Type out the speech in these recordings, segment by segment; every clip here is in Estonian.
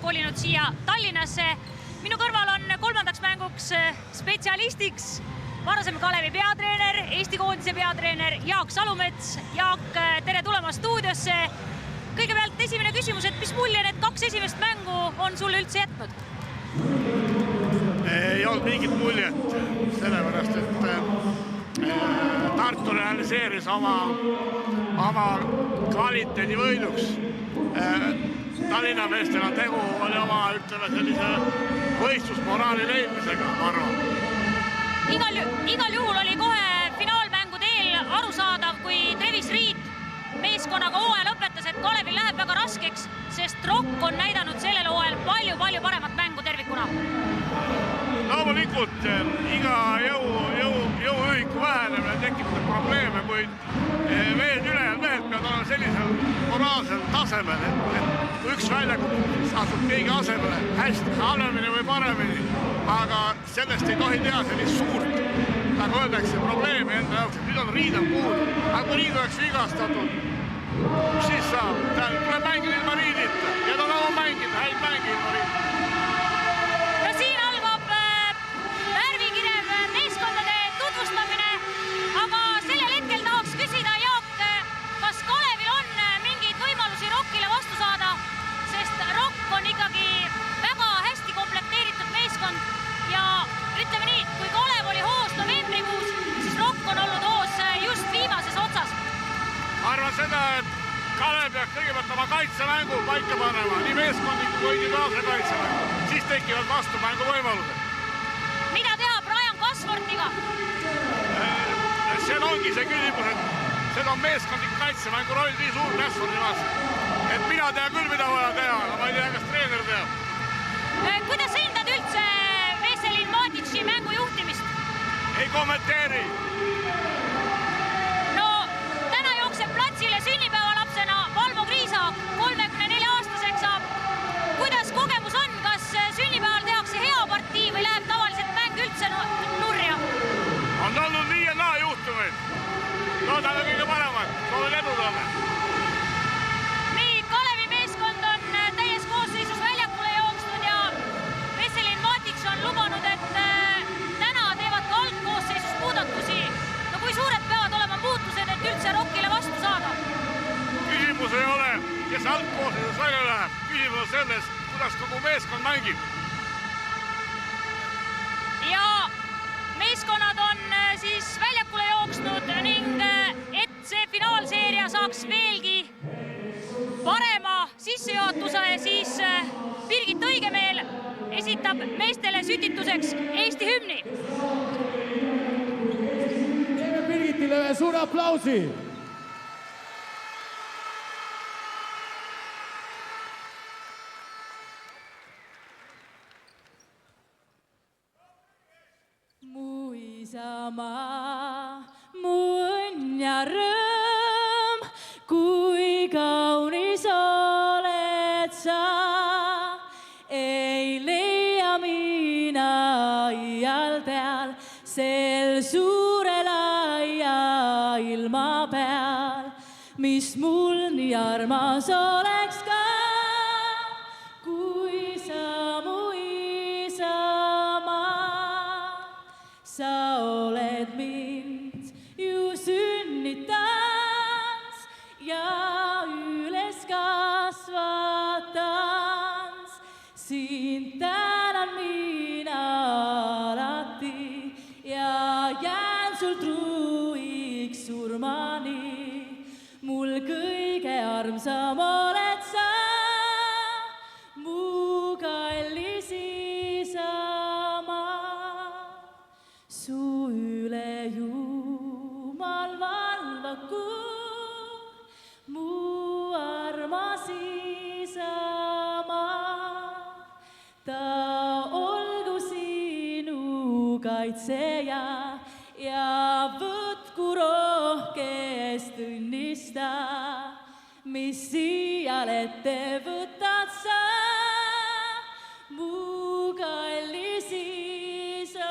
kolinud siia Tallinnasse. Minu kõrval on kolmandaks mänguks spetsialistiks varasem Kalevi peatreener, Eesti koondise peatreener Jaak Salumets. Jaak, tere tulemast stuudiosse. Kõigepealt esimene küsimus, et mis mulje need 2 esimest mängu on sulle üldse jätnud? Ei olnud mingit muljet, sellepärast, et Tartu realiseeris oma kvaliteedi võiduks. Tallinna meestel on tegu oli oma, ütleme, sellise võistlusmoraali leidmisega, ma arvan. Igal juhul oli kohe finaalmängude eel arusaadav, kui Trevis Riit meeskonnaga hooaja lõpetas, et Kalevil läheb väga raskeks, sest Rock on näidanud sellel hooajal palju paremat mängu tervikuna. Loomulikult iga jõuühiku vähenemine tekitab probleeme, kuid ülejäänud mehed peavad olema sellisel moraalsel tasemel, et kui üks väljakut asub keegi asemele hästi, halvemini või paremini, aga sellest ei tohi teha sellist suurt, nagu öeldakse, probleemi enda jaoks, et nüüd on Riid on puudu. Aga kui Riid oleks vigastatud, siis saab. Tuleb mängida ilma Riidita ja ta tahab mängida, häid mängi ilma Riidita. No siin algab värvikirev meeskondade tutvustamine, aga sellel hetkel tahaks küsida, Jaak, kas Kalevil on mingeid võimalusi Rockile vastu saada, sest Rock on ikkagi väga hästi komplekteeritud meeskond ja ütleme nii, kui Kalev oli hoos novembrikuus, siis Rock on olnud hoos just viimases otsas. Ma arvan seda, et Kalev peaks kõigepealt oma kaitsemängu paika panema, nii meeskondliku kui individuaalse kaitsemängu. Siis tekivad vastumängu võimalused. Mida teha Brian Kasvortiga? See ongi see küsimus, et seda on meeskondlik kaitsemängu roll nii suur Kasvorti vastu. Et mina tean küll, mida vaja teha, aga ma ei tea, kas treener teab. Kuidas hindad üldse Veselin Matitši mängu juhtimist? Ei kommenteeri. No, täna jookseb platsile sünnipäevalapsena Valmo Kriisaak, 34-aastaseks saab. Kuidas kogemus on? Kas sünnipäeval tehakse hea partii või läheb tavaliselt mäng üldse nurja? On olnud nii ja naa juhtumeid. Loodame kõige paremat. Soovin edu talle. Nii, Kalevi meeskond on täies koosseisus väljakule jooksnud ja Veselin Matitš on lubanud, et täna teevad ka algkoosseisus muudatusi. No kui suured peavad olema muutused, et üldse Rockile vastu saada? Küsimus ei ole, kes algkoosseisus välja läheb. Küsimus on selles, kuidas kogu meeskond mängib. Ja meeskonnad on siis väljakule jooksnud ning et see finaalseeria saaks veelgi parema sissejuhatuse, siis Birgit Õigemeel esitab meestele sütituseks Eesti hümni. Teeme Birgitile ühe suure aplausi. Mu isamaa, mu õnn ja rõõm, kui kaunis oled sa. Ei leia mina iial peal, sel suurel aia ilma peal, mis mul nii armas oleks ka, kui sa mu isamaa. Sa oled mind ju sünnitanud ja üles kasvatanud. Sind tänan mina alati ja jään sul truiks surmani. Mul kõige armsam oled sa, mu kallis isamaa. Su üle Jumal valvaku, mu armas isamaa. Ta olgu sinu kaitseja ja võtku rohkest õnnista, mis siial ette võtad sa, mu kallis isamaa.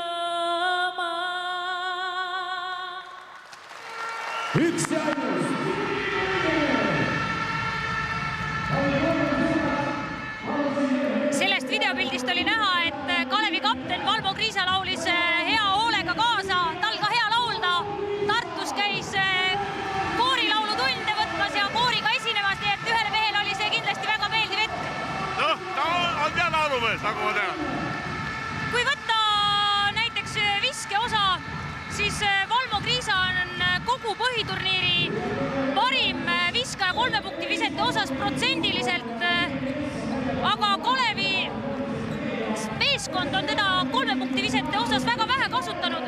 Üks ja ainus. videopildist oli näha, et Kalevi kapten Valmo Kriisa laulis hea hoolega kaasa, tal ka hea laulda. Tartus käis koorilaulutunde võtmas ja kooriga esinemas, nii et ühele mehele oli see kindlasti väga meeldiv hetk. Noh, ta on hea laulumees, nagu ma tean. Kui võtta näiteks viske osa, siis Valmo Kriisa on kogu põhiturniiri parim viskaja 3 punkti visete osas protsendiliselt, aga Kalevi meeskond on teda 3 punkti visete osas väga vähe kasutanud.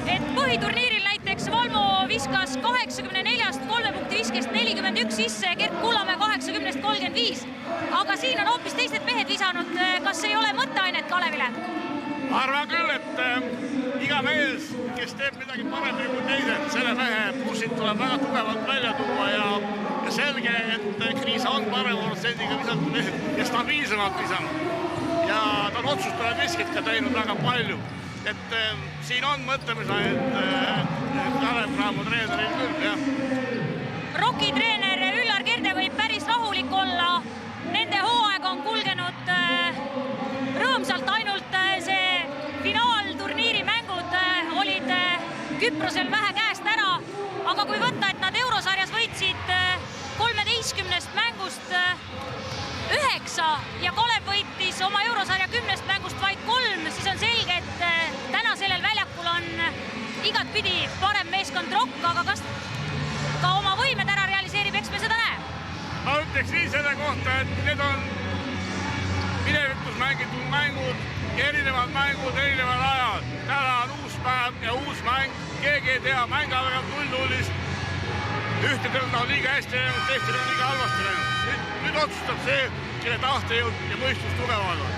Et põhiturniiril näiteks Valmo viskas 84-st 3 punkti viskest 41 sisse, Gert Kullamäe 80-st 35, aga siin on hoopis teised mehed visanud. Kas ei ole mõtteainet Kalevile? Arvan küll, et iga mees, kes teeb midagi paremini kui teised, selle mehe plussid tuleb väga tugevalt välja tuua ja selge, et Kriisa on parema protsendiga visatud mehed ja stabiilsemalt visanud. Ja ta on otsustavad viskid ka teinud väga palju. Et siin on mõtlemisa, et Kalev Cramo treeneril küll, jah. Rocki treener Üllar Kerde võib päris rahulik olla. Nende hooaeg on kulgenud rõõmsalt, ainult see finaalturniiri mängud olid Küprosel vähe käest ära, aga kui võtta, et nad eurosarjas võitsid 13 mängust 9 ja Kalev võitis oma eurosarja 10 mängust vaid 3, siis on selge, et täna sellel väljakul on igat pidi parem meeskond Rock, aga kas ka oma võimed ära realiseerib, eks me seda näe. Ma ütleks nii selle kohta, et need on minevikus mängitud mängud, erinevad mängud, erinevad ajad. Täna on uus päev ja uus mäng, keegi ei tea, mäng algab 0-0-ist. Ühtedel on liiga hästi läinud, teistel on liiga halvasti läinud. Nüüd otsustab see, kelle tahtejõud ja mõistus tugevad on.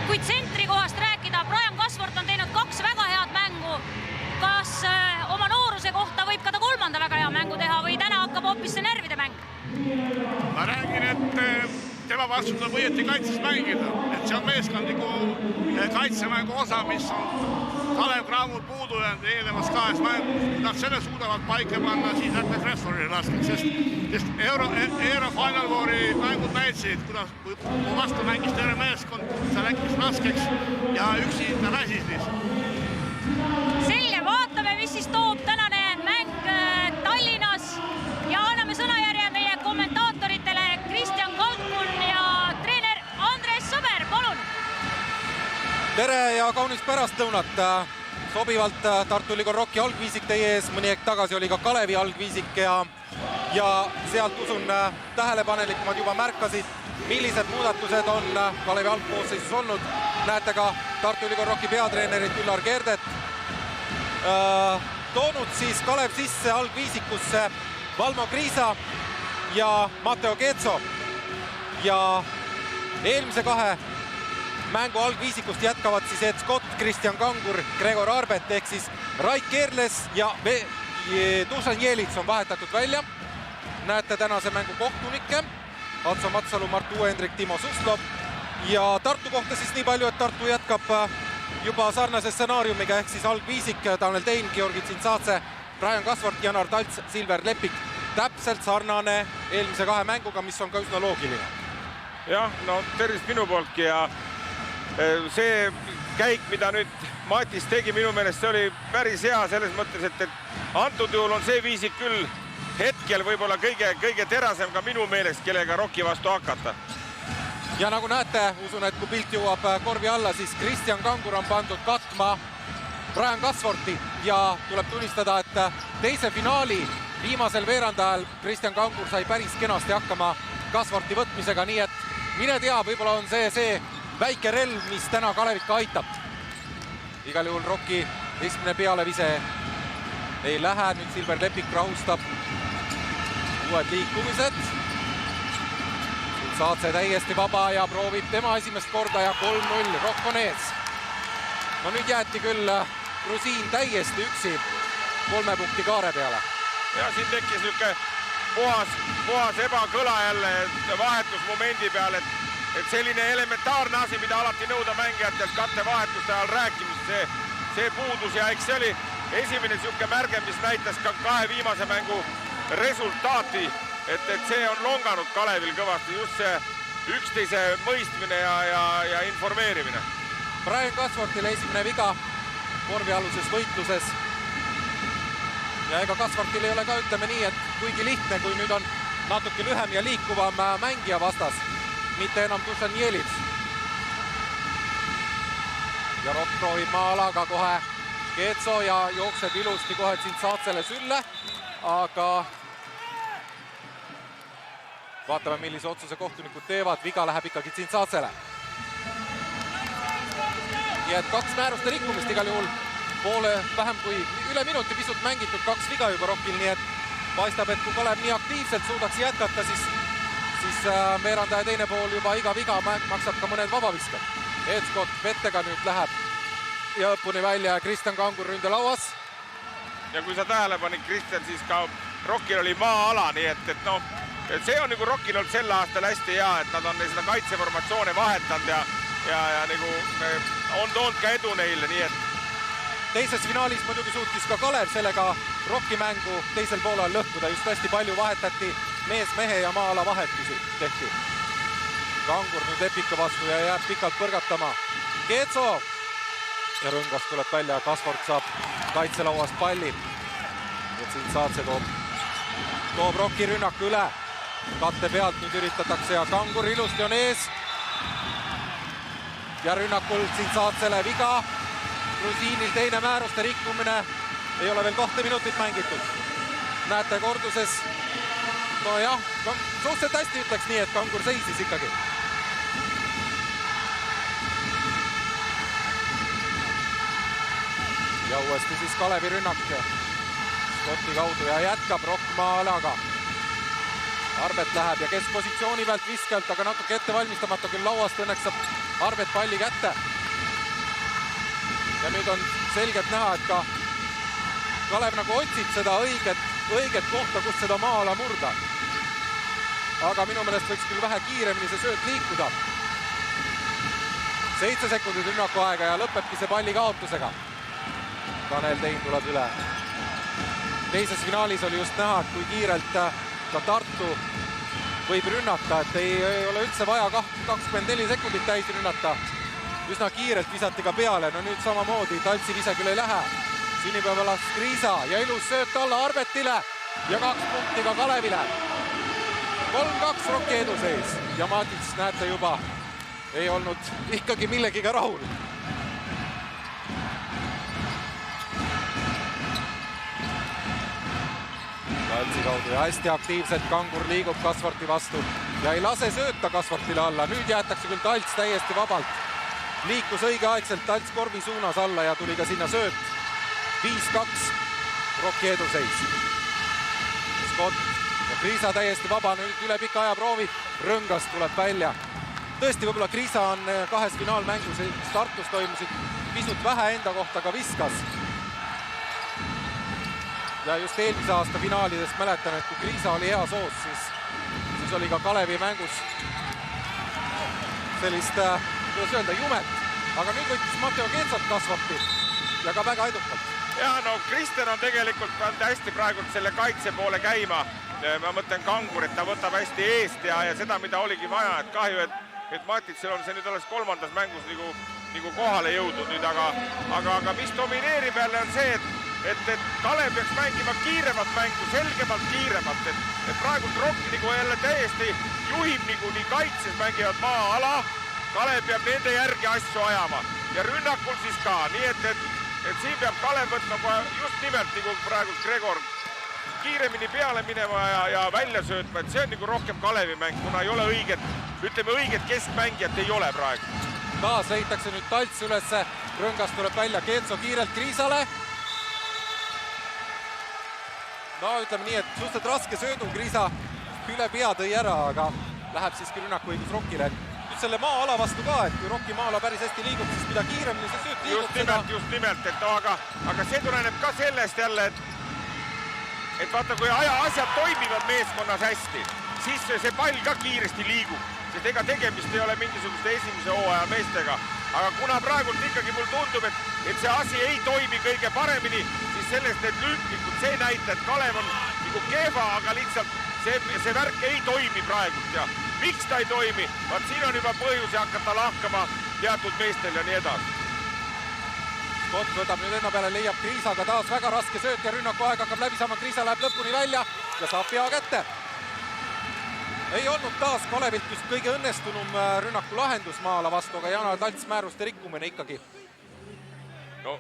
Kui tsentri kohast rääkida, Brian Kasvort on teinud 2 väga head mängu. Kas oma nooruse kohta võib ka ta 3. väga hea mängu teha või täna hakkab hoopis see närvide mäng? Ma räägin, et tema vastutab õieti kaitses mängida, et see on meeskondliku kaitsemängu osa, mis on Kalev Cramol puudu jäänud eelnevas 2 mängus. Kui nad selle suudavad paika panna, siis läks Restoril raskeks, sest Eurofinal Fouri mängud näitasid, kui vastu mängis terve meeskond, see läks raskeks ja üksi ta väsis lihtsalt. Selge, vaatame, mis siis toob tänane mäng Tallinnas ja anname sõnajärje meie kommentaatoritele Kristjan Kalkun ja treener Andres Sõber, palun! Tere ja kaunist pärastlõunat! Sobivalt Tartu Ülikool Rocki algviisik teie ees, mõni aeg tagasi oli ka Kalevi algviisik ja sealt usun tähelepanelikumad juba märkasid, millised muudatused on Kalevi algkoosseisus olnud. Näete ka Tartu Ülikool Rocki peatreenerit Üllar Kerdet. Toonud siis Kalev sisse algviisikusse Valmo Kriisa ja Matteo Ketso. Ja eelmise 2 mängu algviisikust jätkavad siis Ed Scott, Kristjan Kangur, Gregor Arbet ehk siis Raik Keerles ja Dušan Jelits on vahetatud välja. Näete tänase mängu kohtunikke, Atso Matsalu, Martu Hendrik, Timo Suslov ja Tartu kohta siis nii palju, et Tartu jätkab juba sarnase stsenaariumiga ehk siis algviisik Tanel Tein, Georgi Tsintsaatse, Brian Kasvart, Janar Talts, Silver Lepik. Täpselt sarnane eelmise 2 mänguga, mis on ka üsna loogiline. Jah, no tervist minu pooltki ja see käik, mida nüüd Matis tegi, minu meelest see oli päris hea selles mõttes, et antud juhul on see viisik küll hetkel võib-olla kõige terasem ka minu meelest, kellega Rocki vastu hakata. Ja nagu näete, usun, et kui pilt jõuab korvi alla, siis Kristjan Kangur on pandud katma Brian Kasvorti ja tuleb tunnistada, et teise finaali viimasel veerandajal Kristjan Kangur sai päris kenasti hakkama Kasvorti võtmisega, nii et mine tea, võib-olla on see väike relv, mis täna Kalevit ka aitab. Igal juhul Rocki esimene pealevise ei lähe, nüüd Silver Lepik rahustab uued liikumised. Saatse täiesti vaba ja proovib tema esimest korda ja 3-0, Rock on ees. No nüüd jäeti küll Grusiin täiesti üksi 3 punkti kaare peale. Ja siin tekkis niisugune puhas ebakõla jälle vahetusmomendi peal, et selline elementaarne asi, mida alati nõuda mängijatelt kattevahetuste ajal rääkimist, see puudus ja eks see oli esimene niisugune märge, mis näitas ka 2 viimase mängu resultaati, et see on longanud Kalevil kõvasti, just see üksteise mõistmine ja informeerimine. Brian Kasvartile esimene viga korvialuses võitluses. Ja ega Kasvartil ei ole ka, ütleme nii, et kuigi lihtne, kui nüüd on natuke lühem ja liikuvam mängija vastas, mitte enam Dušan Jelic. Ja Rokk proovib maa-alaga kohe Keetso ja jookseb ilusti kohe Tsintsatsele sülle, aga vaatame, millise otsuse kohtunikud teevad. Viga läheb ikkagi Tsintsatsele. Nii et 2 määruste rikkumist igal juhul. Poole vähem kui üle minuti pisut mängitud, 2 viga juba Rokkil, nii et paistab, et kui Kalev nii aktiivselt suudaks jätkata, siis veerandaja teine pool juba iga viga maksab ka mõned vabaviskad. Edskott Vettega nüüd läheb ja õppuni välja Kristjan Kangur ründelauas. Ja kui sa tähele panid, Kristjan, siis ka Rokkil oli maa-ala, nii et noh, see on nagu Rokkil olnud sel aastal hästi hea, et nad on seda kaitseformatsioone vahetanud ja nagu on toonud ka edu neile, nii et teises finaalis muidugi suutis ka Kalev sellega Rokki mängu teisel poolel lõhkuda. Just hästi palju vahetati mees-mehe ja maa-ala vahetusi tehti. Kangur nüüd Epika vastu ja jääb pikalt põrgatama. Keetso ja rõngast tuleb välja. Kasvart saab kaitselauast palli. Et Tsintsaze toob Rokki rünnaku üle. Katte pealt nüüd üritatakse ja Kangur ilusti on ees. Ja rünnakul Tsintsazele viga. Grusiinil teine määruste rikkumine, ei ole veel 2 minutit mängitud. Näete korduses, no jah, suhteliselt hästi ütleks nii, et Kangur seisis ikkagi. Ja uuesti siis Kalevi rünnak Scotti kaudu ja jätkab Rokk maa-alaga. Arbet läheb ja keskpositsiooni pealt viskelt, aga natuke ette valmistamata küll lauast, õnneks saab Arbet palli kätte. Ja nüüd on selgelt näha, et ka Kalev nagu otsib seda õiget kohta, kus seda maa-ala murda. Aga minu meelest võiks küll vähe kiiremini see sööt liikuda. 7 sekundit rünnaku aega ja lõpebki see palli kaotusega. Tanel Tein tuleb üle. Teises finaalis oli just näha, et kui kiirelt ka Tartu võib rünnata, et ei ole üldse vaja 24 sekundit täis rünnata. Üsna kiirelt visati ka peale, no nüüd samamoodi Taltsi vise küll ei lähe. Sünnipäevalas Kriisa ja ilus sööt alla Arbetile ja 2 punkti ka Kalevile. 3-2 Rokki edu seis ja Matic, näete juba, ei olnud ikkagi millegiga rahul. Taltsi kaudu ja hästi aktiivselt Kangur liigub Kasvarti vastu ja ei lase sööta Kasvartile alla. Nüüd jäetakse küll Talts täiesti vabalt. Liikus õigeaegselt Talts korvi suunas alla ja tuli ka sinna sööt. 5-2 Rokki eduseis. Scott ja Kriisa täiesti vaba, nüüd üle pika aja proovib. Rõngast tuleb välja. Tõesti, võib-olla Kriisa on 2 finaalmängus, Tartus toimusid pisut vähe enda kohta ka viskas. Ja just eelmise aasta finaalidest mäletan, et kui Kriisa oli hea soos, siis oli ka Kalevi mängus sellist, kuidas öelda, jumet. Aga nüüd võttis Matteo Keetsot Kasvarti ja ka väga edukalt. Ja no Kristjan on tegelikult hästi praegu selle kaitse poole käima. Ma mõtlen Kangur, et ta võtab hästi eest ja seda, mida oligi vaja, et kahju, et Maticil on see nüüd alles 3. mängus nagu kohale jõudnud nüüd, aga mis domineerib jälle on see, et Kalev peaks mängima kiiremat mängu, selgemalt kiiremat, et praegu Rokk nagu jälle täiesti juhib nii kaitses, mängivad maa-ala, Kalev peab nende järgi asju ajama ja rünnakul siis ka, nii et siin peab Kalev võtma just nimelt nagu praegu Gregor kiiremini peale minema ja välja söötma, et see on nagu rohkem Kalevi mäng, kuna ei ole õiget keskmängijat ei ole praegu. Taas leitakse nüüd Talts ülesse, Rõngast tuleb välja Keetso kiirelt Kriisale. No ütleme nii, et suhteliselt raske söödu Kriisa üle pea tõi ära, aga läheb siiski rünnakuõigus Rokkile. Nüüd selle maa-ala vastu ka, et kui Rokki maa-ala päris hästi liigub, siis mida kiiremini see sööt liigub. Just nimelt, et no, aga see tuleneb ka sellest jälle, et vaata, kui asjad toimivad meeskonnas hästi, siis see pall ka kiiresti liigub, sest ega tegemist ei ole mingisuguste esimese hooaja meestega. Aga kuna praegult ikkagi mul tundub, et see asi ei toimi kõige paremini, siis sellest need lünklikud, see näita, et Kalev on nagu kehva, aga lihtsalt see värk ei toimi praegult miks ta ei toimi, vaat siin on juba põhjus ja hakata lahkama teatud meestel ja nii edasi. Kott võtab nüüd enda peale, leiab Kriisaga taas väga raske sööt ja rünnaku aeg hakkab läbi saama. Kriisa läheb lõpuni välja ja saab pea kätte. Ei olnud taas Kalevilt just kõige õnnestunum rünnaku lahendus Maala vastu, aga Janar Talts määruste rikkumine ikkagi. No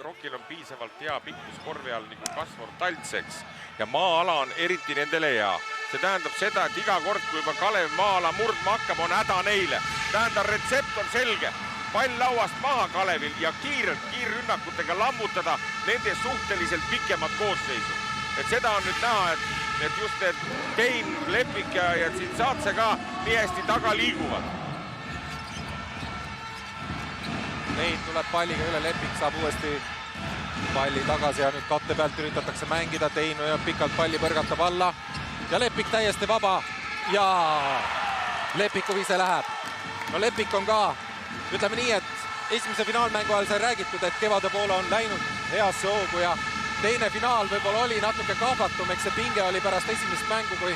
Rokil on piisavalt hea pikkus korvi all nagu Kasvor Taltseks ja maa-ala on eriti nendele hea. See tähendab seda, et iga kord, kui juba Kalev maa-ala murdma hakkab, on häda neile. Tähendab, retsept on selge. Pall lauast maha Kalevil ja kiirrünnakutega lammutada nende suhteliselt pikemat koosseisu. Et seda on nüüd näha, et just need Tein, Lepik ja Tsintsaatse ka nii hästi taga liiguvad. Tein tuleb palliga üle, Lepik saab uuesti palli tagasi ja nüüd katte pealt üritatakse mängida. Tein hoiab pikalt palli, põrgatab alla ja Lepik täiesti vaba ja Lepiku vise läheb. No Lepik on ka, ütleme nii, et esimese finaalmängu ajal sai räägitud, et kevade poole on läinud heasse hoogu ja teine finaal võib-olla oli natuke kahvatum, eks see pinge oli pärast esimest mängu, kui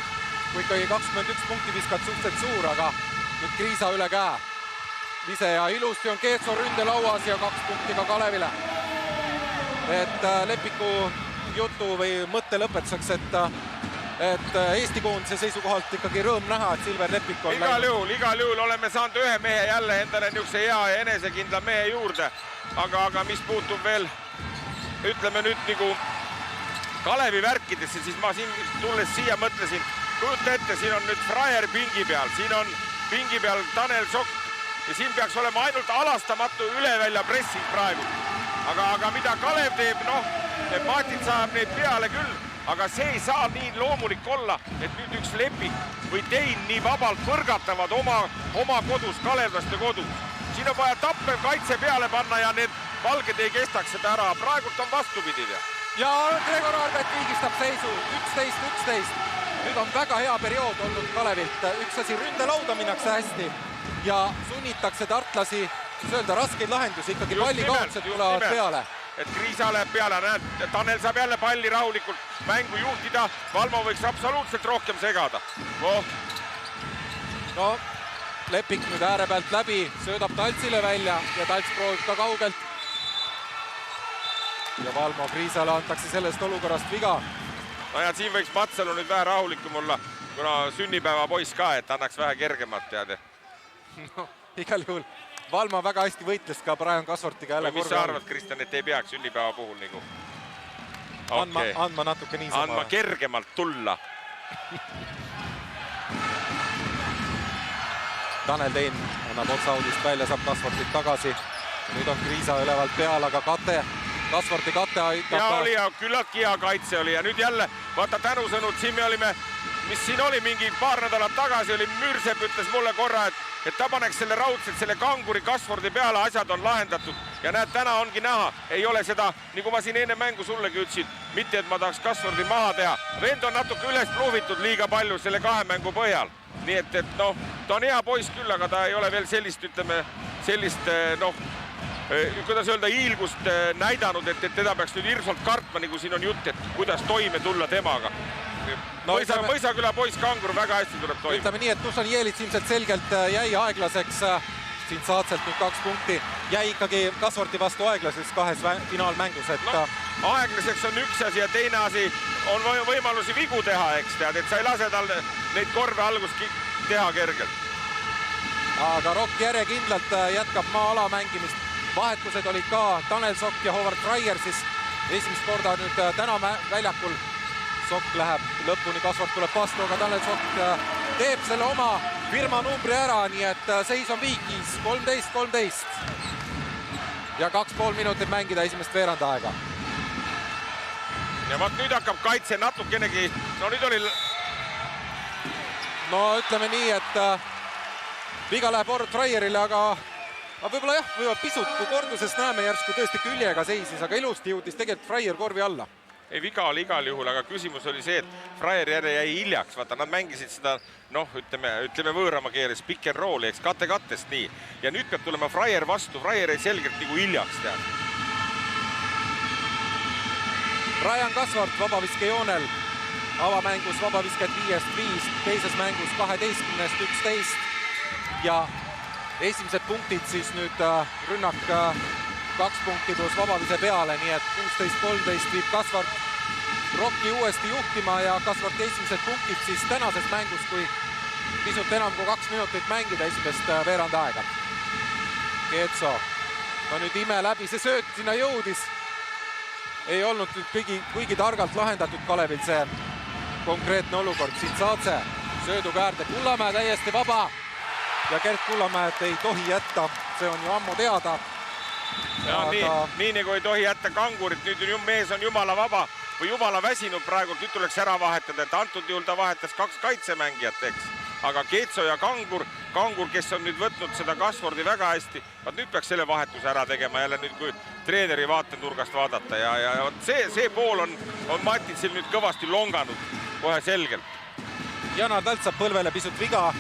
ikkagi 21 punkti viskad suhteliselt suur, aga nüüd Kriisa üle käe. Vise ja ilusti on Keetso ründe lauas ja 2 punkti ka Kalevile. Et Lepiku jutu või mõtte lõpetuseks, et Eesti koondise seisukohalt ikkagi rõõm näha, et Silver Lepik on igal juhul oleme saanud ühe mehe jälle endale niisuguse hea ja enesekindla mehe juurde, aga mis puutub veel, ütleme nüüd nagu Kalevi värkidesse, siis ma siin tulles siia mõtlesin, kujuta ette, siin on nüüd Fraier pingi peal, siin on pingi peal Tanel Sokk ja siin peaks olema ainult alastamatu ülevälja pressing praegu. Aga mida Kalev teeb, Matit saab neid peale küll, aga see ei saa nii loomulik olla, et nüüd üks Lepik või Tein nii vabalt põrgatavad oma kodus, kalevlaste kodus. Siin on vaja tappev kaitse peale panna ja need valged ei kestaks seda ära. Praegult on vastupidi. Ja Gregor Arbet viigistab seisu 11-11. Nüüd on väga hea periood olnud Kalevilt. Üks asi, ründelauda minnakse hästi ja sunnitakse tartlasi, siis öelda, raskeid lahendusi, ikkagi pallikaotused tulevad peale. Et Kriisa läheb peale, näed, Tanel saab jälle palli rahulikult mängu juhtida, Valmo võiks absoluutselt rohkem segada. No, Lepik nüüd ääre pealt läbi, söödab Taltsile välja ja Talts proovib ka kaugelt. Ja Valmo Kriisale antakse sellest olukorrast viga. No ja siin võiks Matsalu nüüd vähe rahulikum olla, kuna sünnipäeva poiss ka, et annaks vähe kergemat, tead. No, igal juhul. Valma väga hästi võitles ka Brian Kasvortiga jälle korvi. Mis sa arvad, Kristjan, et ei peaks sünnipäeva puhul nagu? Andma natuke niisama. Andma kergemalt tulla. Tanel Tein annab otsaudist välja, saab Kasvortit tagasi. Nüüd on Kriisa ülevalt peal, aga Kasvorti kate aitab. Ja oli ja küllaltki hea kaitse oli ja nüüd jälle, vaata tänusõnud, siin me olime, mis siin oli mingi paar nädalat tagasi, oli Müürsepp ütles mulle korra, et ta paneks selle raudselt selle kanguri Kasvorti peale, asjad on lahendatud. Ja näed, täna ongi näha, ei ole seda, nagu ma siin enne mängu sullegi ütlesin, mitte et ma tahaks Kasvorti maha teha. Vend on natuke üles pruuvitud liiga palju selle 2 mängu põhjal. Nii et ta on hea poiss küll, aga ta ei ole veel sellist, ütleme, kuidas öelda, hiilgust näidanud, et teda peaks nüüd hirmsalt kartma, nagu siin on jutt, et kuidas toime tulla temaga. Mõisaküla poiss Kangur väga hästi tuleb toime. Ütleme nii, et Dušan Jelits ilmselt selgelt jäi aeglaseks. Tsintsaatselt nüüd 2 punkti. Jäi ikkagi Kasvorti vastu aeglaseks 2 finaalmängus. Aeglaseks on üks asi ja teine asi on võimalusi vigu teha, eks tead, et sa ei lase tal neid korve algust teha kergelt. Aga Rokk järjekindlalt jätkab maa-ala mängimist. Vahetused olid ka Tanel Sokk ja Howard Fraier, siis esimest korda nüüd täna väljakul. Sokk läheb lõpuni, Kasvort tuleb vastu, aga Tanel Sokk teeb selle oma firma numbri ära, nii et seis on viigis 13-13. Ja 2,5 minutit mängida esimest veerandaega. Ja vaat nüüd hakkab kaitse natukenegi, nüüd oli... ütleme nii, et viga läheb Howard Fraierile, aga võib-olla jah, võivad pisut, kui korduses näeme järsku tõesti küljega seisis, aga ilusti jõudis tegelikult Fraier korvi alla. Ei, viga oli igal juhul, aga küsimus oli see, et Fraier jäi hiljaks. Vaata, nad mängisid seda, ütleme võõrama keeles, pick and roll, eks kattest nii. Ja nüüd peab tulema Fraier vastu. Fraier ei selgelt nagu hiljaks teha. Ryan Kasvort vabaviskejoonel avamängus vabavisked 5-5, teises mängus 12-11 ja esimesed punktid siis nüüd rünnak 2 punkti tuus vabavise peale, nii et 16-13 viib Kasvart Rocki uuesti juhtima ja Kasvarti esimesed punktid siis tänases mängus, kui pisut enam kui 2 minutit mängida esimest veerand aega. Keetso, no nüüd ime läbi, see sööt sinna jõudis. Ei olnud nüüd kuigi targalt lahendatud Kalevil see konkreetne olukord. Sintsaatse, söödukäärde, Kullamäe täiesti vaba ja Gert Kullamäed ei tohi jätta, see on ju ammu teada. Ja aga... nii nagu ei tohi jätta Kangurit, nüüd mees on jumala vaba või jumala väsinud praegu, nüüd tuleks ära vahetada, et antud juhul ta vahetas 2 kaitsemängijat, eks. Aga Keetso ja Kangur, kes on nüüd võtnud seda Kasvardi väga hästi, vaat nüüd peaks selle vahetuse ära tegema jälle nüüd, kui treeneri vaatenurgast vaadata ja see pool on Matitsil nüüd kõvasti longanud kohe selgelt. Janar Talt saab põlvele pisut viga,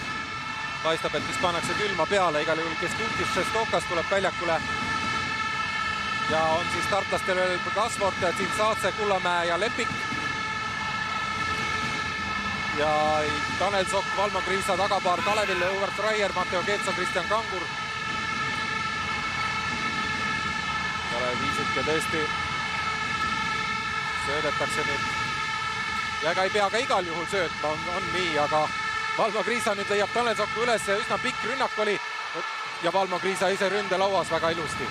paistab, et mis pannakse külma peale, igal juhul kes Kultis Šestokas tuleb väljakule ja on siis tartlastel veel Kasvart, Tsintsaatse, Kullamäe ja Lepik. Ja Tanel Sokk, Valmo Kriisa tagapaar Kaleville, Uvart Raier, Matteo Keetso, Kristjan Kangur. Kalev viisik ja tõesti söödetakse nüüd. Ja ega ei pea ka igal juhul söötma, on nii, aga Valmo Kriisa nüüd leiab Tanel Sokku üles ja üsna pikk rünnak oli ja Valmo Kriisa ise ründelauas väga ilusti.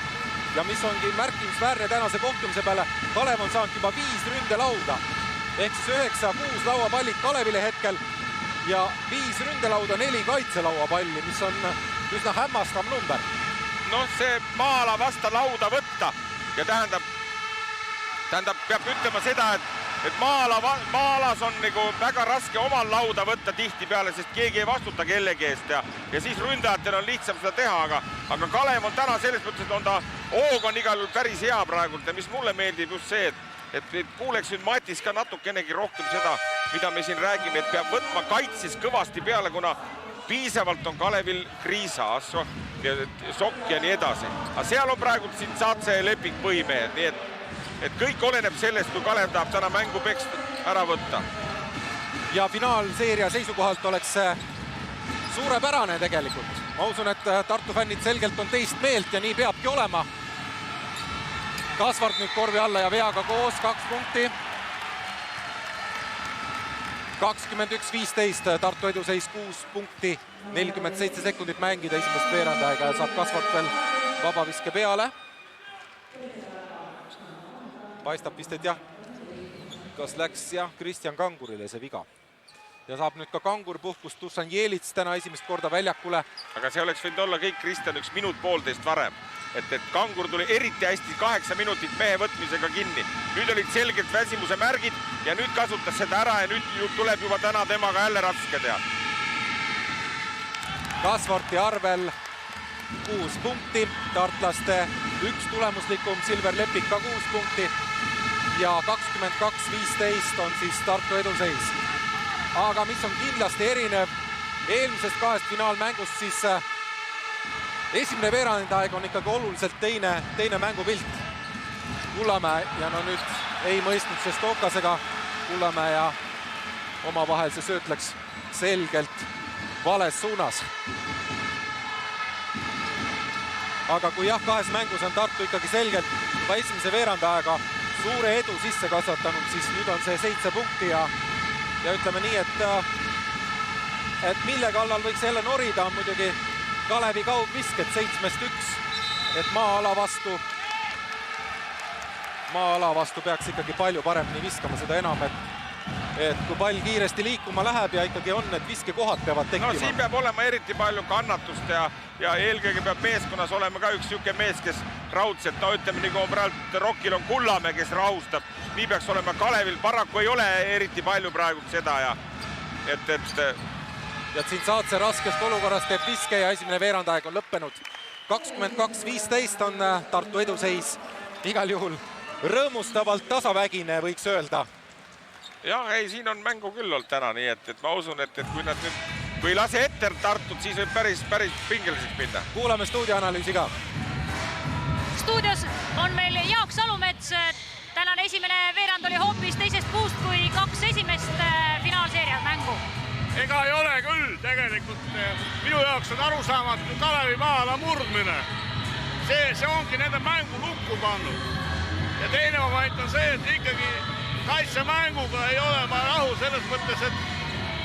Ja mis ongi märkimisväärne tänase kohtumise peale, Kalev on saanud juba 5 ründelauda. Ehk siis 9-6 lauapallid Kalevile hetkel ja 5 ründelauda, 4 kaitselauapalli, mis on üsna hämmastav number. Noh, see maa-ala vasta lauda võtta ja tähendab, peab ütlema seda, et maa-alas on nagu väga raske omal lauda võtta tihtipeale, sest keegi ei vastuta kellegi eest ja siis ründajatel on lihtsam seda teha, aga Kalev on täna selles mõttes, et hoog on igal juhul päris hea praegult ja mis mulle meeldib just see, et kuuleks nüüd Matis ka natukenegi rohkem seda, mida me siin räägime, et peab võtma kaitses kõvasti peale, kuna piisavalt on Kalevil Kriisa, Sokk ja nii edasi. Aga seal on praegu Sintsaatse ja Lepik põhimehed, nii et kõik oleneb sellest, kui Kalev tahab täna mängu pekst ära võtta. Ja finaalseeria seisukohalt oleks suurepärane tegelikult. Ma usun, et Tartu fännid selgelt on teist meelt ja nii peabki olema. Kasvart nüüd korvi alla ja veaga koos 2 punkti. 21-15, Tartu eduseis 6 punkti, 47 sekundit mängida esimest veerandaega ja saab Kasvart veel vabaviske peale. Paistab vist, et jah, kas läks Kristjan Kangurile see viga. Ja saab nüüd ka Kangur puhkust, Dušan Jelits täna esimest korda väljakule. Aga see oleks võinud olla kõik Kristjan 1 minut 1,5 varem. Et Kangur tuli eriti hästi 8 minutit mehe võtmisega kinni. Nüüd olid selgelt väsimuse märgid ja nüüd kasutas seda ära ja nüüd tuleb juba täna temaga jälle raske teha. Kasvarti arvel 6 punkti, tartlaste 1 tulemuslikum, Silver Lepik ka 6 punkti ja 22-15 on siis Tartu eduseis. Aga mis on kindlasti erinev eelmisest 2 finaalmängust, siis esimene veerandaeg on ikkagi oluliselt teine mängupilt. Kullamäe ja no nüüd ei mõistnud Šestokasega Kullamäe ja omavahel see sööt läks selgelt vales suunas. Aga kui 2 mängus on Tartu ikkagi selgelt juba esimese veerandaega suure edu sisse kasvatanud, siis nüüd on see 7 punkti ja ütleme nii, et mille kallal võiks jälle norida on muidugi Kalevi kaugvisked 7-1, et maa-ala vastu peaks ikkagi palju paremini viskama, seda enam, et kui pall kiiresti liikuma läheb ja ikkagi on, et viskekohad peavad tekkima. No siin peab olema eriti palju kannatust ja eelkõige peab meeskonnas olema ka üks siuke mees, kes raudselt, no ütleme nii, kui praegu Rockil on Kullamäe, kes rahustab, nii peaks olema Kalevil, paraku ei ole eriti palju praegu seda ja ja Tsintsaatse raskest olukorrast teeb viske ja esimene veerandaeg on lõppenud. 22-15 on Tartu eduseis igal juhul rõõmustavalt tasavägine, võiks öelda. Jah, ei, siin on mängu küll olnud täna, nii et ma usun, et kui nad nüüd, kui ei lase ette Tartut, siis võib päris pingeliseks minna. Kuulame stuudioanalüüsi ka. Stuudios on meil Jaak Salumets, täna tänane esimene veerand oli hoopis teisest puust kui 2 esimest finaalseeria mängu. Ega ei ole küll tegelikult. Minu jaoks on arusaamatu Kalevi maala murdmine. See ongi nende mängu lukku pannud. Ja teine moment on see, et ikkagi kaitsemänguga ei ole ma rahu selles mõttes,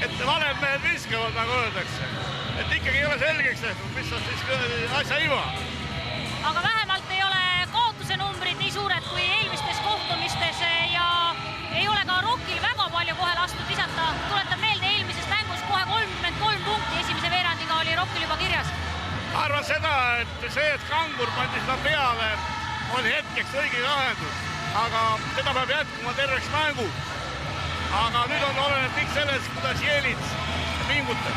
et valed mehed viskavad, nagu öeldakse. Et ikkagi ei ole selgeks tehtud, mis on siis asja iva. Aga vähemalt ei ole kaotuse numbrid nii suured kui eelmistes kohtumistes ja ei ole ka Rockil väga palju kohe lastud lisata. Tuletan meelde, eelmises mängus kohe 33 punkti esimese veerandiga oli Rockil juba kirjas. Arvan seda, et see, et Kangur pandi seda peale, oli hetkeks õige lahendus, aga seda peab jätkuma terveks mängus. Aga nüüd on oleneb kõik selles, kuidas Jelits pingutab.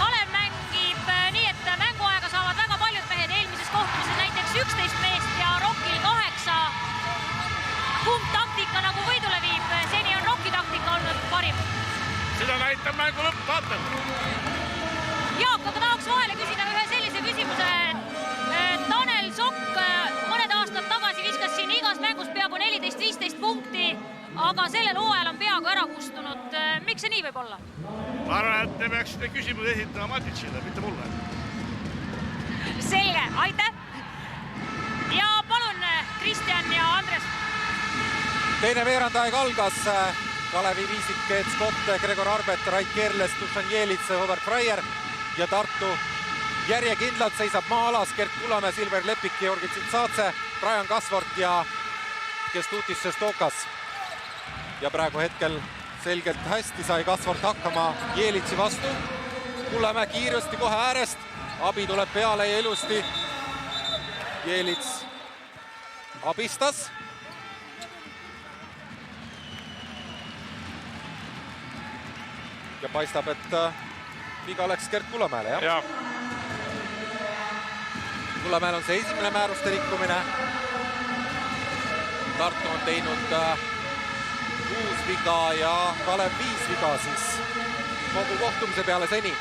Kalev mängib nii, et mänguaega saavad väga paljud mehed eelmises kohtumises, näiteks 11 meest ja Rockil 8. Kumb taktika nagu võidule viib, seni on Rocki taktika olnud parim. Seda näitab mängu lõpp, vaatame. Jaak, aga tahaks vahele küsida ühe sellise küsimuse. Tanel Sokk mõned aastad tagasi viskas siin igas mängus peaaegu 14-15 punkti, aga sellel hooajal on peaaegu ära kustunud. Miks see nii võib olla? Ma arvan, et te peaksite küsimuse esitama Matitšile, mitte mulle. Selge, aitäh! Ja palun, Kristjan ja Andres. Teine veerandaeg algas. Kalevi viisik Eet Skott, Gregor Arbet, Rait Kerles, Dušan Jelits, Robert Freier ja Tartu järjekindlalt seisab maa-alas. Gert Kullamäe, Silver Lepik, Georgi Tsitsaatse, Brian Kasvort ja Kestutis Sestokas. Ja praegu hetkel selgelt hästi sai Kasvort hakkama Jelitsi vastu. Kullamäe kiiresti kohe äärest. Abi tuleb peale ja ilusti. Jelits abistas. Ja paistab, et viga läks Gert Kullamäele, jah? Ja. Kullamäel on see esimene määruste rikkumine. Tartu on teinud 6 viga ja Kalev 5 viga siis kogu kohtumise peale seni.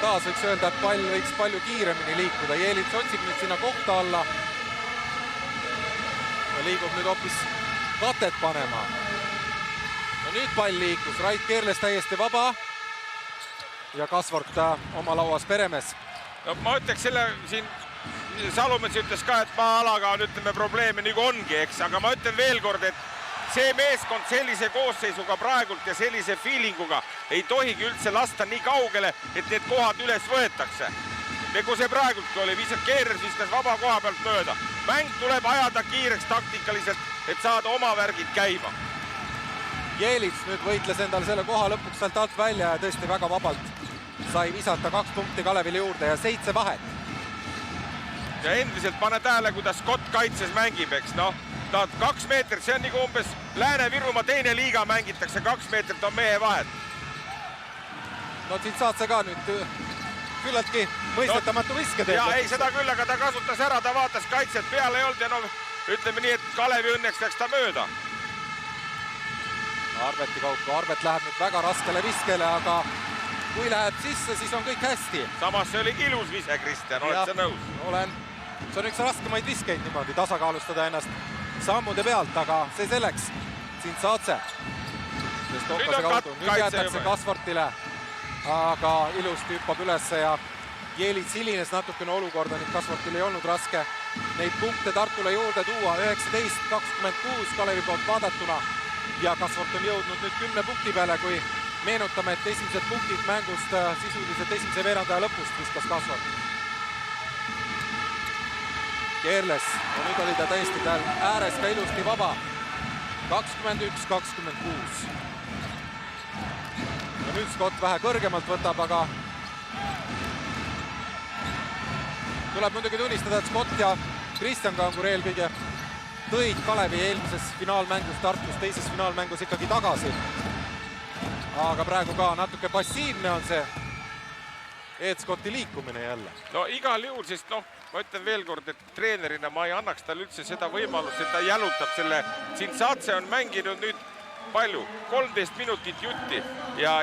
Taas võiks öelda, et pall võiks palju kiiremini liikuda. Jelits otsib nüüd sinna kohta alla. Ja liigub nüüd hoopis katet panema. No nüüd pall liikus, Rait Kerles täiesti vaba ja Kasvort oma lauas Peremees. No, ma ütleks selle siin, Salumets ütles ka, et maa-alaga on ütleme probleeme nagu ongi, eks, aga ma ütlen veel kord, et see meeskond sellise koosseisuga praegult ja sellise feelinguga ei tohigi üldse lasta nii kaugele, et need kohad üles võetakse. Nagu see praegultki oli, Keerers viskas vaba koha pealt mööda. Mäng tuleb ajada kiireks taktikaliselt, et saada oma värgid käima. Jelits nüüd võitles endal selle koha lõpuks sealt alt välja ja tõesti väga vabalt sai visata 2 punkti Kalevile juurde ja 7 vahet. Ja endiselt pane tähele, kuidas Scott kaitses mängib, eks, noh, ta 2 meetrit, see on nagu umbes Lääne-Virumaa teine liiga mängitakse, 2 meetrit on mehe vahet. No siin saad see ka nüüd küllaltki mõistetamatu viske teha. Ja ei, seda küll, aga ta kasutas ära, ta vaatas kaitset peale ei olnud ja no ütleme nii, et Kalevi õnneks läks ta mööda. Arbeti kaupa, Arbet läheb nüüd väga raskele viskele, aga kui läheb sisse, siis on kõik hästi. Samas see oli ilus vise, Kristjan, oled sa nõus? Olen. See on üks raskemaid viskeid niimoodi, tasakaalustada ennast sammude pealt, aga see selleks. Siin saatse. Nüüd jäetakse Kasvortile, aga ilusti hüppab ülesse ja Jelits hilines natukene olukorda, nüüd Kasvortil ei olnud raske neid punkte Tartule juurde tuua. 19-26 Kalevi poolt vaadatuna. Ja Kasvort on jõudnud nüüd 10 punkti peale, kui meenutame, et esimesed punktid mängust sisuliselt esimese veerandaja lõpust viskas Kasvort. Kerles, ja nüüd oli ta tõesti tal ääres ka ilusti vaba. 21-26. Ja nüüd Scott vähe kõrgemalt võtab, aga tuleb muidugi tunnistada, et Scott ja Kristjan Kangur eelkõige tõid Kalevi eelmises finaalmängus Tartus, teises finaalmängus ikkagi tagasi. Aga praegu ka natuke passiivne on see Eet Scotti liikumine jälle. No igal juhul, sest noh, ma ütlen veel kord, et treenerina ma ei annaks tal üldse seda võimalust, et ta jälutab selle. Tsitsaatse on mänginud nüüd palju, 13 minutit jutti ja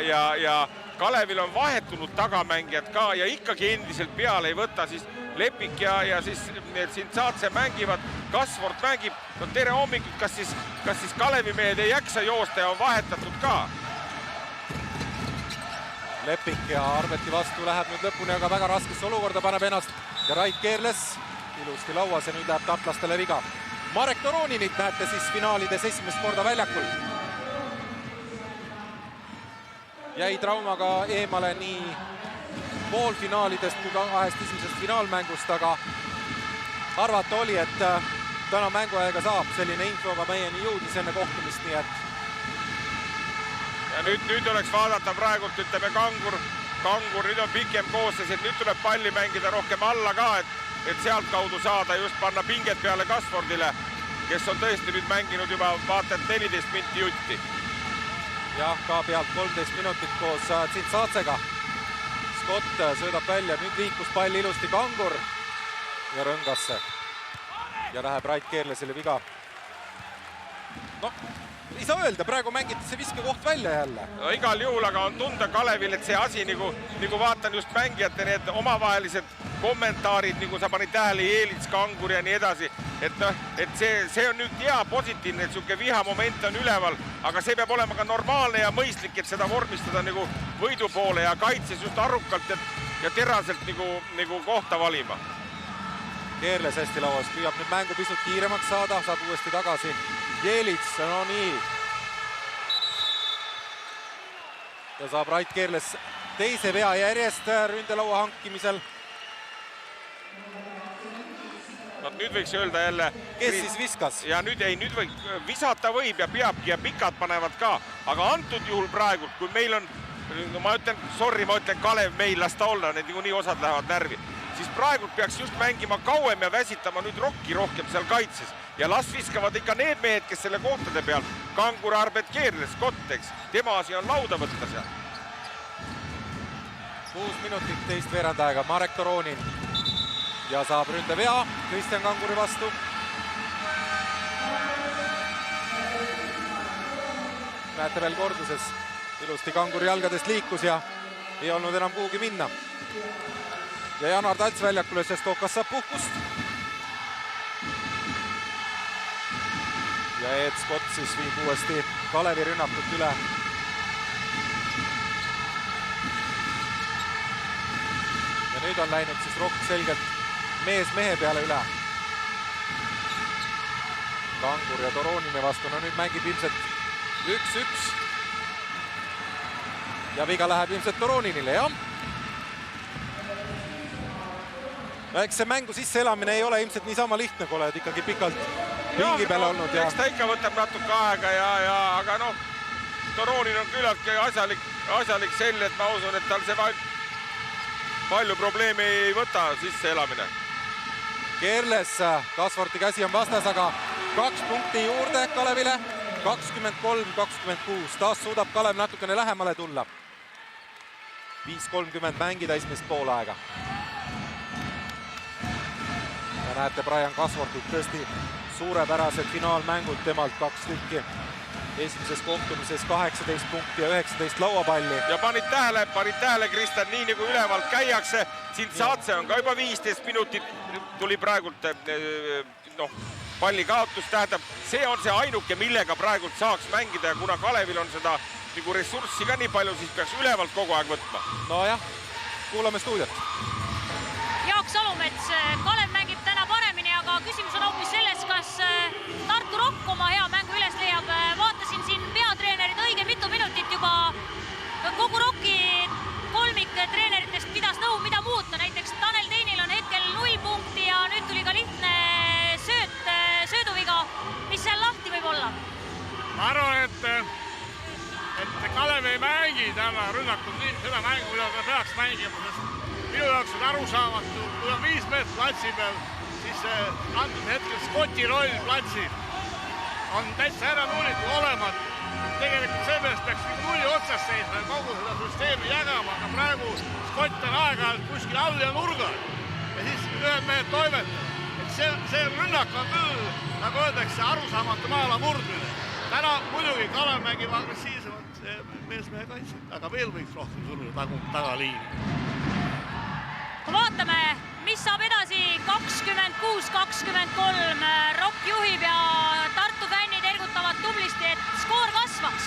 Kalevil on vahetunud tagamängijad ka ja ikkagi endiselt peale ei võta, siis Lepik ja siis Tsintsadze mängivad, Kasvort mängib, no tere hommikut, kas siis Kalevi mehed ei jaksa joosta ja on vahetatud ka? Lepik ja Arbeti vastu läheb nüüd lõpuni, aga väga raskesse olukorda paneb ennast ja Rait keerles ilusti lauas ja nüüd läheb tartlastele viga. Marek Toroninit näete siis finaalides esimest korda väljakul. Jäi traumaga eemale nii poolfinaalidest kui ka kahest esimesest finaalmängust, aga arvata oli, et täna mänguaega saab, selline infoga meieni jõudis enne kohtumist, nii et ja nüüd oleks vaadata praegult, ütleme Kangur, nüüd on pikem koosseis, et nüüd tuleb palli mängida rohkem alla ka, et sealt kaudu saada just panna pinget peale Kasfordile, kes on tõesti nüüd mänginud juba vaata et 14 minti jutti. Jah, ka pealt 13 minutit koos Tsintsadsega. Scott söödab välja, nüüd liikus pall ilusti Kangur ja rõngasse. Ja läheb Rait Keerlesele viga. No, ei saa öelda, praegu mängiti see viskekoht välja jälle. No, igal juhul, aga on tunda Kalevil, et see asi, nagu vaatan just mängijate need omavahelised kommentaarid, nagu sa panid tähele, Eelits, Kangur ja nii edasi, et see on nüüd hea positiivne, et siuke vihamoment on üleval, aga see peab olema ka normaalne ja mõistlik, et seda vormistada nagu võidu poole ja kaitses just arukalt ja teraselt nagu kohta valima. Keerles hästi lauas, püüab nüüd mängu pisut kiiremaks saada, saab uuesti tagasi. Eelits, no nii. Ja saab Rait Keerles teise vea järjest ründelaua hankimisel. No, nüüd võiks öelda jälle... Kes siis viskas? Ja nüüd visata võib ja peabki ja pikad panevad ka, aga antud juhul praegu, kui meil on, no ma ütlen Kalev meil las ta olla, need nii osad lähevad närvi, siis praegu peaks just mängima kauem ja väsitama nüüd Rokki rohkem seal kaitses. Ja las viskavad ikka need mehed, kes selle kohtade peal, Kangur, Arbet, Keerles, Kotteks, tema asi on lauda võtta seal. 6 minutit teist veerandaega, Marek Toronin ja saab ründevea Kristjan Kanguri vastu. Näete veel korduses, ilusti Kanguri jalgadest liikus ja ei olnud enam kuhugi minna. Ja Janar Talts väljakule, sest Kokas saab puhkust. Ja Ed Scott siis viib uuesti Kalevi rünnakut üle. Ja nüüd on läinud siis Rokk selgelt mees mehe peale üle. Kangur ja Toronini vastu, no nüüd mängib ilmselt 1-1. Ja viga läheb ilmselt Toroninile, jah. Eks see mängu sisse elamine ei ole ilmselt niisama lihtne, kui oled ikkagi pikalt pingi peale olnud. Eks ta ikka võtab natuke aega, aga noh, Toronin on küllaltki asjalik sell, et ma usun, et tal see palju probleemi ei võta sisse elamine. Keerles, Kasvorti käsi on vastas, aga 2 punkti juurde Kalevile, 23-26. Taas suudab Kalev natukene lähemale tulla. 5:30 mängida esimest poolaega. Ja näete Brian Kasvortit tõesti suurepärased finaalmängud temalt 2 tükki. Esimeses kohtumises 18 punkti ja 19 lauapalli. Ja panid tähele, Kristjan, nii nagu ülevalt käiakse. Tsintsadze on ka juba 15 minutit, tuli praegult palli kaotus, tähendab, see on see ainuke, millega praegult saaks mängida ja kuna Kalevil on seda nagu ressurssi ka nii palju, siis peaks ülevalt kogu aeg võtma. No jah, kuulame stuudiot. Jaak Salumets, Kalev mängib täna paremini, aga küsimus on hoopis selles, kas Tartu Rokk oma hea mängu üles leiab. Vaatasin siin peatreenerid õige mitu minutit juba kogu Rokki kolmik treeneritest pidas nõu, mida muuta. Näiteks Tanel Teinil on hetkel 0 punkti ja nüüd tuli ka lihtne sööduviga. Mis seal lahti võib olla? Ma arvan, et Kalev ei mängi täna rünnakut seda mängu, mida ta peaks mängima, sest minu jaoks on arusaamatu, kui on 5 meest platsi peal, siis antud hetkel Scotti roll platsil on täitsa äranuulitud olematu. Tegelikult sellest peaks nulli otsast seisma ja kogu seda süsteemi jagama, aga praegu Scott on aeg-ajalt kuskil all ja nurgal ja siis ühed mehed toimetavad. See rünnak on küll, nagu öeldakse, arusaamatu maala murdmine. Täna muidugi Kalev mängib agressiivsemalt see mees-mehe kaitse, aga veel võiks rohkem suruda tagaliini. Kui vaatame, mis saab edasi 26-23, Rock juhib ja Tartu fännid ergutavad tublisti, et skoor kasvaks.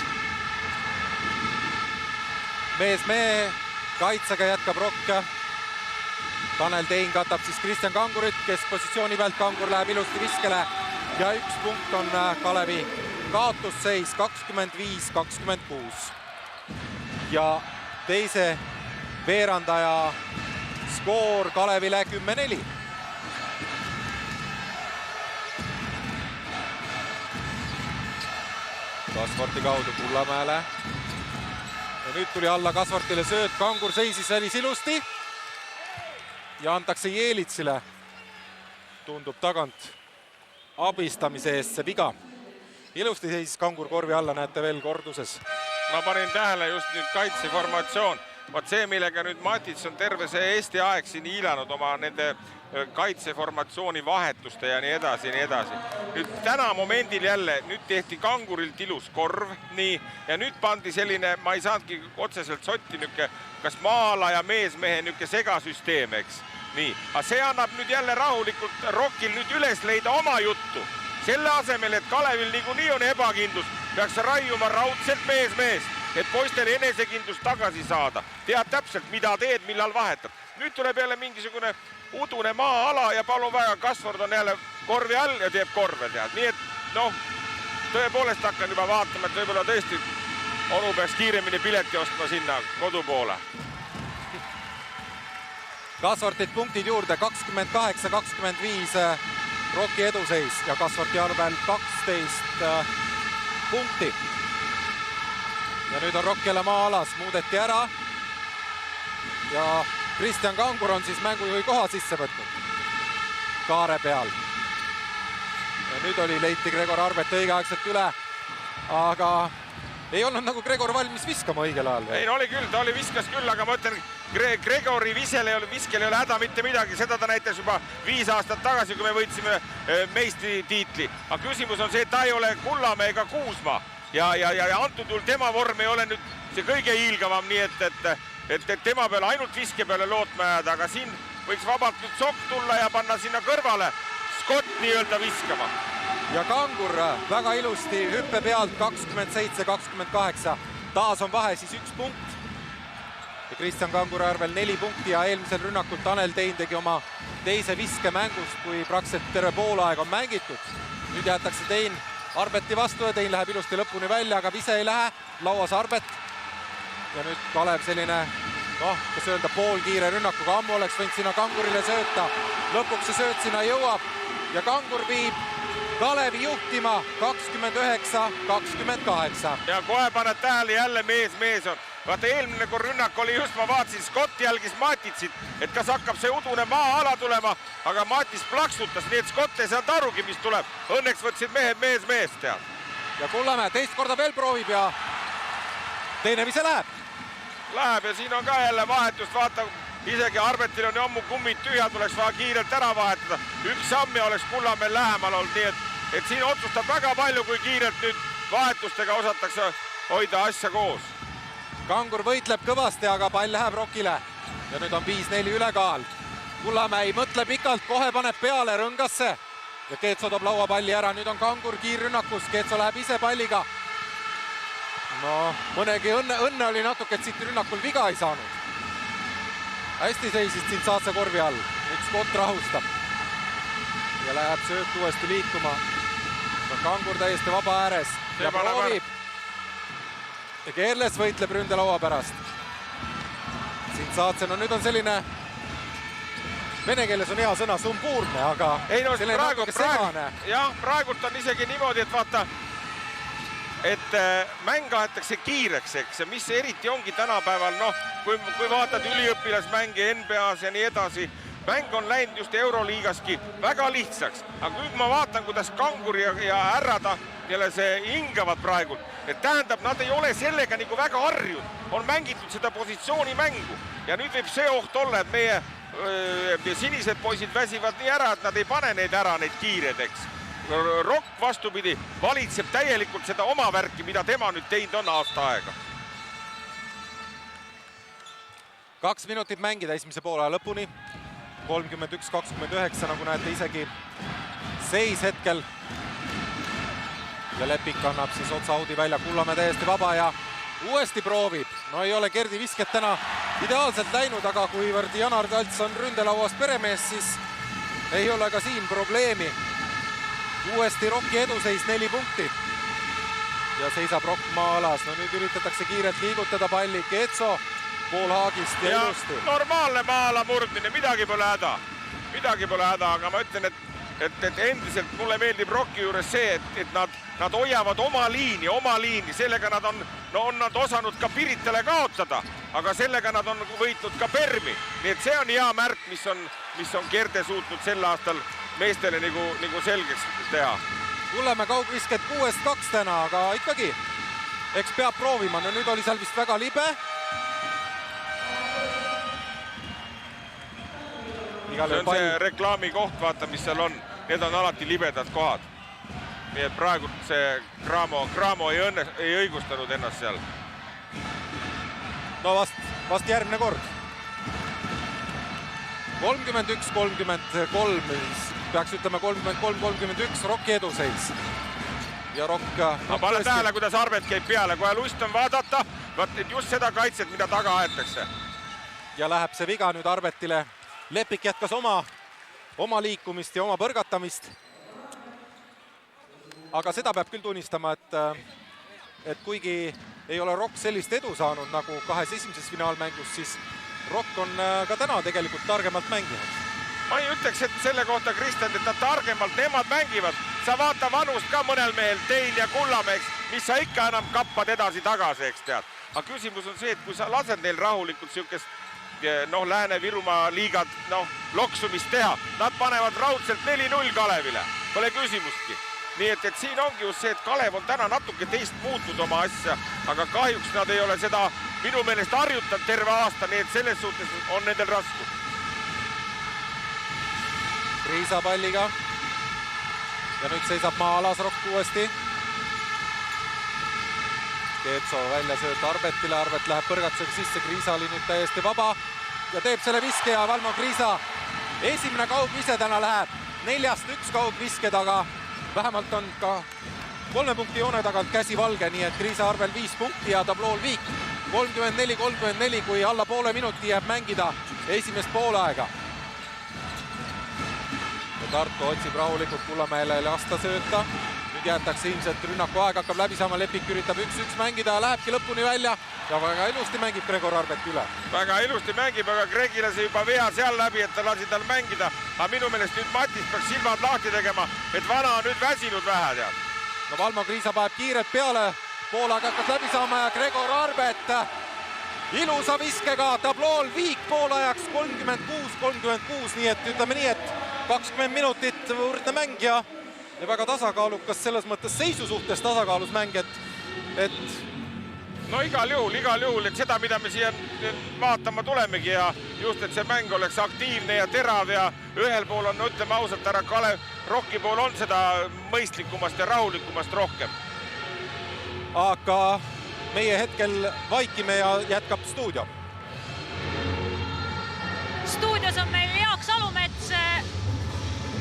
Mees-mehe kaitsega jätkab Rock. Tanel Tein katab siis Kristjan Kangurit, kes positsiooni pealt Kangur läheb ilusti viskele ja 1 punkt on Kalevi kaotusseis 25-26. Ja teise veerandaja skoor Kalevile 10-4. Kasvarti kaudu Kullamäele. Ja nüüd tuli alla Kasvartile sööt, Kangur seisis välis ilusti ja antakse Jelitsile. Tundub tagant abistamise eest see viga. Ilusti seisis Kangur korvi alla, näete veel korduses. Ma panin tähele just nüüd kaitseformatsioon. Vaat see, millega nüüd Matits on terve see Eesti aeg siin hiilanud oma nende kaitseformatsiooni vahetuste ja nii edasi, nii edasi. Nüüd täna momendil jälle, nüüd tehti Kangurilt ilus korv, nii, ja nüüd pandi selline, ma ei saanudki otseselt sotti nüke, kas maala ja mees-mehe nüke segasüsteem, eks. Nii, aga see annab nüüd jälle rahulikult Rockil nüüd üles leida oma juttu. Selle asemel, et Kalevil niikuinii on ebakindlus, peaks raiuma raudselt mees-mees, et poistele enesekindlust tagasi saada. Tead täpselt, mida teed, millal vahetad. Nüüd tuleb jälle mingisugune udune maa-ala ja palun väga, Kasvard on jälle korvi all ja teeb korve, tead. Nii et, noh, tõepoolest hakkan juba vaatama, et võib-olla tõesti onu peaks kiiremini pileti ostma sinna kodu poole. Kasvartit punktid juurde, 28-25 Rocki eduseis ja Kasvarti arvel 12 punkti. Ja nüüd on Rock jälle maa-alas, muudeti ära. Ja Kristjan Kangur on siis mängujuhi koha sisse võtnud kaare peal. Ja nüüd leiti Gregor Arbet õigeaegselt üle, aga ei olnud nagu Gregor valmis viskama õigel ajal. Ei, no oli küll, ta viskas küll, aga ma ütlen, Gregori viskel ei ole häda mitte midagi. Seda ta näitas juba 5 aastat tagasi, kui me võitsime meistri tiitli. Aga küsimus on see, et ta ei ole Kullamäe ega Kuusma. Ja antud juhul tema vorm ei ole nüüd see kõige hiilgavam, nii et tema peale ainult viske peale lootma jääda, aga siin võiks vabalt nüüd sokk tulla ja panna sinna kõrvale Scott nii-öelda viskama. Ja Kangur väga ilusti hüppe pealt 27-28. Taas on vahe siis 1 punkt. Ja Kristjan Kanguri arvel 4 punkti ja eelmisel rünnakul Tanel Tein tegi oma teise viske mängust, kui praktiliselt terve poolaeg on mängitud. Nüüd jäetakse Tein Arbeti vastu ja Tein läheb ilusti lõpuni välja, aga ise ei lähe. Lauas Arbet. Ja nüüd Kalev selline, kas öelda, poolkiire rünnakuga. Ammu oleks võinud sinna Kangurile sööta. Lõpuks see sööt sinna jõuab ja Kangur viib Kalevi juhtima 29-28. Ja kohe paned tähele jälle mees on. Vaata eelmine kui rünnak oli just, ma vaatasin, Scott jälgis Matitsit, et kas hakkab see udune maa-ala tulema, aga Matis plaksutas, nii et Scott ei saanud arugi, mis tuleb. Õnneks võtsid mehed mees tead. Ja Kullamäe teist korda veel proovib ja teine vise läheb. Läheb ja siin on ka jälle vahetust, vaata, isegi Arbetil on ammu kummid tühjad, oleks vaja kiirelt ära vahetada. 1 samm ja oleks Kullamäel lähemal olnud, nii et siin otsustab väga palju, kui kiirelt nüüd vahetustega osatakse hoida asja koos. Kangur võitleb kõvasti, aga pall läheb Rockile. Ja nüüd on 5-4 ülekaal. Kullamäe ei mõtle pikalt, kohe paneb peale rõngasse. Ja Keetso toob lauapalli ära, nüüd on Kangur kiirrünnakus, Keetso läheb ise palliga. No, mõnegi õnne oli natuke, et siit rünnakul viga ei saanud. Hästi seisid siin Saatse korvi all. Nüüd Scott rahustab. Ja läheb sööt uuesti liikuma. Kangur täiesti vaba ääres. Ja proovib. Ja Keerles võitleb ründelaua pärast. Siin Saatse, no nüüd on selline, vene keeles on hea sõna, sumbuurne, aga ei, no, selline natuke segane. Jah, praegult on isegi niimoodi, et vaata, et mäng aetakse kiireks, eks, ja mis eriti ongi tänapäeval, noh, kui vaatad üliõpilasmängi NBA-s ja nii edasi, mäng on läinud just Euroliigaski väga lihtsaks. Aga kui ma vaatan, kuidas Kangur ja Härrada jälle see hingavad praegu, et tähendab, nad ei ole sellega nagu väga harjunud. On mängitud seda positsiooni mängu. Ja nüüd võib see oht olla, et meie sinised poisid väsivad nii ära, et nad ei pane neid ära, neid kiired, eks. Rock vastupidi valitseb täielikult seda oma värki, mida tema nüüd teinud on aasta aega. 2 minutit mängida esimese poolaja lõpuni. 31-29, nagu näete isegi seis hetkel. Ja Lepik annab siis otsa Audi välja, Kullamäe täiesti vaba ja uuesti proovib. No ei ole Gerdi visked täna ideaalselt läinud, aga kuivõrd Janar Talts on ründelauas peremees, siis ei ole ka siin probleemi. Uuesti Rocki eduseis 4 punkti. Ja seisab Rock maa-alas. No nüüd üritatakse kiirelt liigutada palli. Ketso poolhaagist ja ilusti. Normaalne maa-ala murdmine, midagi pole häda. Midagi pole häda, aga ma ütlen, et endiselt mulle meeldib Rocki juures see, et nad hoiavad oma liini. Sellega nad on nad osanud ka Piritale kaotada, aga sellega nad on võitnud ka Permi. Nii et see on hea märk, mis on Gerde suutnud sel aastal meestele nagu selgeks teha. Kullamäe kaugvisked 6-2 täna, aga ikkagi, eks peab proovima. No nüüd oli seal vist väga libe. See on see reklaami koht, vaata, mis seal on. Need on alati libedad kohad. Nii et praegu see Cramo ei õigustanud ennast seal. No vast järgmine kord. 31-33, peaks ütlema 33-31, Rocki eduseis. Ja Rock... Ma pane tähele, kuidas Arbet käib peale, kohe lust on vaadata, just seda kaitset, mida taga aetakse. Ja läheb see viga nüüd Arbetile. Lepik jätkas oma liikumist ja oma põrgatamist. Aga seda peab küll tunnistama, et kuigi ei ole Rock sellist edu saanud nagu 2 esimeses finaalmängus, siis Rock on ka täna tegelikult targemalt mänginud. Ma ei ütleks, et selle kohta, Kristjan, et nad targemalt, nemad mängivad. Sa vaata vanust ka mõnel mehel, Tein ja Kullamäeks, mis sa ikka enam kappad edasi-tagasi, eks tead. Aga küsimus on see, et kui sa lased neil rahulikult siukest Lääne-Virumaa liigad loksumist teha, nad panevad raudselt 4-0 Kalevile. Pole küsimustki. Nii et siin ongi just see, et Kalev on täna natuke teist muutnud oma asja, aga kahjuks nad ei ole seda minu meelest harjutanud terve aasta, nii et selles suhtes on nendel raskus. Kriisa palliga. Ja nüüd seisab maa-alas Rock uuesti. Ketso välja sööt Arbetile, Arbet läheb põrgatusega sisse, Kriisa oli nüüd täiesti vaba ja teeb selle viske ja Valmo Kriisa esimene kaugvise täna läheb 4-1 kaugvisked, aga vähemalt on ka 3 punkti joone tagant käsi valge, nii et Kriisa arvel 5 punkti ja tablool viik 34-34, kui alla poole minuti jääb mängida esimest poolaega. Ja Tartu otsib rahulikult Kullamäele lasta sööta. Nüüd jäetakse ilmselt rünnaku aeg, hakkab läbi saama, Lepik üritab 1-1 mängida ja lähebki lõpuni välja ja väga ilusti mängib Gregor Arbet üle. Väga ilusti mängib, aga Gregile see juba vea seal läbi, et ta lasi tal mängida. Aga minu meelest nüüd Matis peaks silmad lahti tegema, et vana on nüüd väsinud vähe tead. No Valmo Kriisa paneb kiiret peale, poolaeg hakkab läbi saama ja Gregor Arbet ilusa viskega tablool viik poolajaks 36-36, nii et ütleme nii, et 20 minutit võrdne mäng ja väga tasakaalukas selles mõttes seisu suhtes tasakaalus mäng, et no igal juhul, et seda, mida me siia vaatama tulemegi ja just, et see mäng oleks aktiivne ja terav ja ühel pool on, ütleme ausalt, ära Kalev, Rocki pool on seda mõistlikumast ja rahulikumast rohkem. Aga meie hetkel vaikime ja jätkab stuudio. Stuudios on meil Jaak Salumets.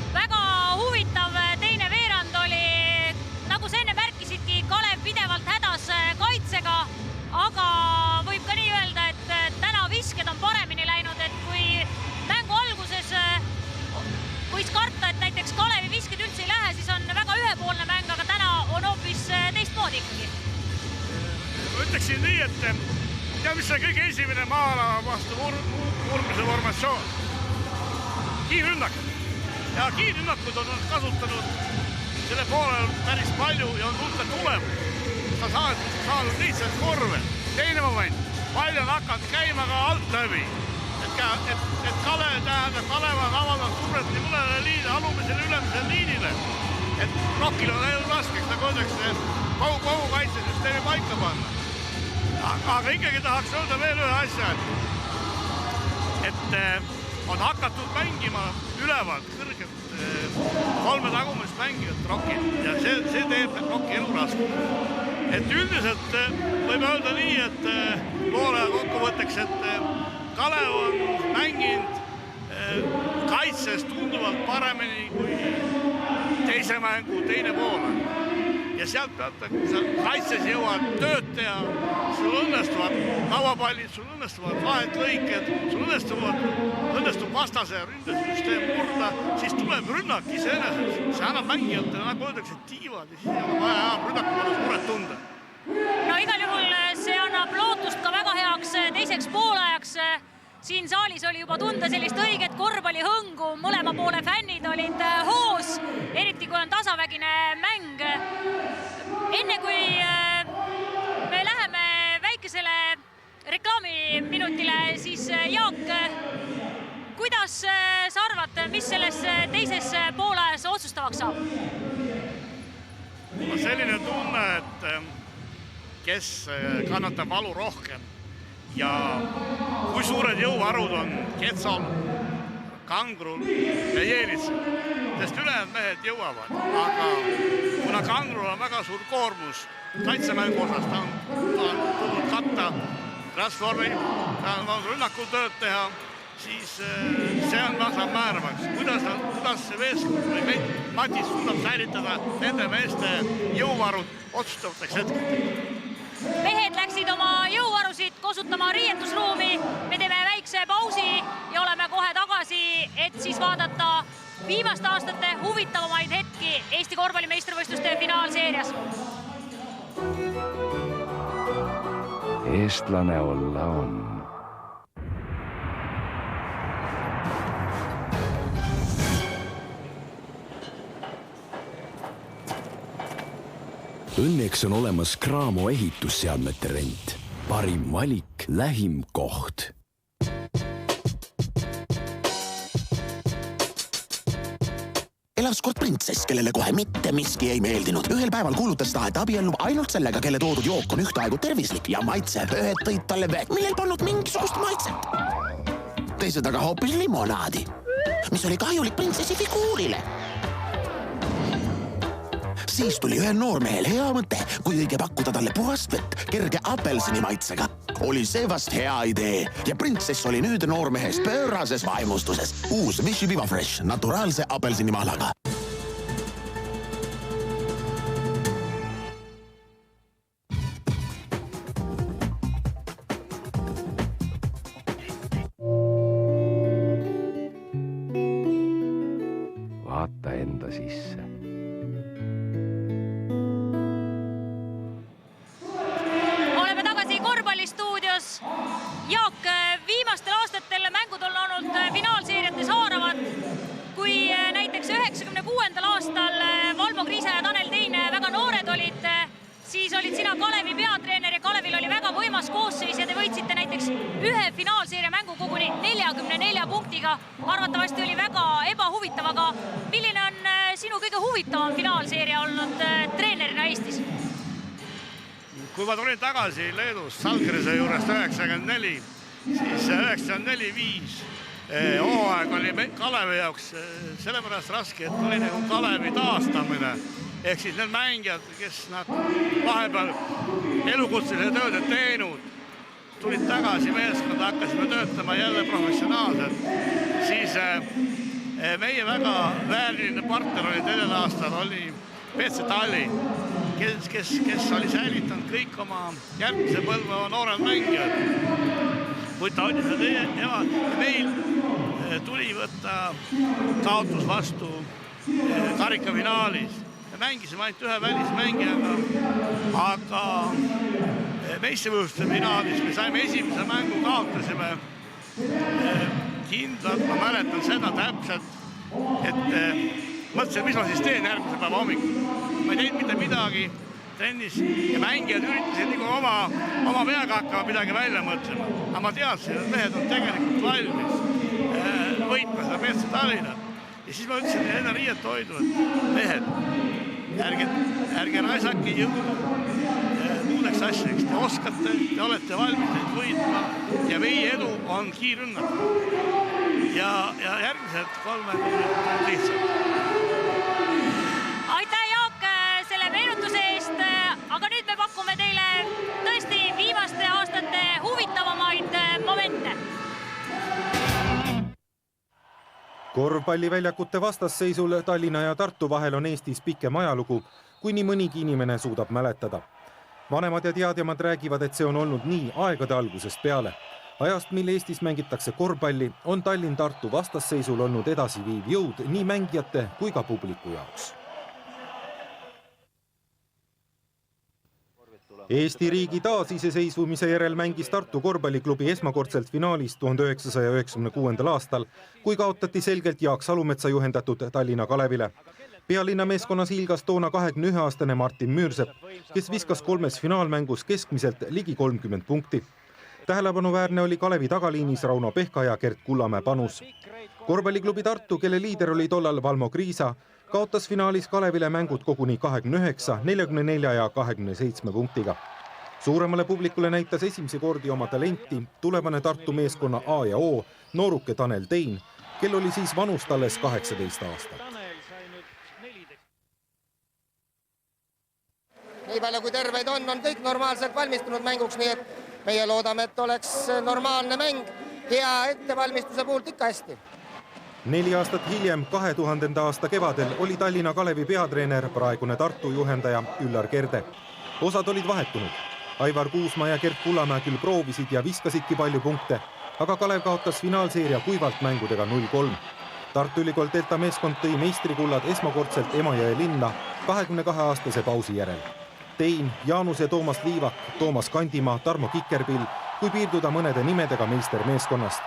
Väga huvitav teine veerand oli, nagu sa enne märkisidki, Kalev pidevalt hädas kaitsega, aga võib ka nii öelda, et täna visked on paremini läinud, et kui mängu alguses võis karta, et näiteks Kalevi visked üldse ei lähe, siis on väga ühepoolne mäng, aga täna on hoopis teistmoodi ikkagi. Ma ütleksin nii, et tea, mis see kõige esimene maa-ala vastu murmise formatsioon? Kiirrünnak. Ja kiirrünnakud on kasutanud selle poolel päris palju ja on tulnud tulemus. Sa saanud lihtsalt korve. Teine moment, palju on hakanud käima ka alt läbi. Et Kalev on avaldanud suurelt nii mõnele liini, alumisele ülemisele liinile. Et Rockil on läinud raskeks, nagu öeldakse, kogu kaitsesüsteemi paika panna. Aga ikkagi tahaks öelda veel ühe asja, et on hakatud mängima ülevalt kõrgelt kolme tagumist mängijat rokil ja see teeb roki elu raskeks. Et üldiselt võib öelda nii, et poole kokkuvõtteks, et Kalev on mänginud kaitses tunduvalt paremini kui teise mängu teine poole. Ja sealt pealt, kui sa kaitses jõuad tööd teha, sul õnnestuvad lauapallid, sul õnnestuvad vahetlõiked, sul õnnestub vastase ründesüsteem murda, siis tuleb rünnak iseenesest. See annab mängijatele, nagu öeldakse, tiivad ja siis ei ole vaja rünnakupoolest muret tunda. No igal juhul see annab lootust ka väga heaks teiseks poolajaks. Siin saalis oli juba tunda sellist õiget korvpallihõngu, mõlema poole fännid olid hoos, eriti kui on tasavägine mäng. Enne kui me läheme väikesele reklaamiminutile, siis Jaak, kuidas sa arvad, mis selles teises poolajas otsustavaks saab? Mul on selline tunne, et kes kannatab valu rohkem ja kui suured jõuvarud on Ketsal, Kangrul ja Jeelitsal, sest ülejäänud mehed jõuavad, aga kuna Kangrul on väga suur koormus kaitsemängu osas, ta on tulnud katta rasvormi, ta on rünnakul tööd teha, siis see on saab määravaks. Kuidas see veeskond või Matis suudab säilitada nende meeste jõuvarud otsustavateks hetkeks? Mehed läksid oma jõuvarusid kosutama riietusruumi, me teeme väikse pausi ja oleme kohe tagasi, et siis vaadata viimaste aastate huvitavamaid hetki Eesti korvpallimeistrivõistluste finaalseerias. Eestlane olla on. Õnneks on olemas Cramo ehitusseadmete rent. Parim valik, lähim koht. Elas kord printsess, kellele kohe mitte miski ei meeldinud. Ühel päeval kuulutas ta, et abiellub ainult sellega, kelle toodud jook on ühtaegu tervislik ja maitsev. Ühed tõid talle vett, millel polnud mingisugust maitset. Teised aga hoopis limonaadi, mis oli kahjulik printsessi figuurile. Siis tuli ühel noormehel hea mõte, kui õige pakkuda talle puhast vett kerge apelsini maitsega. Oli see vast hea idee ja printsess oli nüüd noormehest pöörases vaimustuses. Uus Vichy Viva Fresh naturaalse apelsini mahlaga. Vaata enda sisse. Korvpallistuudios. Jaak, viimastel aastatel mängud on olnud finaalseeriates haaravad. Kui näiteks 96. aastal Valmo Kriisa ja Tanel Tein väga noored olid, siis olid sina Kalevi peatreener ja Kalevil oli väga võimas koosseis ja te võitsite näiteks ühe finaalseeria mängu koguni 44 punktiga. Arvatavasti oli väga ebahuvitav, aga milline on sinu kõige huvitavam finaalseeria olnud treenerina Eestis? Kui ma tulin tagasi Leedus Salgrise juurest 94, siis 94-5 hooaeg oli Kalevi jaoks sellepärast raske, et oli nagu Kalevi taastamine. Ehk siis need mängijad, kes nad vahepeal elukutselise tööd teinud, tulid tagasi meeskonda, hakkasime töötama jälle professionaalselt. Siis meie väga vääriline partner oli sellel aastal, oli PC Tali, kes oli säilitanud kõik oma järgmise põlve noored mängijad. Kui ta oli seda nemad, meil tuli võtta kaotus vastu karikafinaalis. Me mängisime ainult ühe välismängijaga, aga meistrivõistluste finaalis me saime esimese mängu, kaotasime kindlalt, ma mäletan seda täpselt, et mõtlesin, mis ma siis teen järgmise päeva hommikul. Ma ei teinud mitte midagi trennis ja mängijad üritasid nagu oma peaga hakkama midagi välja mõtlema. Aga ma teadsin, et mehed on tegelikult valmis võitma seda PC Tallinna. Ja siis ma ütlesin enne riiet hoidu, et mehed, ärge raisake jõudu muudeks asjadeks. Te oskate, te olete valmis neid võitma ja meie edu on kiirrünnak. ja järgmised 3 lihtsalt. Aitäh, Jaak, selle meenutuse eest, aga nüüd me pakume teile tõesti viimaste aastate huvitavamaid momente. Korvpalliväljakute vastasseisul Tallinna ja Tartu vahel on Eestis pikem ajalugu, kui nii mõnigi inimene suudab mäletada. Vanemad ja teadjamad räägivad, et see on olnud nii aegade algusest peale. Ajast, mil Eestis mängitakse korvpalli, on Tallinn-Tartu vastasseisul olnud edasiviiv jõud nii mängijate kui ka publiku jaoks. Eesti riigi taasiseseisvumise järel mängis Tartu korvpalliklubi esmakordselt finaalis 1996. aastal, kui kaotati selgelt Jaak Salumetsa juhendatud Tallinna Kalevile. Pealinna meeskonnas hiilgas toona 21-aastane Martin Müürsepp, kes viskas 3 finaalmängus keskmiselt ligi 30 punkti. Tähelepanuväärne oli Kalevi tagaliinis Rauno Pehka ja Gert Kullamäe panus. Korvpalliklubi Tartu, kelle liider oli tollal Valmo Kriisa, kaotas finaalis Kalevile mängud koguni 29, 44 ja 27 punktiga. Suuremale publikule näitas esimese kordi oma talenti tulevane Tartu meeskonna A ja O nooruke Tanel Tein, kel oli siis vanust alles 18 aastat. Nii palju kui terveid on kõik normaalselt valmistunud mänguks, nii et meie loodame, et oleks normaalne mäng. Hea ettevalmistuse puhult ikka hästi. 4 aastat hiljem, 2000. aasta kevadel, oli Tallinna Kalevi peatreener, praegune Tartu juhendaja Üllar Kerde. Osad olid vahetunud. Aivar Kuusmaa ja Gert Kullamäe küll proovisid ja viskasidki palju punkte, aga Kalev kaotas finaalseeria kuivalt mängudega 0-3. Tartu Ülikool Delta meeskond tõi meistrikullad esmakordselt Emajõe linna 22-aastase pausi järel. Tein, Jaanus ja Toomas Liivak, Toomas Kandimaa, Tarmo Kikerpill, kui piirduda mõnede nimedega meistermeeskonnast.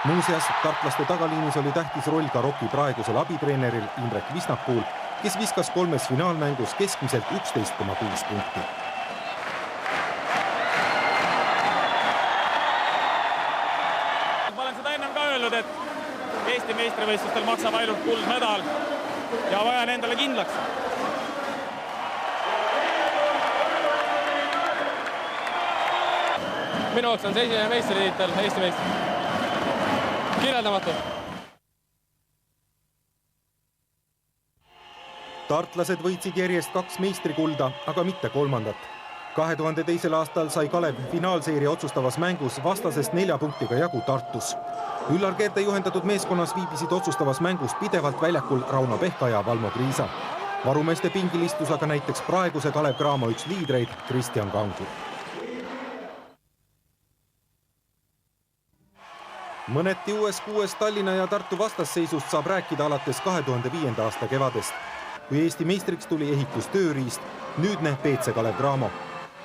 Muuseas, tartlaste tagaliinis oli tähtis roll ka Rocki praegusel abitreeneril Indrek Visnapuul, kes viskas 3 finaalmängus keskmiselt 11,6 punkti. Ma olen seda ennem ka öelnud, et Eesti meistrivõistlustel maksab ainult kuldmedal ja vajan endale kindlaks. Minu jaoks on see esimene meistritiitel, Eesti meistri. Kirjeldamatu. Tartlased võitsid järjest 2 meistrikulda, aga mitte 3. 2002. aastal sai Kalev finaalseeria otsustavas mängus vastasest 4 punktiga jagu Tartus. Üllar Kerde juhendatud meeskonnas viibisid otsustavas mängus pidevalt väljakul Rauno Pehka ja Valmo Kriisa. Varumeeste pingilistus aga näiteks praeguse Kalev Cramo üks liidreid Kristjan Kangur. Mõneti uues Tallinna ja Tartu vastasseisust saab rääkida alates 2005. aasta kevadest, kui Eesti meistriks tuli ehitustööriist, nüüdne PC Kalev Cramo.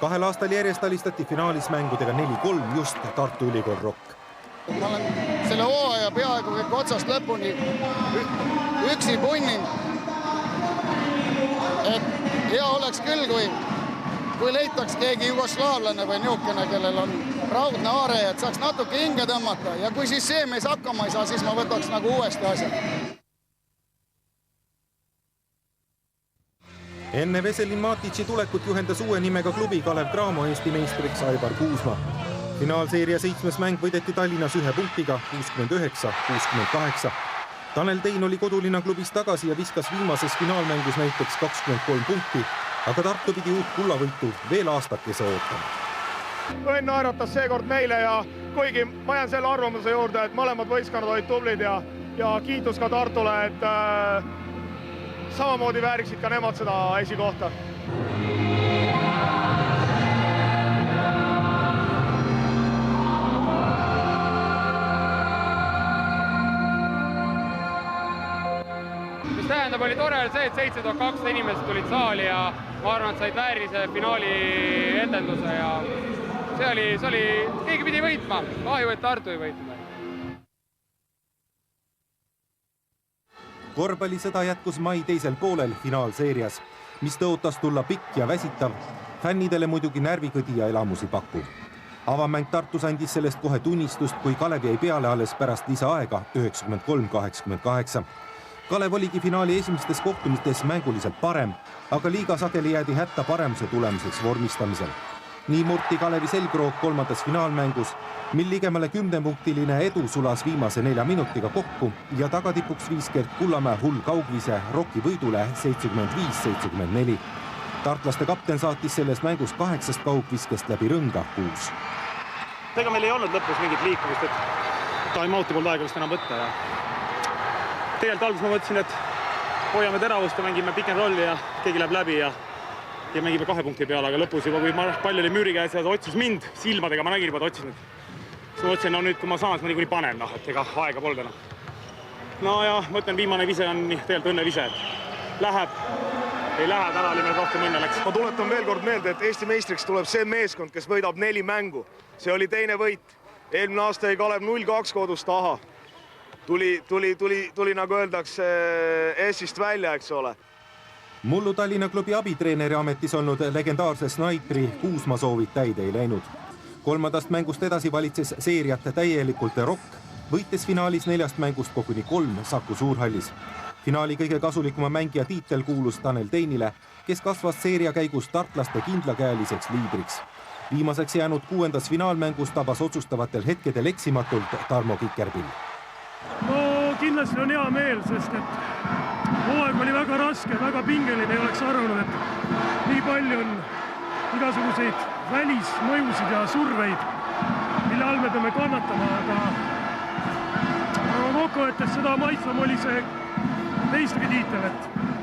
2 aastal järjest alistati finaalis mängudega 4-3 just Tartu Ülikool Rock. Ma olen selle hooaja peaaegu kõik otsast lõpuni üksi punninud. Et hea oleks küll, kui leitaks keegi jugoslaavlane või niukene, kellel on raudne aare, et saaks natuke hinge tõmmata. Ja kui siis see mees hakkama ei saa, siis ma võtaks nagu uuesti asja. Enne Veselin Matici tulekut juhendas uue nimega klubi Kalev Cramo Eesti meistriks Aivar Kuusmaa. Finaalseeria 7. mäng võideti Tallinnas 1 punktiga 69-68. Tanel Tein oli kodulinna klubis tagasi ja viskas viimases finaalmängus näiteks 23 punkti, aga Tartu pidi uut kullavõitu veel aastakese ootama. Õnn naeratas seekord meile ja kuigi ma jään selle arvamuse juurde, et mõlemad võistkonnad olid tublid ja kiitus ka Tartule, et samamoodi vääriksid ka nemad seda esikohta. Mis tähendab, oli tore see, et 7200 inimesed tulid saali ja ma arvan, et said väärilise finaali etenduse ja see oli, keegi pidi võitma. Kahju, et Tartu ei võitnud. Korvpallisõda jätkus mai teisel poolel finaalseerias, mis tõotas tulla pikk ja väsitav, fännidele muidugi närvikõdi ja elamusi pakkuv. Avamäng Tartus andis sellest kohe tunnistust, kui Kalev jäi peale alles pärast lisaaega 93-88. Kalev oligi finaali esimestes kohtumistes mänguliselt parem, aga liiga sageli jäädi hätta paremuse tulemuseks vormistamisel. Nii murti Kalevi selgroog kolmandas finaalmängus, mil ligemale 10-punktiline edu sulas viimase 4 minutiga kokku ja tagatipuks viis Gert Kullamäe hull kaugvise Rocki võidule 75-74. Tartlaste kapten saatis selles mängus 8 kaugviskest läbi rõnga 6. Ega meil ei olnud lõpus mingit liikumist, et time-out'i polnud aega vist enam võtta. Ja tegelikult alguses ma mõtlesin, et hoiame teravust ja mängime pick and rolli ja keegi läheb läbi ja mängime 2 punkti peale, aga lõpus juba, kui pall oli müüri käes ja ta otsis mind, silmadega ma nägin juba, ta otsis nüüd. Siis ma mõtlesin, no nüüd, kui ma saan, siis ma niikuinii panen, et ega aega polnud enam. No ja mõtlen, viimane vise on tegelikult õnnevise, et läheb, ei lähe, täna oli meil rohkem õnne läks. Ma tuletan veel kord meelde, et Eesti meistriks tuleb see meeskond, kes võidab 4 mängu. See oli teine võit. Eelmine aasta jäi Kalev 0-2 kodus taha. Tuli nagu öeldakse Eestist välja, eks ole. Mullu Tallinna klubi abitreeneri ametis olnud legendaarse snaipri Kuusma soovid täide ei läinud. 3. mängust edasi valitses seeriat täielikult Rock, võites finaalis 4 mängust koguni 3 Saku Suurhallis. Finaali kõige kasulikuma mängija tiitel kuulus Tanel Teinile, kes kasvas seeria käigus tartlaste kindlakäeliseks liidriks. Viimaseks jäänud 6. finaalmängus tabas otsustavatel hetkedel eksimatult Tarmo Kikerpill. No kindlasti on hea meel, sest et hooaeg oli väga raske, väga pingeline, ei oleks arvanud, et nii palju on igasuguseid välismõjusid ja surveid, mille all me peame kannatama, aga kokkuvõttes seda maitsvam oli see meistritiitel, et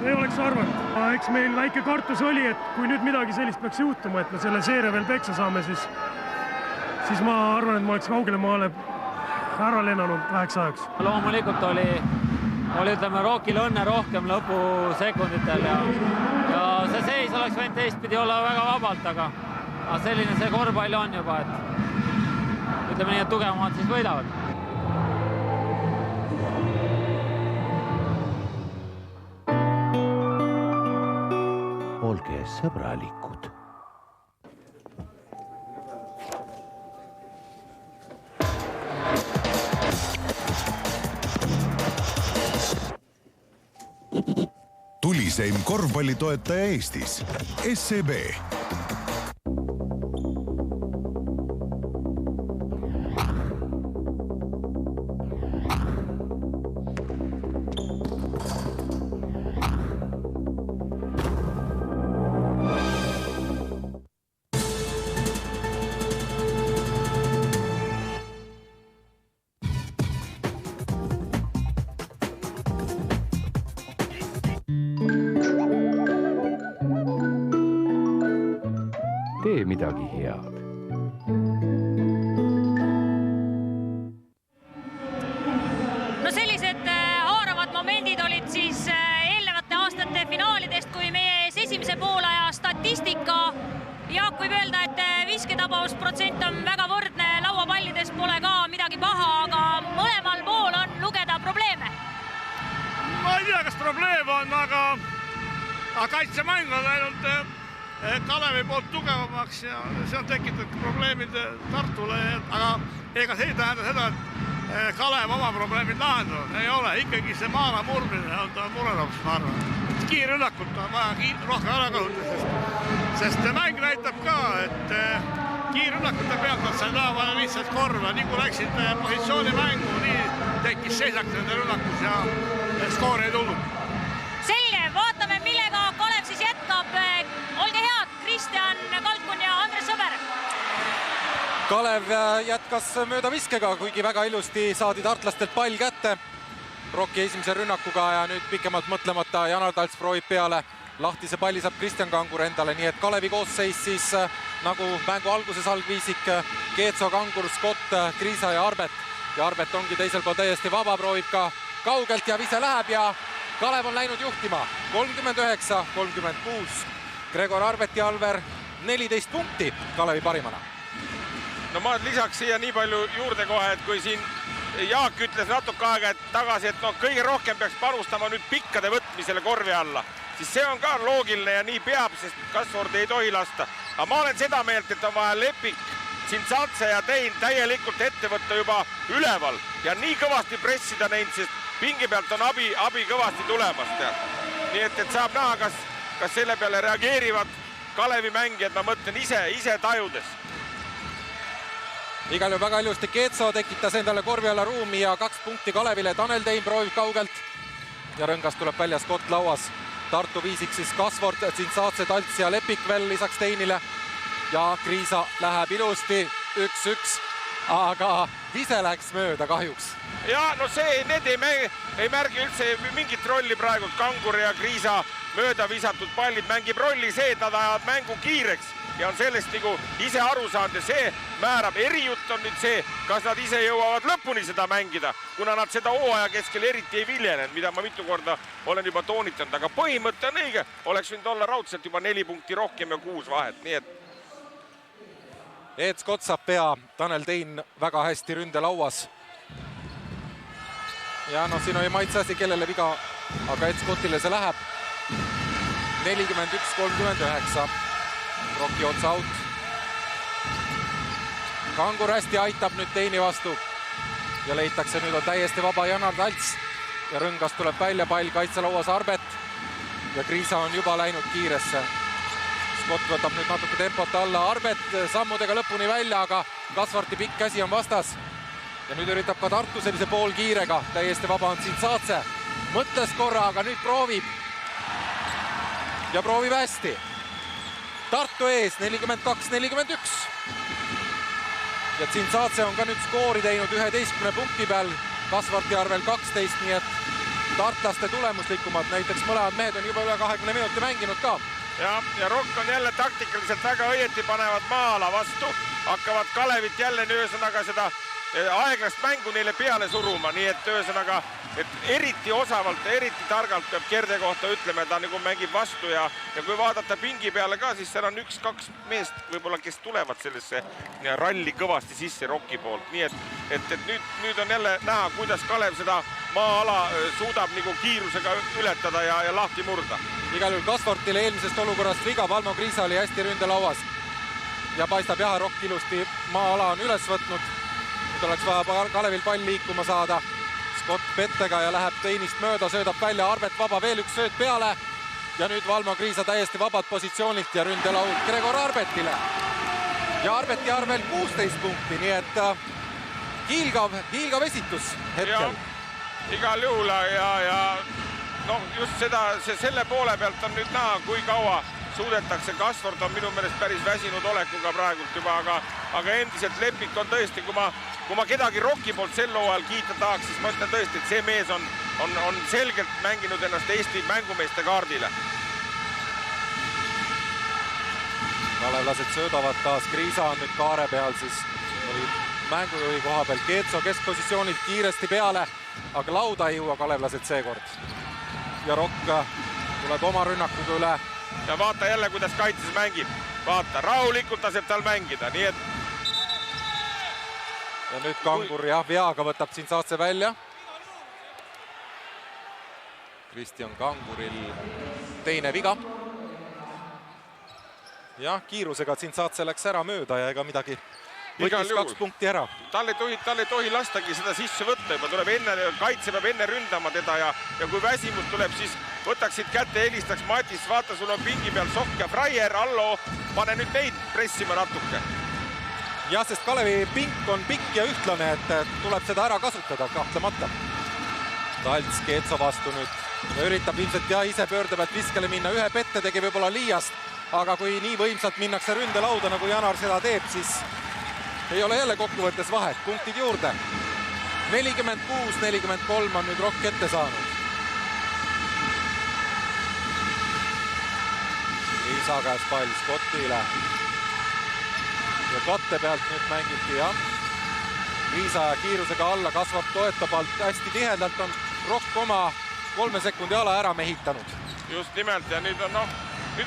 ei oleks arvanud. Eks meil väike kartus oli, et kui nüüd midagi sellist peaks juhtuma, et me selle seeria veel peksa saame, siis ma arvan, et ma oleks kaugele maale ära lennanud väheks ajaks. Loomulikult oli ütleme, Rockil õnne rohkem lõpusekunditel ja see seis oleks võinud teistpidi olla väga vabalt, aga selline see korvpall on juba, et ütleme nii, et tugevamad siis võidavad. Olge sõbralikud. Tuliseim korvpallitoetaja Eestis, SEB. Tee midagi head. No sellised haaravad momendid olid siis eelnevate aastate finaalidest, kui meie ees esimese poolaja statistika. Jaak võib öelda, et visketabavusprotsent on väga võrdne, lauapallides pole ka midagi paha, aga mõlemal pool on lugeda probleeme. Ma ei tea, kas probleem on, aga kaitsemäng on ainult Kalevi poolt tugevamaks ja see on tekitatud probleemid Tartule, aga ega see ei tähenda seda, et Kalev oma probleemid lahendanud. Ei ole, ikkagi see maala murmine on ta murelaps, ma arvan. Kiirrünnakut on vaja rohkem ära kasutada, sest mäng näitab ka, et kiirrünnakute pealt nad said laavale lihtsalt korva. Nii kui läksid positsioonimängu, nii tekkis seisak nende rünnakus ja skoori ei tulnud. Selge, vaatame, millega Kalev siis jätkab. Olge head, Kristjan Kalkun ja Andres Sõber. Kalev jätkas mööda viskega, kuigi väga ilusti saadi tartlastelt pall kätte Rocki esimese rünnakuga ja nüüd pikemalt mõtlemata Janar Talts proovib peale. Lahtise palli saab Kristjan Kangur endale, nii et Kalevi koosseis siis nagu mängu alguses algviisik Keetso, Kangur, Scott, Kriisa ja Arbet. Ja Arbet ongi teisel pool täiesti vaba, proovib ka kaugelt ja vise läheb ja Kalev on läinud juhtima 39-36. Gregor Arbet ja Alver 14 punkti Kalevi parimana. No ma lisaks siia nii palju juurde kohe, et kui siin Jaak ütles natuke aega tagasi, et kõige rohkem peaks panustama nüüd pikkade võtmisele korvi alla, siis see on ka loogiline ja nii peab, sest Kasvord ei tohi lasta. Aga ma olen seda meelt, et on vaja Lepik, Cinzantse ja Tein täielikult ette võtta juba üleval ja nii kõvasti pressida neid, sest pingi pealt on abi kõvasti tulemast. Nii et saab näha, kas selle peale reageerivad Kalevi mängijad, ma mõtlen ise tajudes. Igal juhul väga ilusti Keetso tekitas endale korvi alla ruumi ja 2 punkti Kalevile. Tanel Tein proovib kaugelt ja Rõngas tuleb välja, Scott lauas. Tartu viisik siis Kasvort, Zintsatse, Talts ja Lepik veel lisaks Teinile. Ja Kriisa läheb ilusti 1-1, aga vise läks mööda kahjuks. Ja no need ei märgi üldse mingit rolli praegu. Kangur ja Kriisa mööda visatud pallid mängib rolli see, et nad ajavad mängu kiireks ja on sellest nagu ise aru saanud ja see määrab. Erijutt on nüüd see, kas nad ise jõuavad lõpuni seda mängida, kuna nad seda hooaja keskel eriti ei viljenenud, mida ma mitu korda olen juba toonitanud, aga põhimõte on õige, oleks võinud olla raudselt juba 4 punkti rohkem ja 6 vahet, nii et Ed Scott saab pea, Tanel Tein väga hästi ründelauas. Ja no siin oli maitse asi, kellele viga, aga Ed Scottile see läheb. 41-39. Rocki otsa out. Kangur hästi aitab nüüd Teini vastu. Ja leitakse, nüüd on täiesti vaba Janar Talts. Ja Rõngas tuleb välja, pall kaitselauas Arbet. Ja Kriisa on juba läinud kiiresse. Scott võtab nüüd natuke tempot alla, Arbet sammudega lõpuni välja, aga Kasvarti pikk käsi on vastas. Ja nüüd üritab ka Tartu sellise poolkiirega, täiesti vaba on Zintsatse. Mõtles korra, aga nüüd proovib. Ja proovib hästi. Tartu ees 42-41. Ja Zintsatse on ka nüüd skoori teinud 11 punkti peal, Kasvarti arvel 12, nii et tartlaste tulemuslikumad, näiteks mõlemad mehed on juba üle 20 minuti mänginud ka. Ja Rock on jälle taktikaliselt väga õieti, panevad maa-ala vastu, hakkavad Kalevit jälle ühesõnaga seda aeglast mängu neile peale suruma, nii et ühesõnaga, et eriti osavalt ja eriti targalt peab Kerde kohta ütlema, ta nagu mängib vastu ja kui vaadata pingi peale ka, siis seal on 1-2 meest võib-olla, kes tulevad sellesse ralli kõvasti sisse Rocki poolt, nii et nüüd on jälle näha, kuidas Kalev seda maa-ala suudab nagu kiirusega ületada ja lahti murda. Igal juhul Kasvartile eelmisest olukorrast viga, Valmo Kriisa oli hästi ründelauas ja paistab jah, Rock ilusti maa-ala on üles võtnud. Nüüd oleks vaja Kalevil pall liikuma saada. Scott Pettega ja läheb Teinist mööda, söödab välja, Arbet vaba, veel üks sööd peale. Ja nüüd Valmo Kriisa täiesti vabad positsioonilt ja ründelaud Gregor Arbetile. Ja Arbeti arvel 16 punkti, nii et hiilgav esitus hetkel. Igal juhul ja no just selle poole pealt on nüüd näha, kui kaua suudetakse. Kasvort on minu meelest päris väsinud olekuga praegult juba, aga endiselt Lepik on tõesti, kui ma kedagi Rocki poolt sel hooajal kiita tahaks, siis ma ütlen tõesti, et see mees on selgelt mänginud ennast Eesti mängumeeste kaardile. Kalevlased söödavad taas, Kriisa on nüüd kaare peal, siis oli mängujuhi koha peal Keetso keskpositsioonilt kiiresti peale, aga lauda ei jõua Kalevlased seekord. Ja Rock tuleb oma rünnakuga üle. Ja vaata jälle, kuidas kaitses mängib. Vaata, rahulikult laseb tal mängida, nii et... Ja nüüd Kangur jah, veaga võtab Zintsatse välja. Kristjan Kanguril teine viga. Jah, kiirusega Zintsatse läks ära mööda ja ega midagi. Võttis 2 punkti ära. Tal ei tohi lastagi seda sisse võtta, juba tuleb enne, kaitse peab enne ründama teda ja kui väsimus tuleb, siis võtaksid kätte, helistaks Matis, vaata, sul on pingi peal Sokk ja Freier, allo, pane nüüd neid pressima natuke. Jah, sest Kalevi pink on pikk ja ühtlane, et tuleb seda ära kasutada kahtlemata. Talts Keetso vastu nüüd üritab ilmselt ise pöörde pealt viskele minna, ühe pette tegi võib-olla liiast, aga kui nii võimsalt minnakse ründelauda, nagu Janar seda teeb, siis ei ole jälle kokkuvõttes vahet, punktid juurde. 46-43 on nüüd Rock ette saanud. Kriisa käes pall Scottile. Ja katte pealt nüüd mängiti, jah. Kriisa kiirusega alla, kasvab, toetab alt hästi tihedalt, on Rock oma 3 sekundi ala ära mehitanud. Just nimelt ja nüüd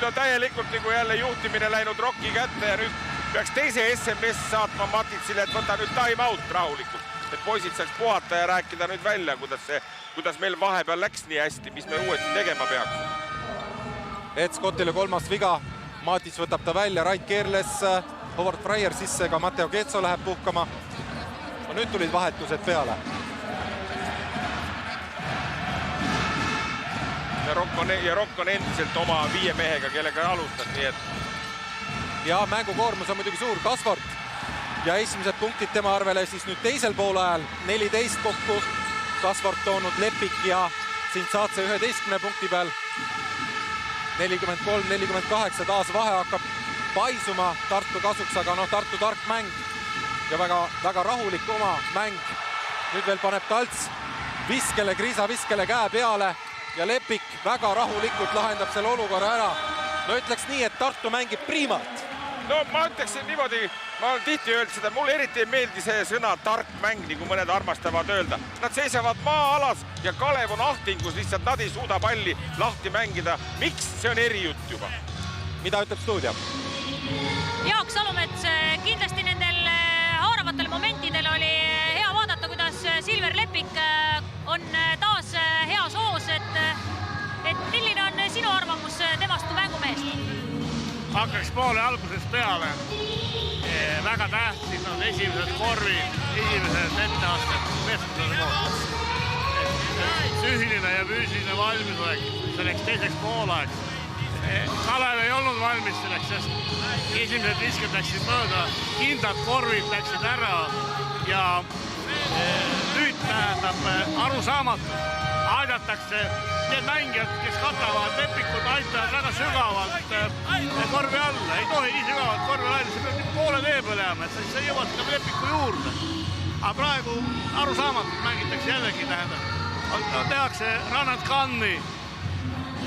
on täielikult nagu jälle juhtimine läinud Rocki kätte ja nüüd peaks teise SMS saatma Matitsile, et võta nüüd time out rahulikult, et poisid saaks puhata ja rääkida nüüd välja, kuidas meil vahepeal läks nii hästi, mis me uuesti tegema peaks. Ed Scottile 3. viga, Matis võtab ta välja, Rait keerles, Howard Freier sisse, ka Matteo Keetso läheb puhkama. No nüüd tulid vahetused peale. Ja Rock on endiselt oma 5 mehega, kellega alustas, nii et ja mängukoormus on muidugi suur. Kasvart ja esimesed punktid tema arvele siis nüüd teisel poolajal, 14 kokku. Kasvart toonud Lepik ja Tsintsaatse 11 punkti peal. 43-48, taas vahe hakkab paisuma Tartu kasuks, aga Tartu tark mäng ja väga rahulik oma mäng. Nüüd veel paneb Talts viskele, Kriisa viskele käe peale ja Lepik väga rahulikult lahendab selle olukorra ära. No ütleks nii, et Tartu mängib priimalt. No ma ütleksin niimoodi, ma olen tihti öelnud seda, mulle eriti ei meeldi see sõna tark mäng, nagu mõned armastavad öelda. Nad seisavad maa-alas ja Kalev on ahtingus, lihtsalt nad ei suuda palli lahti mängida. Miks? See on erijutt juba. Mida ütleb stuudio? Jaak Salumets, kindlasti nendel haaravatel momentidel oli hea vaadata, kuidas Silver Lepik on taas heas hoos, et milline on sinu arvamus temast kui mängumeest? Hakkaks poole algusest peale. Väga tähtis on esimesed korvid, esimesed etteasted meeskondade poolt. Psüühiline ja füüsiline valmisolek selleks teiseks pooleks. Kalev ei olnud valmis selleks, sest esimesed visked läksid mööda, kindlad korvid läksid ära ja nüüd tähendab arusaamatud. Aidatakse need mängijad, kes katavad Lepikut, aitavad väga sügavalt korvi alla. Ei tohi nii sügavalt korvi alla, see peab poole tee peale jääma, et sa jõuad ka Lepiku juurde. Aga praegu arusaamatud mängitakse jällegi, tähendab. Tehakse rannad kanni.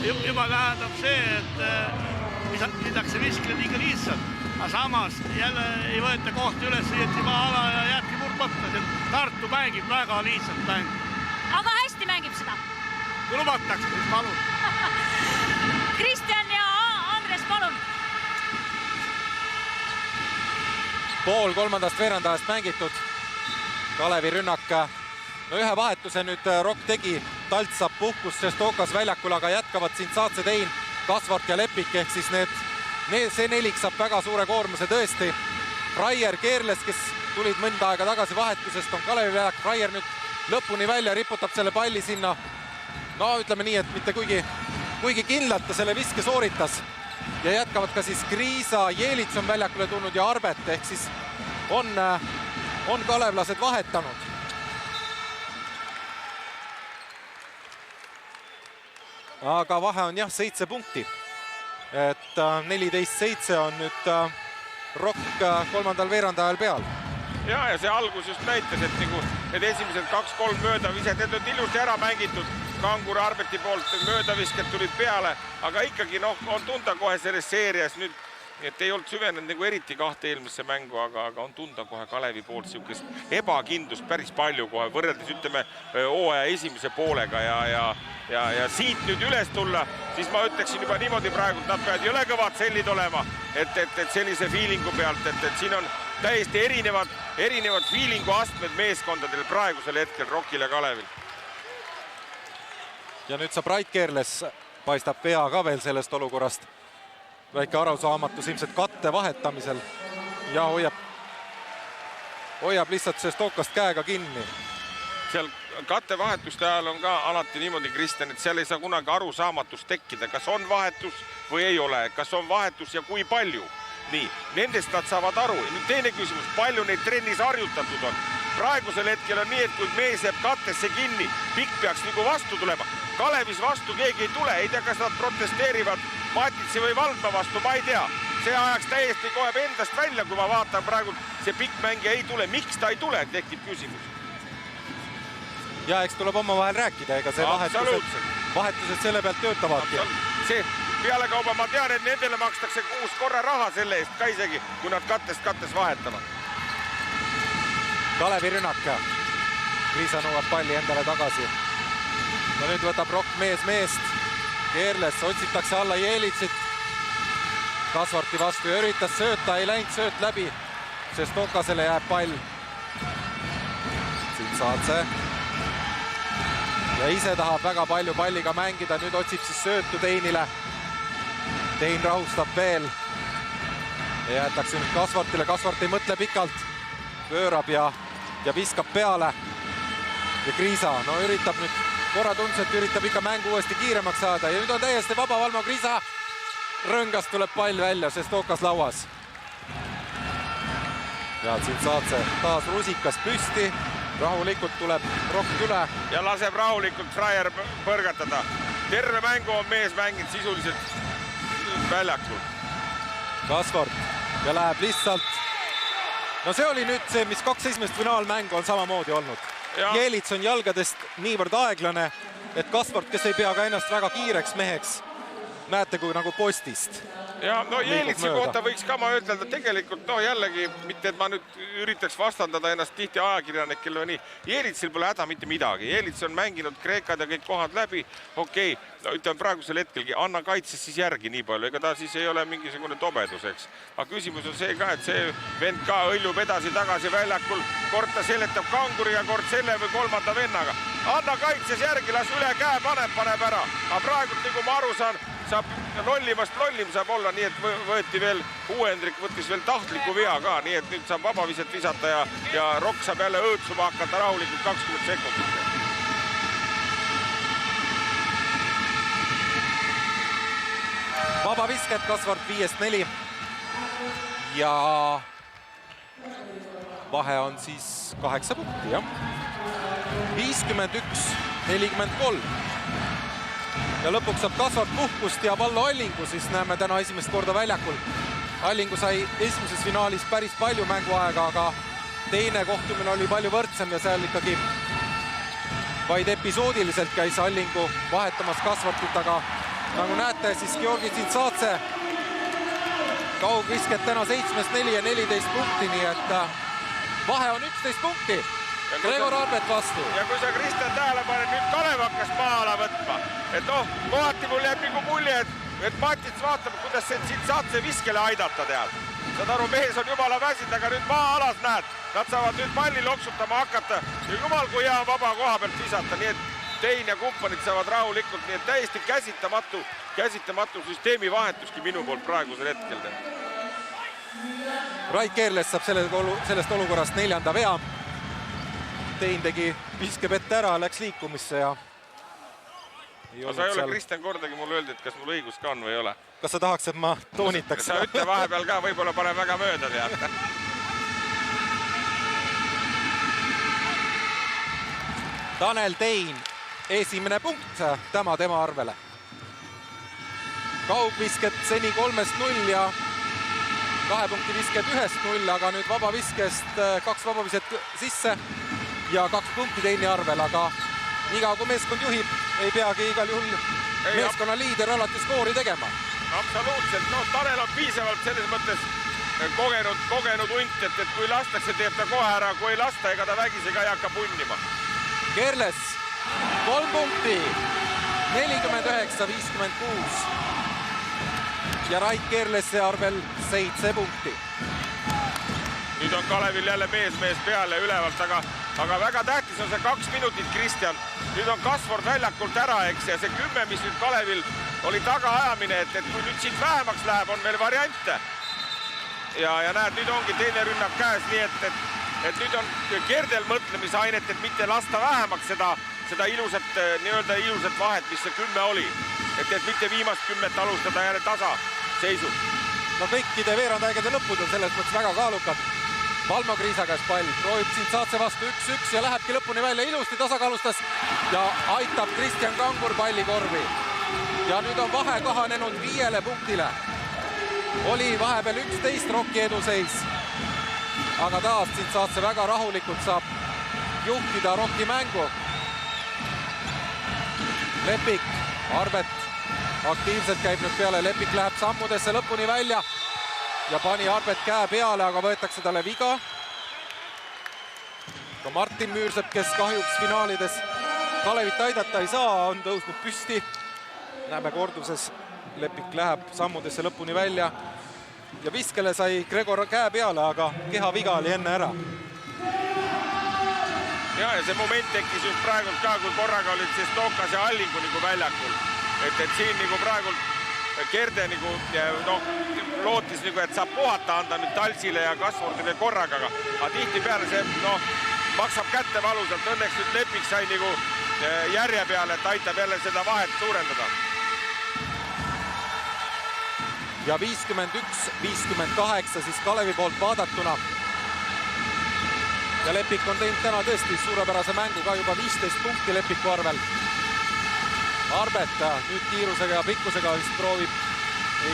Juba tähendab see, et midakse viskle liiga lihtsalt. Aga samas jälle ei võeta kohti üles, jäeti maa ala ja jääbki murdmata. Tartu mängib väga lihtsalt mäng. Aga hästi mängib seda. Kui lubatakse, siis palun. Kristjan ja Andres, palun. Pool kolmandast veerandajast mängitud. Kalevi rünnak. No ühe vahetuse nüüd Rock tegi. Talt saab puhkust Šestokas väljakul, aga jätkavad Tsintsaatse, Tein, Kasvart ja Lepik. Ehk siis see nelik saab väga suure koormuse tõesti. Raier Keerles, kes tulid mõnda aega tagasi vahetusest, on Kalevi väljak. Raier nüüd lõpuni välja, riputab selle palli sinna. No ütleme nii, et mitte kuigi kindlalt ta selle viske sooritas. Ja jätkavad ka siis Kriisa, Jelits on väljakule tulnud ja Arbet. Ehk siis on kalevlased vahetanud. Aga vahe on jah 7 punkti. Et 14-7 on nüüd Rock kolmandal veerandajal peal. Ja see algus just näitas, et need esimesed 2-3 möödavised, need on ilusti ära mängitud. Kangur Arbeti poolt möödavisked tulid peale, aga ikkagi on tunda kohe selles seerias nüüd, et ei olnud süvenenud eriti kahte eelmisse mängu, aga on tunda kohe Kalevi poolt siukest ebakindlust päris palju kohe võrreldes ütleme hooaja esimese poolega ja siit nüüd üles tulla, siis ma ütleksin juba niimoodi praegu, et nad peavad jõle kõvad sellid olema, et sellise feelingu pealt, et siin on täiesti erinevad feelingu astmed meeskondadel praegusel hetkel Rockil ja Kalevil. Ja nüüd saab Rait Keerles, paistab pea ka veel sellest olukorrast. Väike arusaamatus ilmselt katte vahetamisel ja hoiab lihtsalt Šestokast käega kinni. Seal katte vahetuste ajal on ka alati niimoodi, Kristjan, et seal ei saa kunagi arusaamatus tekkida, kas on vahetus või ei ole, kas on vahetus ja kui palju. Nii, nendest nad saavad aru. Nüüd teine küsimus, palju neid trennis harjutatud on. Praegusel hetkel on nii, et kui mees jääb kattesse kinni, pikk peaks nagu vastu tulema. Kalevis vastu keegi ei tule, ei tea, kas nad protesteerivad Matitsi või Valdma vastu, ma ei tea. See ajaks täiesti kohe endast välja, kui ma vaatan praegu, see pikk mängija ei tule. Miks ta ei tule, tekib küsimus. Ja eks tuleb omavahel rääkida, ega see vahetused selle pealt töötavadki. See pealekauba ma tean, et nendele makstakse 6 korra raha selle eest ka isegi, kui nad kattes vahetavad. Kalevi rünnak. Kriisa nõuab palli endale tagasi. No nüüd võtab Rock meest. Keerles otsitakse alla Jelitsit. Kasvarti vastu ja üritas sööta, ei läinud sööt läbi. Šestokasele jääb pall. Tsintsaatse. Ja ise tahab väga palju palliga mängida. Nüüd otsib siis söötu Teinile. Tein rahustab veel. Ja jätakse nüüd Kasvartile. Kasvart ei mõtle pikalt. Pöörab ja viskab peale. Ja Kriisa, no üritab nüüd korra tundselt, üritab ikka mängu uuesti kiiremaks saada. Ja nüüd on täiesti vaba Valmo Kriisa. Rõngast tuleb pall välja, Šestokas lauas. ja Tsintsaatse taas rusikas püsti, rahulikult tuleb rokk üle. Ja laseb rahulikult Fraier põrgatada. Terve mängu on mees mänginud sisuliselt väljakul. Kasvart ja läheb lihtsalt. No see oli nüüd see, mis 2 esimest finaalmängu on samamoodi olnud. Jelits on jalgadest niivõrd aeglane, et Kasvart, kes ei pea ka ennast väga kiireks meheks, näete kui nagu postist. Ja no Jelitsi kohta võiks ka ma ütelda tegelikult, no jällegi, mitte et ma nüüd üritaks vastandada ennast tihti ajakirjanikele või nii. Jelitsil pole häda mitte midagi. Jelits on mänginud Kreekad ja kõik kohad läbi. Okei, no ütlen praegusel hetkelgi, anna kaitses siis järgi nii palju. Ega ta siis ei ole mingisugune tobedus, eks. Aga küsimus on see ka, et see vend ka õljub edasi tagasi väljakul. Kord ta seletab kanguri ja kord selle või kolmanda vennaga. Anna kaitses järgi, las üle käe paneb ära. Aga praegult, nagu ma aru saan, saab lollimast lollim saab olla, nii et võeti veel, Uuendrik võttis veel tahtliku vea ka, nii et nüüd saab vabaviset visata ja Rokk saab jälle õõtsuma hakata rahulikult 20 sekundit. Vabavisked Kasvart 5-4 ja vahe on siis 8 punkti, jah. 51-43. Ja lõpuks saab Kasvart puhkust ja Vallo Allingu, siis näeme täna esimest korda väljakul. Allingu sai esimeses finaalis päris palju mänguaega, aga teine kohtumine oli palju võrdsem ja seal ikkagi vaid episoodiliselt käis Allingu vahetamas Kasvartit, aga nagu näete, siis Georgi Tsintsaatse kaugvisked täna 7-4 ja 14 punkti, nii et vahe on 11 punkti. Gregor Arbet vastu. Ja kui sa Kristjan tähele paned, nüüd Kalev hakkas maala võtma. Et kohati mul jääb nagu mulje, et Matits vaatab, kuidas see Tsintsaatse viskele aidata tead. Saad aru, mees on jumala väsinud, aga nüüd maa-alas näed. Nad saavad nüüd palli loksutama hakata ja jumal kui hea vaba koha pealt visata, nii et Tein ja kumpanid saavad rahulikult, nii et täiesti käsitamatu süsteemi vahetuski minu poolt praegusel hetkel. Rait Keerles saab sellest olukorrast 4. vea. Tein tegi viskeb ette ära, läks liikumisse ja... Sa ei ole Kristjan kordagi mulle öeldi, et kas mul õigus ka on või ei ole. Kas sa tahaks, et ma toonitaks? Sa ütle vahepeal ka, võib-olla pane väga mööda teada. Tanel Tein, esimene punkt tema arvele. Kaugvisked seni 3-0 ja 2 punkti visked 1-0, aga nüüd vabaviskest 2 vabaviset sisse ja 2 punkti Teini arvel, aga niikaua kui meeskond juhib, ei peagi igal juhul meeskonna liider alati skoori tegema. Absoluutselt, no Tanel on piisavalt selles mõttes kogenud hunt, et kui lastakse, teeb ta kohe ära, kui ei lasta, ega ta vägisega ei hakka punnima. Keerles 3 punkti, 49-56 ja Rait Keerlesse arvel 7 punkti. Nüüd on Kalevil jälle mees peale ülevalt, aga väga tähtis on see 2 minutit, Kristjan. Nüüd on Kasvart väljakult ära, eks, ja see 10, mis nüüd Kalevil oli tagaajamine, et kui nüüd siit vähemaks läheb, on meil variante. Ja näed, nüüd ongi teine rünnak käes, nii et nüüd on Kerdel mõtlemisainet, et mitte lasta vähemaks seda ilusat vahet, mis see 10 oli. Et mitte viimast 10 alustada jälle tasa seisus. No kõikide veerandäigede lõpud on selles mõttes väga kaalukad. Valmo Kriisa käes pall, proovib Tsintsaatse vastu 1-1 ja lähebki lõpuni välja, ilusti tasakaalustas ja aitab Kristjan Kangur palli korvi. Ja nüüd on vahe kahanenud 5 punktile. Oli vahepeal 11 Rocki eduseis, aga taas Tsintsaatse väga rahulikult saab juhtida Rocki mängu. Lepik, Arbet aktiivselt käib nüüd peale, Lepik läheb sammudesse lõpuni välja ja pani Arbet käe peale, aga võetakse talle viga. Ka Martin Müürsepp, kes kahjuks finaalides Kalevit aidata ei saa, on tõusnud püsti. Näeme korduses, Lepik läheb sammudesse lõpuni välja ja viskele sai Gregor käe peale, aga kehaviga oli enne ära. Ja see moment tekkis just praegult ka, kui korraga olid siis Tokas ja Allingu nagu väljakul. Et siin nagu praegult Kerde lootis, et saab puhata anda nüüd Talsile ja Kasvordile korraga, aga tihtipeale see maksab kätte valusalt. Õnneks nüüd Lepik sai nagu järje peale, et aitab jälle seda vahet suurendada. Ja 51-58 siis Kalevi poolt vaadatuna. ja Lepik on teinud täna tõesti suurepärase mängu ka juba 15 punkti Lepiku arvel. Arbet nüüd kiirusega ja pikkusega vist proovib,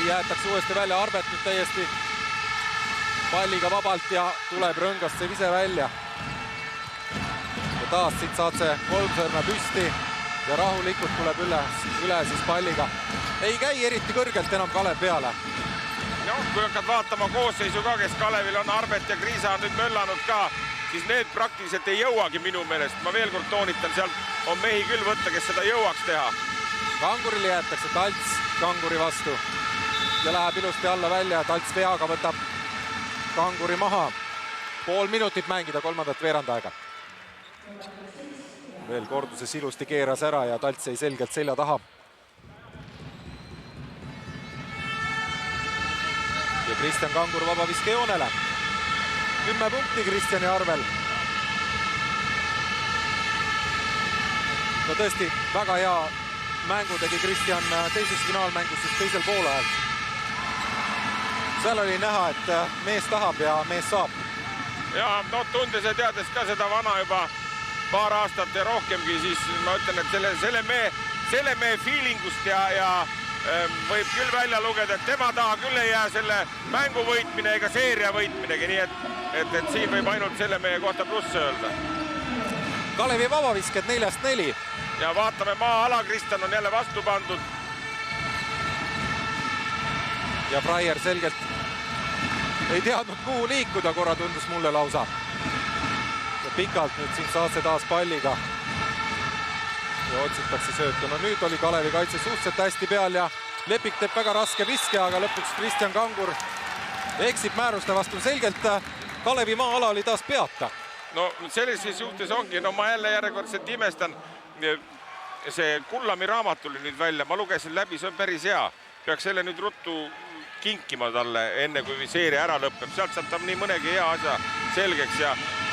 jäetakse uuesti välja, Arbet nüüd täiesti palliga vabalt ja tuleb rõngast see vise välja. Ja taas siit saad see kolmsõrme püsti ja rahulikult tuleb üle siis palliga. Ei käi eriti kõrgelt enam Kalev peale. No, kui hakkad vaatama koosseisu ka, kes Kalevil on, Arbet ja Kriisa on nüüd möllanud ka, siis need praktiliselt ei jõuagi minu meelest. Ma veel kord toonitan, sealt on mehi küll võtta, kes seda jõuaks teha. Kangurile jäetakse Talts Kanguri vastu ja läheb ilusti alla välja. Talts veaga võtab Kanguri maha. Pool minutit mängida kolmandat veerandaega. Veel korduses ilusti keeras ära ja Talts jäi selgelt selja taha. Ja Kristjan Kangur vabaviske joonele. 10 punkti Kristjani arvel. No tõesti, väga hea mängu tegi Kristjan teises finaalmängus just teisel poolajal. Seal oli näha, et mees tahab ja mees saab. Ja no tundes ja teades ka seda vana juba paar aastat ja rohkemgi, siis ma ütlen, et selle mehe feelingust ja võib küll välja lugeda, et tema taha küll ei jää selle mängu võitmine ega seeria võitminegi, nii et siin võib ainult selle mehe kohta plusse öelda. Kalevi vabavisked 4-4. Ja vaatame maa-ala, Kristjan on jälle vastu pandud. Ja Breyer selgelt ei teadnud kuhu liikuda, korra tundus mulle lausa. Ja pikalt nüüd siin saad see taas palliga. Ja otsitakse söötu. No nüüd oli Kalevi kaitse suhteliselt hästi peal ja Lepik teeb väga raske viske, aga lõpuks Kristjan Kangur eksib määruste vastu. Selgelt Kalevi maa-ala oli taas peata. No sellises juhtes ongi, no ma jälle järjekordselt imestan. See Kullami raamat tuli nüüd välja, ma lugesin läbi, see on päris hea. Peaks selle nüüd ruttu kinkima talle enne kui seeria ära lõpeb. Sealt saab ta nii mõnegi hea asja selgeks.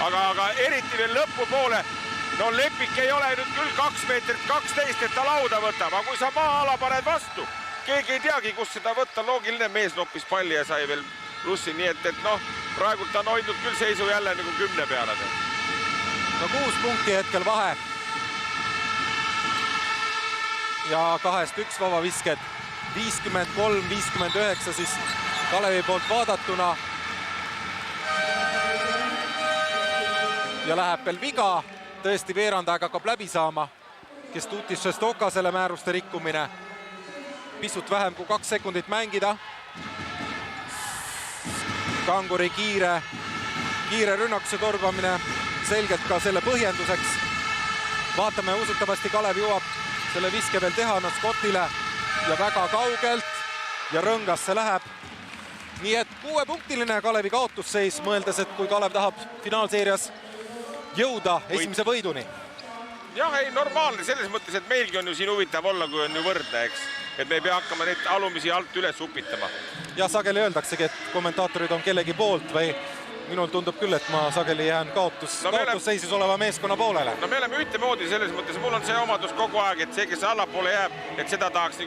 Aga eriti veel lõpupoole, no Lepik ei ole nüüd küll 2 meetrit 12, et ta lauda võtab, aga kui sa maa-ala paned vastu, keegi ei teagi, kus seda võtta, loogiline mees noppis palli ja sai veel plussi, nii et noh, praegult ta on hoidnud küll seisu jälle nagu 10 peale. No 6 punkti hetkel vahe. Ja 2-1 vabavisked, 53-59 siis Kalevi poolt vaadatuna. Ja läheb veel viga, tõesti veerandaeg hakkab läbi saama. Kestutis Šestoka selle määruste rikkumine. Pisut vähem kui 2 sekundit mängida. Kanguri kiire rünnakuse torbamine selgelt ka selle põhjenduseks. Vaatame, usutavasti Kalev jõuab selle viske veel teha Scottile ja väga kaugelt ja rõngasse läheb. Nii et 6-punktiline Kalevi kaotusseis, mõeldes, et kui Kalev tahab finaalseerias jõuda esimese võiduni. Jah, ei normaalne selles mõttes, et meilgi on ju siin huvitav olla, kui on ju võrdne, eks. Et me ei pea hakkama neid alumisi alt üles upitama. Ja sageli öeldaksegi, et kommentaatorid on kellegi poolt või minul tundub küll, et ma sageli jään kaotusseisus oleva meeskonna poolele. No me oleme ühtemoodi selles mõttes, mul on see omadus kogu aeg, et see, kes allapoole jääb, et seda tahaks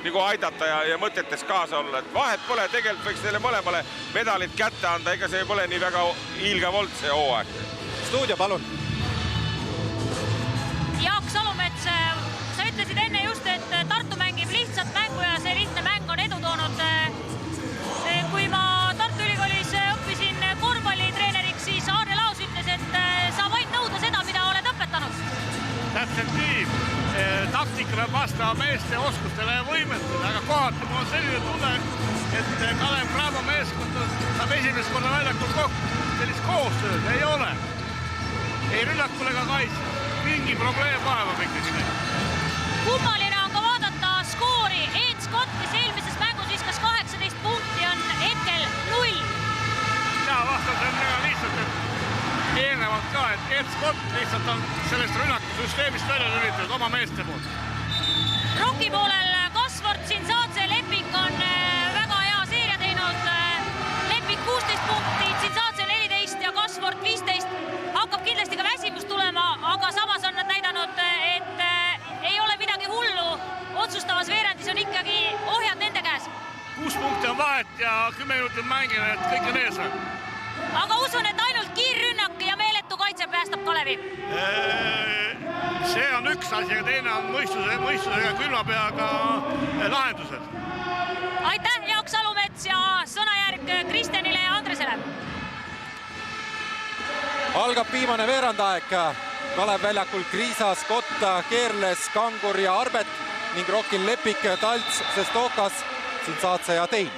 nagu aidata ja mõtetes kaasa olla. Et vahet pole, tegelikult võiks neile mõlemale medalit kätte anda, ega see pole nii väga hiilgav olnud see hooaeg. Stuudio, palun. Jaak Salumets, sa ütlesid enne just, et Tartu mängib lihtsalt mängu ja see lihtne mäng on edu toonud. Kui ma Tartu Ülikoolis õppisin korvpallitreeneriks, siis Aarne Laus ütles, et sa võid nõuda seda, mida oled õpetanud. Täpselt nii. Taktikale vastava meeste oskustele ja võimetele, aga kohati mul on selline tunne, et Kalev Cramo meeskond saab esimest korda väljakul kokku. Sellist koostööd ei ole. Ei rünnakul ega kaitse. Mingi probleem vaevab ikkagi. Kummaline on ka vaadata skoori. Ed Scott, kes eelmises mängus viskas 18 punkti, on hetkel 0. Ja vastas on väga lihtsalt, et eelnevalt ka, et Ed Scott lihtsalt on sellest rünnakusüsteemist välja lülitatud oma meeste poolt. Roki poolel Kasvort, Sinsadze, Lepik on väga hea seeria teinud. Lepik 16 punkti, Sinsadze 14 ja Kasvort 15. Hakkab kindlasti ka väsimus tulema, aga samas on nad näidanud, et ei ole midagi hullu. Otsustavas veerandis on ikkagi ohjad nende käes. 6 punkti on vahet ja 10 minutit mängida, et kõik on ees. Aga usun, et ainult kiirrünnak ja meeled taastab Kalevi? See on üks asi, aga teine on mõistusega külma peaga lahendused. Aitäh, Jaak Salumets ja sõnajärg Kristjanile ja Andresele. Algab viimane veerandaeg. Kalev väljakul Kriisa, Scott, Keerles, Kangur ja Arbet ning Rokil Lepik, Talts, Sestokas, Sintsaatse ja Tein.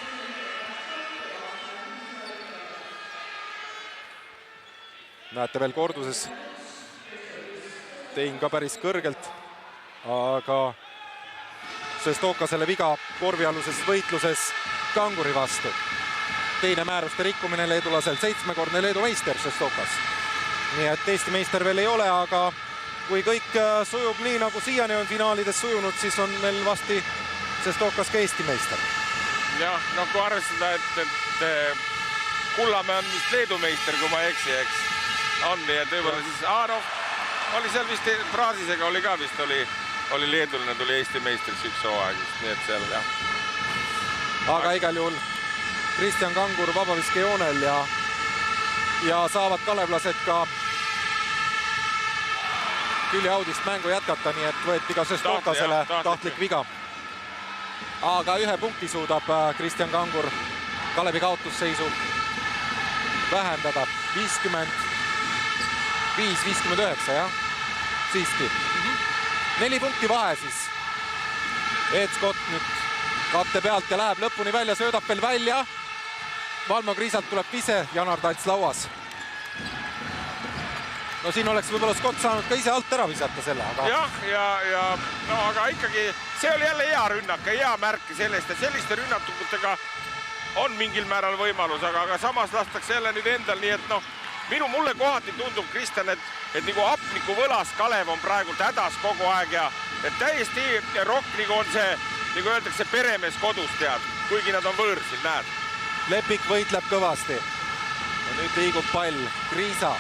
Näete veel korduses. Tein ka päris kõrgelt, aga Sestokasele viga korvialuses võitluses Kanguri vastu. Teine määruste rikkumine leedulasel, 7-kordne Leedu meister Sestokas. Nii et Eesti meister veel ei ole, aga kui kõik sujub nii, nagu siiani on finaalides sujunud, siis on meil vasti Sestokas ka Eesti meister. Jah, no kui arvestada, et Kullamäe on vist Leedu meister, kui ma ei eksi, eks. On, nii et võib-olla siis, oli seal vist Praasisega oli ka vist, oli leedulane, tuli Eesti meistriks üks hooaeg, nii et seal, jah. Aga igal juhul Kristjan Kangur vabaviskejoonel ja saavad kalevlased ka küljeaudist mängu jätkata, nii et võeti ka Sestokasele tahtlik viga. Aga 1 punkti suudab Kristjan Kangur Kalevi kaotusseisu vähendada. 55-59, jah, siiski. 4 punkti vahe siis. Ed Scott nüüd katte pealt ja läheb lõpuni välja, söödab veel välja. Valmo Kriisalt tuleb pise, Janar Talts lauas. No siin oleks võib-olla Scott saanud ka ise alt ära visata selle. Jah, aga ikkagi see oli jälle hea rünnak ja hea märk sellest, et selliste rünnakutega on mingil määral võimalus, aga samas lastakse jälle nüüd endal, nii et mulle kohati tundub, Kristjan, et nagu hapniku võlas Kalev on praegu hädas kogu aeg ja et täiesti Rokk nagu on see, nagu öeldakse, peremees kodus, tead, kuigi nad on võõrsil, näed. Lepik võitleb kõvasti. Ja nüüd liigub pall Kriisa.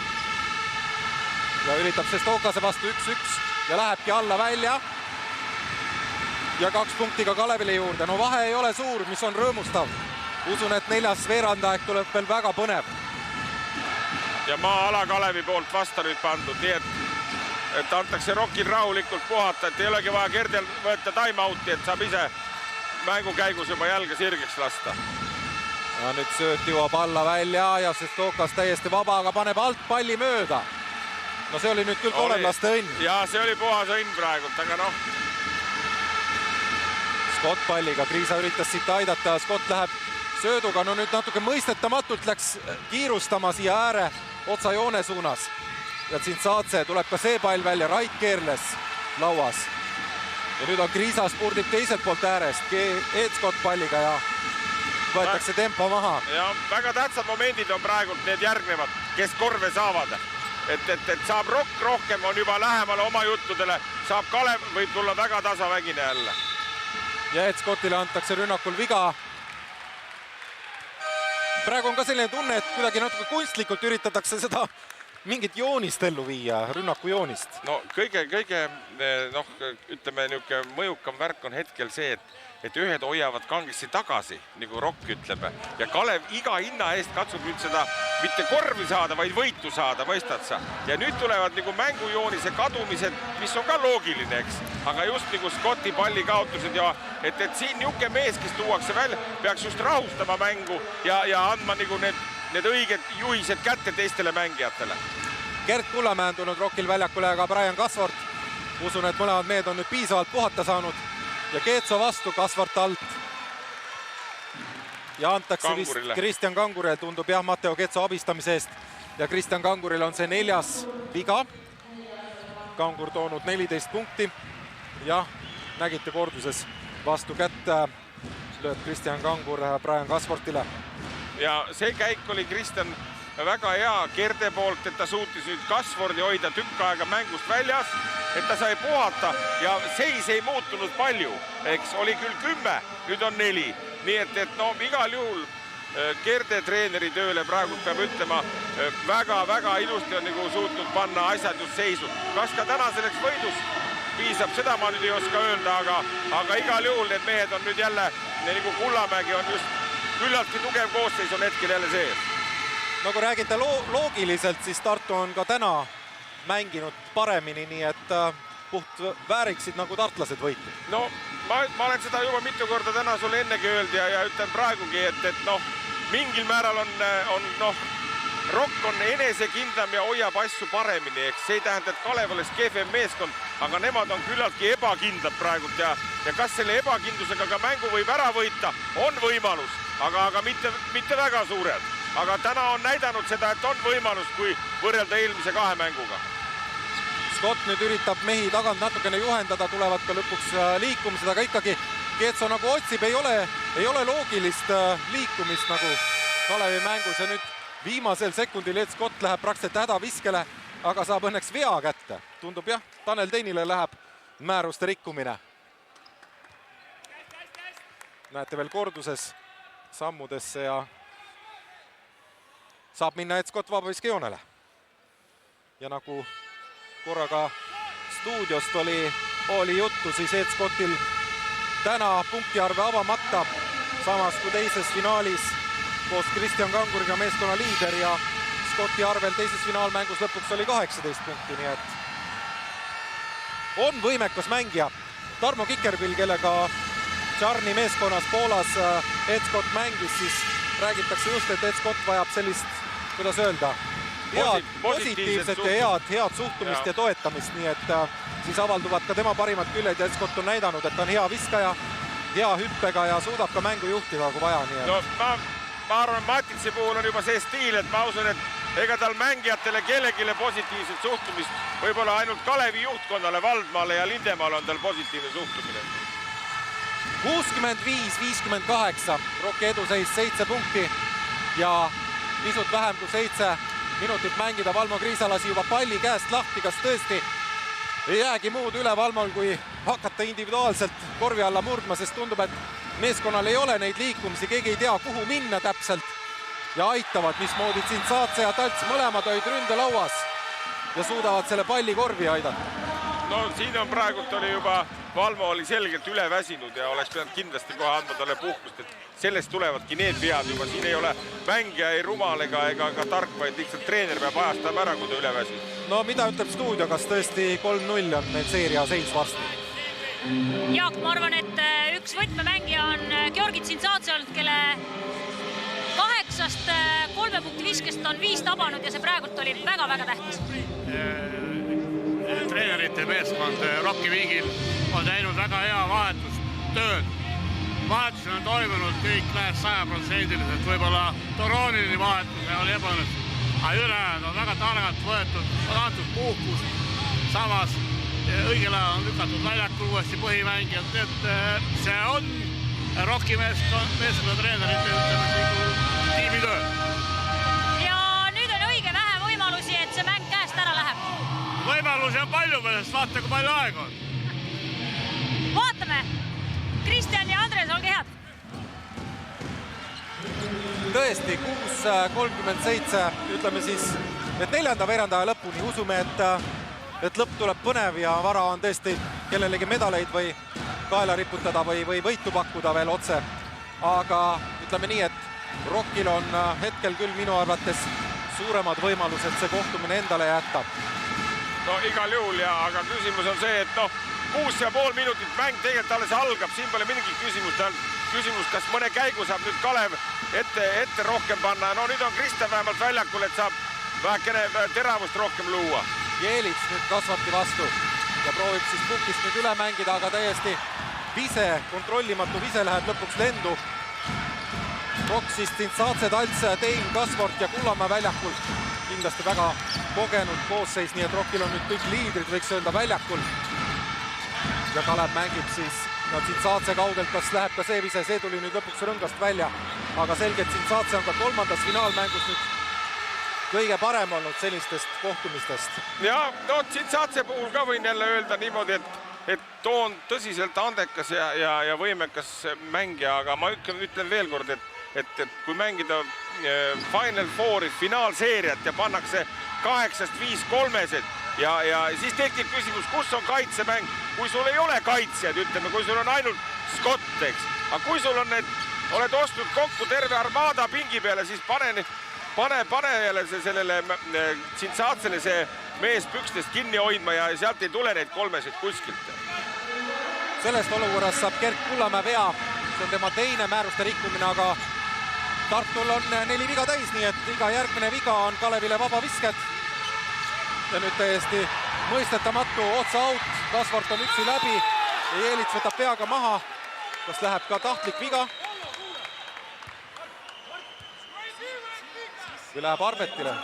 Ja üritab Sestokase vastu 1-1 ja lähebki alla välja. Ja 2 punkti ka Kalevile juurde. No vahe ei ole suur, mis on rõõmustav. Usun, et 4. veerandaeg tuleb veel väga põnev. Ja maa-ala Kalevi poolt vasta nüüd pandud, nii et antakse Rokil rahulikult puhata, et ei olegi vaja Kerdel võtta time-out'i, et saab ise mängu käigus juba jälge sirgeks lasta. Ja nüüd sööt jõuab alla välja ja Sestokas täiesti vaba, aga paneb alt palli mööda. No see oli nüüd küll kolevlaste õnn. Ja see oli puhas õnn praegult, aga Scott palliga, Kriisa üritas siit aidata, Scott läheb sööduga, no nüüd natuke mõistetamatult läks kiirustama siia ääre otsajoone suunas. Ja Tsintsaatse tuleb ka see pall välja, Rait Keerles lauas. Ja nüüd on Kriisa spurdib teiselt poolt äärest, Ed Scott palliga ja võetakse tempo maha. Ja väga tähtsad momendid on praegult need järgnevad, kes korve saavad. Et saab Rokk rohkem, on juba lähemale oma juttudele, saab Kalev, võib tulla väga tasavägine jälle. Ja Ed Scottile antakse rünnakul viga. Praegu on ka selline tunne, et kuidagi natuke kunstlikult üritatakse seda mingit joonist ellu viia, rünnaku joonist. No kõige ütleme, mõjukam värk on hetkel see, et ühed hoiavad kangesti tagasi, nagu Rokk ütleb. Ja Kalev iga hinna eest katsub nüüd seda mitte korvi saada, vaid võitu saada, mõistad sa. Ja nüüd tulevad nagu mängujoonise kadumised, mis on ka loogiline, eks. Aga just nagu Scotti palli kaotused ja et siin niuke mees, kes tuuakse välja, peaks just rahustama mängu ja andma nagu need õiged juhised kätte teistele mängijatele. Gert Kullamäe on tulnud Rokkil väljakule, aga Brian Kasvart. Usun, et mõlemad mehed on nüüd piisavalt puhata saanud. Ja Keetso vastu Kasvart alt. Ja antakse vist Kristjan Kangurile, tundub jah, Matteo Keetso abistamise eest. Ja Kristjan Kangurile on see 4. viga. Kangur toonud 14 punkti. Ja nägite korduses vastu kätt. Lööb Kristjan Kangur Brian Kasvartile. Ja see käik oli Kristjan väga hea Kerde poolt, et ta suutis nüüd Kasvardi hoida tükk aega mängust väljas, et ta sai puhata ja seis ei muutunud palju, eks oli küll 10, nüüd on 4. Nii et igal juhul Kerde treeneri tööle praegu peab ütlema, väga-väga ilusti on nagu suutnud panna asjad just seisu. Kas ka täna selleks võidus piisab, seda ma nüüd ei oska öelda, aga igal juhul need mehed on nüüd jälle, nagu Kullamägi on just küllaltki tugev koosseis on hetkel jälle sees. No kui räägite loogiliselt, siis Tartu on ka täna mänginud paremini, nii et puht vääriksid nagu tartlased võitu. No ma olen seda juba mitu korda täna sulle ennegi öeldi ja ütlen praegugi, et noh, mingil määral on noh, Rock on enesekindlam ja hoiab asju paremini, eks see ei tähenda, et Kalev oleks kehvem meeskond, aga nemad on küllaltki ebakindlad praegult ja kas selle ebakindlusega ka mängu võib ära võita, on võimalus, aga mitte väga suured. Aga täna on näidanud seda, et on võimalus, kui võrrelda eelmise 2 mänguga. Scott nüüd üritab mehi tagant natukene juhendada, tulevad ka lõpuks liikumised, aga ikkagi Keetso nagu otsib, ei ole loogilist liikumist nagu Kalevi mängus ja nüüd viimasel sekundil Ed Scott läheb praktiliselt hädaviskele, aga saab õnneks vea kätte. Tundub jah, Tanel Teinile läheb määruste rikkumine. Näete veel korduses sammudesse ja saab minna Ed Scott vabaviskejoonele. Ja nagu korraga stuudiost oli juttu, siis Ed Scottil täna punktiarve avamata, samas kui teises finaalis koos Kristjan Kanguriga meeskonna liider ja Scotti arvel teises finaalmängus lõpuks oli 18 punkti, nii et on võimekas mängija. Tarmo Kikerpill, kellega Tšarni meeskonnas Poolas Ed Scott mängis, siis räägitakse just, et Ed Scott vajab sellist, kuidas öelda, positiivset ja head suhtumist ja toetamist, nii et siis avalduvad ka tema parimad küljed ja Ed Scott on näidanud, et ta on hea viskaja, hea hüppega ja suudab ka mängu juhtida, kui vaja. Nii et... No, ma arvan, Matitsi puhul on juba see stiil, et ma usun, et ega tal mängijatele kellegile positiivset suhtumist, võib-olla ainult Kalevi juhtkonnale, Valdmaale ja Lindemaale on tal positiivne suhtumine. 65-58, Rocki eduseis 7 punkti ja pisut vähem kui 7 minutit mängida. Valmo Kriisa lasi juba palli käest lahti, kas tõesti ei jäägi muud üle Valmol, kui hakata individuaalselt korvi alla murdma, sest tundub, et meeskonnal ei ole neid liikumisi, keegi ei tea, kuhu minna täpselt ja aitavad, mismoodi Tsintsaatse ja Talts mõlemad olid ründelauas ja suudavad selle palli korvi aidata. No siin on praegult oli juba, Valmo oli selgelt üle väsinud ja oleks pidanud kindlasti kohe andma talle puhkust, et sellest tulevadki need vead juba, siin ei ole mängija ei rumal ega ka tark, vaid lihtsalt treener peab ajastama ära, kui ta üle väsinud. No mida ütleb stuudio, kas tõesti 3-0 on meil seeria seis varsti? Jaak, ma arvan, et üks võtmemängija on Georgi Tsintsaatse olnud, kelle 8-st 3 punkti viskest on 5 tabanud ja see praegult oli väga-väga tähtis. Treenerite meeskond Rocki Viigil on teinud väga hea vahetustööd. Vahetused on toimunud kõik lähes 100%-liselt, võib-olla Toronini vahetus oli ebaõnnestunud, aga ülejäänud on väga targalt võetud, on antud puhkus, samas õigel ajal on lükatud väljakul uuesti põhimängijad, et see on Rocki meeskonna treenerite tiimitöö. Ja nüüd on õige vähe võimalusi, et see mäng käest ära läheb. Võimalusi on palju, sest vaata, kui palju aega on. Vaatame! Kristjan ja Andres, olge head! Tõesti, 6.37, ütleme siis, et 4. veerandaja lõpuni usume, et lõpp tuleb põnev ja vara on tõesti kellelegi medaleid või kaela riputada või võitu pakkuda veel otse. Aga ütleme nii, et Rockil on hetkel küll minu arvates suuremad võimalused see kohtumine endale jätta. No igal juhul ja, aga küsimus on see, et 6,5 minutit mäng tegelikult alles algab, siin pole mingit küsimus, kas mõne käigu saab nüüd Kalev ette rohkem panna. No nüüd on Kristjan vähemalt väljakul, et saab vähekene teravust rohkem luua. Jeelits nüüd kasvabki vastu ja proovib siis pukist nüüd üle mängida, aga täiesti vise, kontrollimatu vise läheb lõpuks lendu. Rock siis Tsintsaatse, Talts, Tein, Kasvort ja Kullamäe väljakul. Kindlasti väga kogenud koosseis, nii et Rockil on nüüd kõik liidrid, võiks öelda, väljakul. Ja Kalev mängib siis Tsintsaatse kaugelt, kas läheb ka see vise, see tuli nüüd lõpuks rõngast välja. Aga selgelt Tsintsaatse on ka 3. finaalmängus nüüd kõige parem olnud sellistest kohtumistest. Ja Tsintsaatse puhul ka võin jälle öelda niimoodi, et too on tõsiselt andekas ja võimekas mängija, aga ma ütlen veel kord, et kui mängida Final Fouri finaalseeriat ja pannakse 8-5 kolmesed ja siis tekib küsimus, kus on kaitsemäng, kui sul ei ole kaitsjad, ütleme, kui sul on ainult Scott, eks. Aga kui sul on oled ostnud kokku terve armaada pingi peale, siis pane jälle sellele Tsintsaatsele see mees pükstest kinni hoidma ja sealt ei tule neid kolmesid kuskilt. Sellest olukorras saab Gert Kullamäe vea, see on tema teine määruste rikkumine, aga Tartul on 4 viga täis, nii et iga järgmine viga on Kalevile vabavisked. Ja nüüd täiesti mõistetamatu otsa out, Kasvart on üksi läbi ja Jelits võtab peaga maha. Kas läheb ka tahtlik viga? Või läheb Arbetile?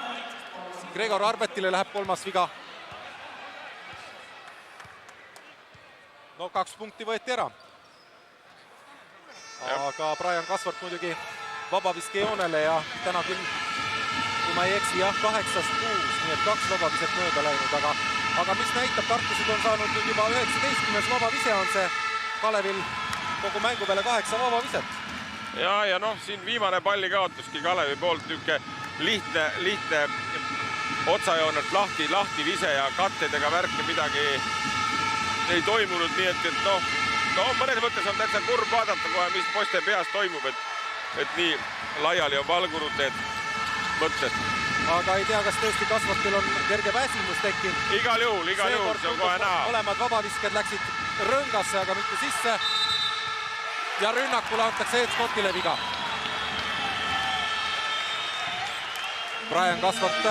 Gregor Arbetile läheb kolmas viga. No 2 punkti võeti ära. Aga Brian Kasvart muidugi vabaviskejoonele ja täna küll, kui ma ei eksi, 8-6, nii et 2 vabaviset mööda läinud, aga mis näitab, tartlased on saanud nüüd juba 19. vabavise on see Kalevil kogu mängu peale 8 vabaviset. Ja noh, siin viimane palli kaotuski Kalevi poolt lihtne otsajoonelt lahti vise ja kattedega värke midagi ei toimunud, nii et noh, mõnes mõttes on täitsa kurb vaadata kohe, mis poiste peas toimub, et nii laiali on valgunud need mõtted. Aga ei tea, kas tõesti Kasvartil on kerge väsimus tekkinud. Igal juhul, see on kohe näha. Mõlemad vabavisked läksid rõngasse, aga mitte sisse. Ja rünnakule antakse Ed Scottile viga. Brian Kasvart,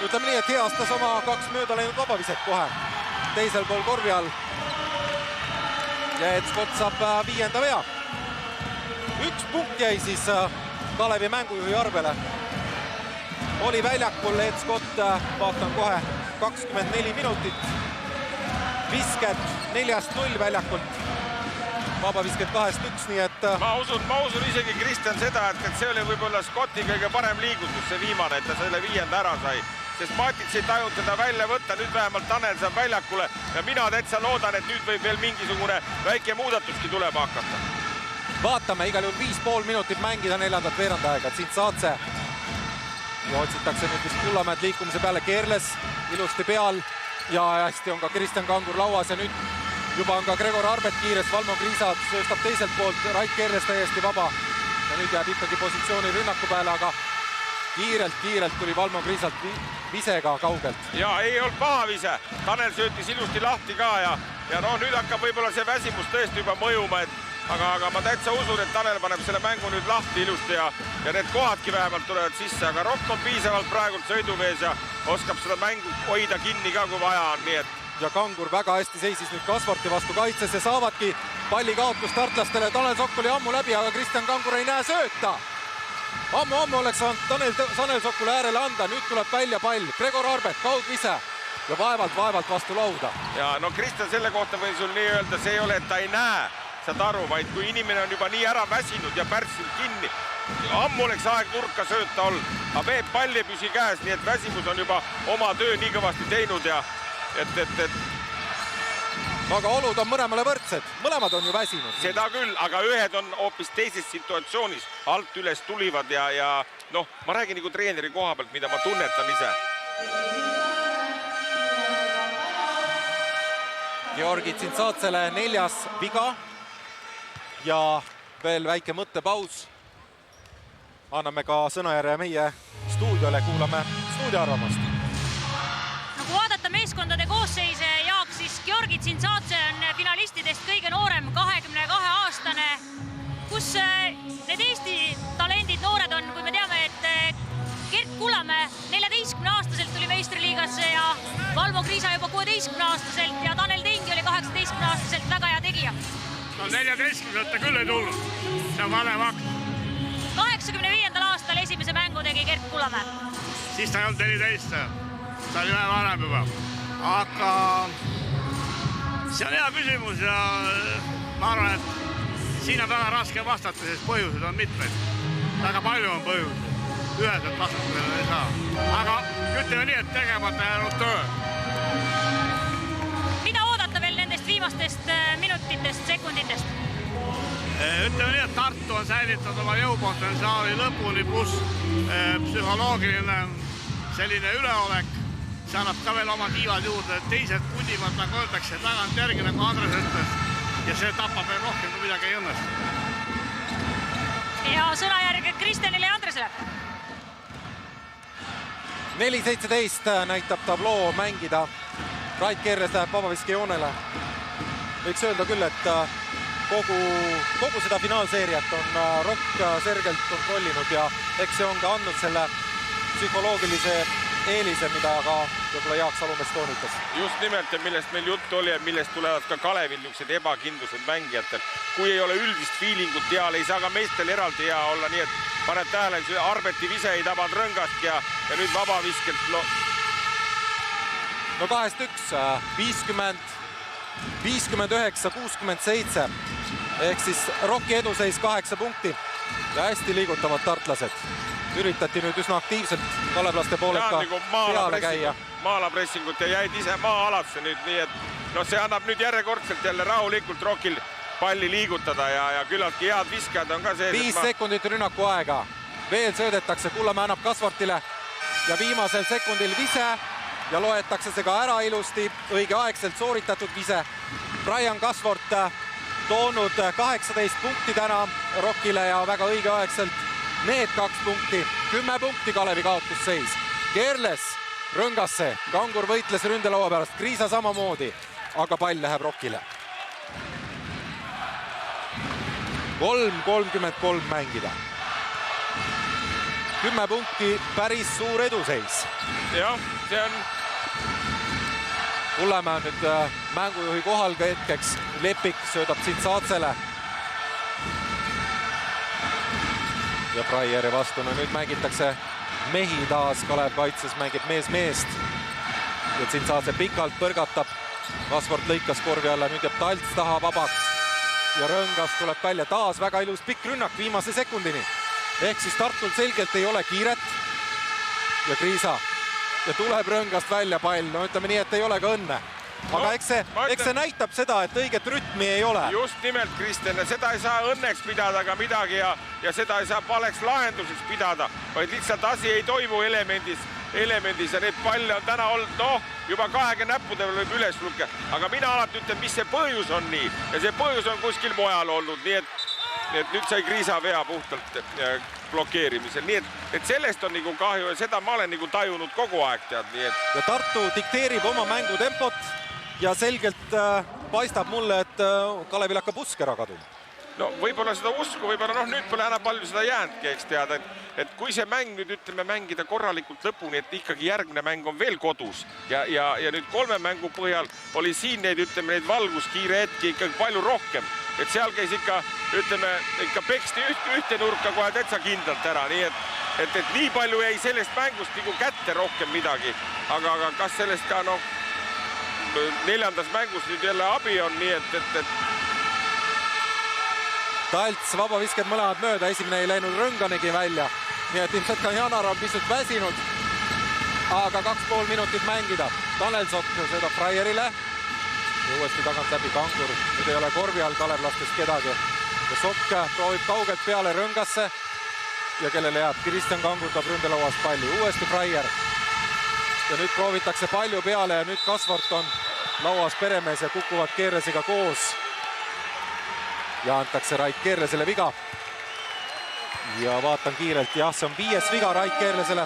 ütleme nii, et heastas oma 2 mööda läinud vabaviset kohe. Teisel pool korvi all. Ja Ed Scott saab 5. vea. 1 punkt jäi siis Kalevi mängujuhi arvele. Oli väljakul Ed Scott, vaatan kohe, 24 minutit. Visked 4-0 väljakult. Vabavisked 2-1, nii et... Ma usun isegi, Kristjan, seda, et see oli võib-olla Scotti kõige parem liigutus, see viimane, et ta selle 5. ära sai. Sest Matits ei tajunud teda välja võtta, nüüd vähemalt Tanel saab väljakule ja mina täitsa loodan, et nüüd võib veel mingisugune väike muudatuski tulema hakata. Vaatame, igal juhul 5,5 minutit mängida 4. veerandaega, et siin saatse. Ja otsitakse nüüd vist Kullamäed liikumise peale, Keerles ilusti peal ja hästi on ka Kristjan Kangur lauas ja nüüd juba on ka Gregor Arbet kiires, Valmo Kriisa sööstab teiselt poolt, Rait Keerles täiesti vaba ja nüüd jääb ikkagi positsiooni rünnaku peale, aga kiirelt tuli Valmo Kriisalt visega kaugelt. Ja ei olnud paha vise, Tanel söötis ilusti lahti ka ja no nüüd hakkab võib-olla see väsimus tõesti juba mõjuma, aga ma täitsa usun, et Tanel paneb selle mängu nüüd lahti ilusti ja need kohadki vähemalt tulevad sisse, aga Rokk on piisavalt praegult sõiduvees ja oskab seda mängu hoida kinni ka, kui vaja on, nii et ja Kangur väga hästi seisis nüüd Kasvarti vastu kaitses ja saavadki palli kaotus tartlastele. Tanel Sokk oli ammu läbi, aga Kristjan Kangur ei näe sööta. Ammu oleks saanud Tanel Sokule äärele anda, nüüd tuleb välja pall. Gregor Arbet, kaudvise ja vaevalt vastu lauda. Ja no Kristjan, selle kohta võin sul nii öelda, see ei ole, et ta ei näe, saad aru, vaid kui inimene on juba nii ära väsinud ja pärssinud kinni, ammu oleks aeg nurka sööta olnud. Aga Peep palli ei püsi käes, nii et väsimus on juba oma töö nii kõvasti teinud ja aga olud on mõlemale võrdsed, mõlemad on ju väsinud. Seda küll, aga ühed on hoopis teises situatsioonis, alt üles tulivad ja noh, ma räägin nagu treeneri koha pealt, mida ma tunnetan ise. Georgi Tsintsatsele 4. viga ja veel väike mõttepaus. Anname ka sõnajärje meie stuudiole, kuulame stuudio arvamust. Kui vaadata meeskondade koosseise, Jaak, siis Georgi Tsintsatse on finalistidest kõige noorem, 22-aastane. Kus need Eesti talendid noored on, kui me teame, et Gert Kullamäe 14-aastaselt tuli meistriliigasse ja Valmo Kriisa juba 16-aastaselt ja Tanel Tengi oli 18-aastaselt väga hea tegija. No 14-lt ta küll ei tulnud, see on vanem akt. 85. aastal esimese mängu tegi Gert Kullamäe. Siis ta ei olnud 14. Ta oli vähe varem juba, aga see on hea küsimus ja ma arvan, et siin on väga raske vastata, sest põhjused on mitmeid. Väga palju on põhjused, üheselt vastata ei saa. Aga ütleme nii, et tegemata jäänud töö. Mida oodata veel nendest viimastest minutitest, sekunditest? Ütleme nii, et Tartu on säilitanud oma jõupotentsiaali lõpuni, pluss psühholoogiline selline üleolek. See annab ka veel oma kiivad juurde, et teised pundivad, nagu öeldakse, tagant järgi, nagu Andres ütles. Ja see tapab veel rohkem, kui midagi ei õnnestu. Ja sõnajärg Kristjanile ja Andresele. 4:17 näitab tabloo mängida. Rait Keerles läheb vabaviskejoonele. Võiks öelda küll, et kogu seda finaalseeriat on Rock selgelt kontrollinud ja eks see on ka andnud selle psühholoogilise eelise, mida ka võib-olla Jaak Salumees toonitas. Just nimelt, millest meil juttu oli ja millest tulevad ka Kalevil niisugused ebakindlused mängijatel. Kui ei ole üldist feelingut heal, ei saa ka meestel eraldi hea olla, nii et paned tähele, Arbeti vise ei tabanud Rõngast ja nüüd vabaviskelt. No 2-1, 59-67 ehk siis Rocki eduseis 8 punkti ja hästi liigutavad tartlased. Üritati nüüd üsna aktiivselt kalevlaste poolelt ka peale käia. Maalapressingut ja jäid ise maa-alasse nüüd, nii et see annab nüüd järjekordselt jälle rahulikult Rockil palli liigutada ja küllaltki head viskajad on ka see. 5 sekundit rünnaku aega. Veel söödetakse, Kullamäe annab Kasvartile ja viimasel sekundil vise ja loetakse see ka ära ilusti, õigeaegselt sooritatud vise. Brian Kasvart toonud 18 punkti täna Rockile ja väga õigeaegselt need 2 punkti, 10 punkti Kalevi kaotusseis. Keerles Rõngasse, Kangur võitles ründelaua pärast, Kriisa samamoodi, aga pall läheb Rockile. 3:33 mängida. 10 punkti, päris suur eduseis. Jah, see on... Kullamäe on nüüd mängujuhi kohal ka hetkeks. Lepik söödab Tsintsatsele. Ja Fraieri vastu, nüüd mängitakse mehi taas. Kalev kaitses mängib mees meest. Ja Tsintsatse pikalt põrgatab. Kasvart lõikas korvi alla, nüüd jääb Talts taha vabaks. Ja Rõngas tuleb välja taas väga ilus pikk rünnak viimase sekundini. Ehk siis Tartul selgelt ei ole kiiret. Ja Kriisa. Ja tuleb Rõngast välja pall. No ütleme nii, et ei ole ka õnne. Aga eks see näitab seda, et õiget rütmi ei ole. Just nimelt, Kristjan, seda ei saa õnneks pidada ka midagi ja seda ei saa valeks lahenduseks pidada, vaid lihtsalt asi ei toimu elemendis ja neid palle on täna olnud, juba 20 näppude võib üles lukka. Aga mina alati ütlen, mis see põhjus on nii ja see põhjus on kuskil mujal olnud, nii et nüüd sai Kriisa vea puhtalt blokeerimisel, nii et sellest on nagu kahju ja seda ma olen nagu tajunud kogu aeg, tead, nii et... Ja Tartu dikteerib oma mängutempot ja selgelt paistab mulle, et Kalevil hakkab usk ära kaduma. No võib-olla seda usku, võib-olla nüüd pole enam palju seda jäänudki, eks teada, et kui see mäng nüüd ütleme mängida korralikult lõpuni, et ikkagi järgmine mäng on veel kodus ja nüüd 3 mängu põhjal oli siin neid valguskiire hetki ikkagi palju rohkem, et seal käis ikka peksti ühte nurka kohe täitsa kindlalt ära, nii et nii palju jäi sellest mängust nagu kätte rohkem midagi, aga kas sellest ka 4. mängus nüüd jälle abi on, nii et Talts vabavisked mõlemad mööda, esimene ei läinud Rõnganegi välja, nii et ilmselt ka Janar on pisut väsinud, aga 2,5 minutit mängida. Tanel Sokk söödab Fraierile ja uuesti tagant läbi Kangur, nüüd ei ole korvi all kalevlastest kedagi. Ja Sokk proovib kaugelt peale Rõngasse ja kellele jääb, Kristjan Kangur toob ründelauast palli, uuesti Fraier. Ja nüüd proovitakse palju peale ja nüüd Kasvart on lauas peremees ja kukuvad Keerlesiga koos. Ja antakse Rait Keerlesele viga. Ja vaatan kiirelt, jah, see on 5. viga Rait Keerlesele.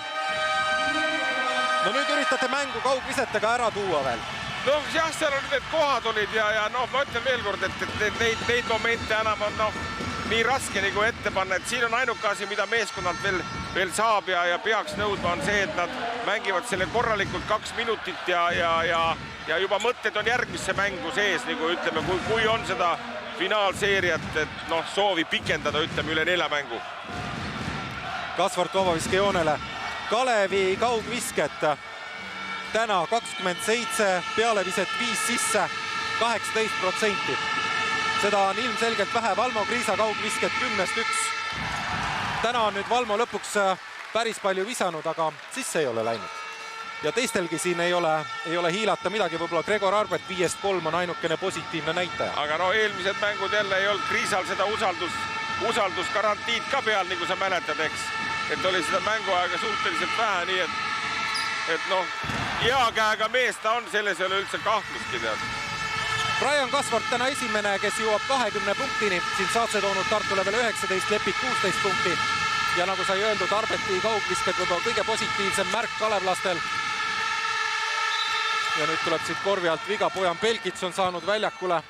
No nüüd üritate mängu kaugvisetega ära tuua veel. No jah, seal on need kohad olid ja ma ütlen veel kord, et neid momente enam on nii raske nagu ette panna, et siin on ainuke asi, mida meeskonnalt veel saab ja peaks nõudma on see, et nad mängivad selle korralikult 2 minutit ja juba mõtted on järgmisse mängu sees, nagu ütleme, kui on seda finaalseeriat, et soovi pikendada, ütleme, üle 4 mängu. Kasvart vabaviskejoonele. Kalevi kaugvisket täna 27, pealeviset 5 sisse, 18%. Seda on ilmselgelt vähe. Valmo Kriisa kaugvisket 10-1. Täna on nüüd Valmo lõpuks päris palju visanud, aga sisse ei ole läinud. Ja teistelgi siin ei ole hiilata midagi, võib-olla Gregor Arbet 5-3 on ainukene positiivne näitaja. Aga eelmised mängud jälle ei olnud Kriisal seda usaldusgarantiid ka peal, nagu sa mäletad, eks. Et oli seda mänguaega suhteliselt vähe, nii et hea käega mees ta on, selles ei ole üldse kahtluski tead. Brian Kasvart täna esimene, kes jõuab 20 punktini. Siin saatse toonud Tartule veel 19, Lepik 16 punkti. ja nagu sai öeldud, Arbeti kaugvisked võib-olla kõige positiivsem märk kalevlastel. Ja nüüd tuleb siit korvi alt viga, Bojan Belkits on saanud väljakule,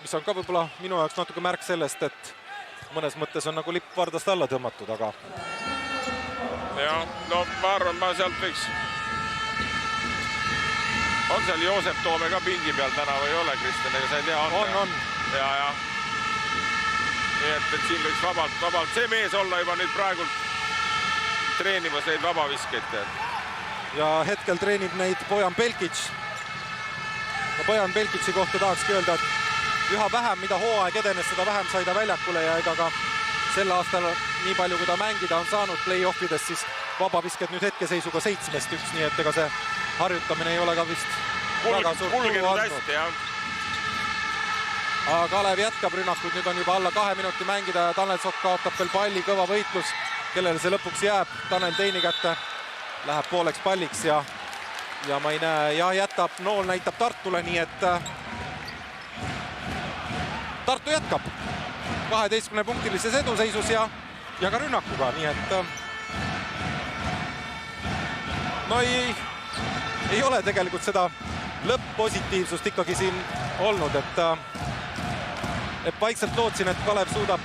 mis on ka võib-olla minu jaoks natuke märk sellest, et mõnes mõttes on nagu lipp vardast alla tõmmatud, aga... Ja, no ma arvan, ma sealt võiks... On seal Joosep Toome ka pingi peal täna või ei ole, Kristjan, ega sa ei tea? On. Ja. Nii et siin võiks vabalt see mees olla juba nüüd praegult treenimas neid vabaviskeid. Ja hetkel treenib neid Bojan Belkits. Bojan Belkitsi kohta tahakski öelda, et üha vähem, mida hooaeg edenes, seda vähem sai ta väljakule ja ega ka sel aastal nii palju, kui ta mängida on saanud play-offides, siis vabavisked nüüd hetkeseisuga 7-1, nii et ega see harjutamine ei ole ka vist väga suurt tulu andnud. Aga Kalev jätkab rünnakut, nüüd on juba alla 2 minuti mängida ja Tanel Sokk kaotab veel palli, kõva võitlus, kellele see lõpuks jääb. Tanel teini kätte, läheb pooleks palliks ja ma ei näe, ja jätab, nool näitab Tartule, nii et Tartu jätkab 12-punktilises eduseisus ja ka rünnakuga, nii et no ei ole tegelikult seda lõpp-positiivsust ikkagi siin olnud, et vaikselt lootsin, et Kalev suudab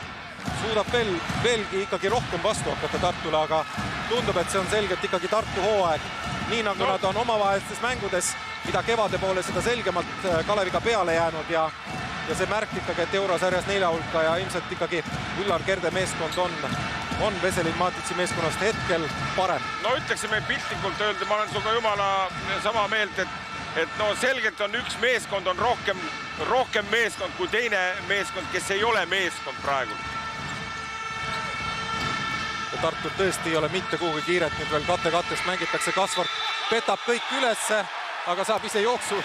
veelgi ikkagi rohkem vastu hakata Tartule, aga tundub, et see on selgelt ikkagi Tartu hooaeg. Nii nagu nad on omavahelistes mängudes, mida kevade poole seda selgemalt Kaleviga peale jäänud ja see märk ikkagi, et eurosarjas 4 hulka ja ilmselt ikkagi Üllar Kerde meeskond on Veselin Matitsi meeskonnast hetkel parem. No ütleksime piltlikult öelda, ma olen suga jumala sama meelt, et no selgelt on üks meeskond on rohkem meeskond kui teine meeskond, kes ei ole meeskond praegu. Ja Tartul tõesti ei ole mitte kuhugi kiiret, nüüd veel kattest mängitakse, Kasvart petab kõik ülesse, aga saab ise jooksu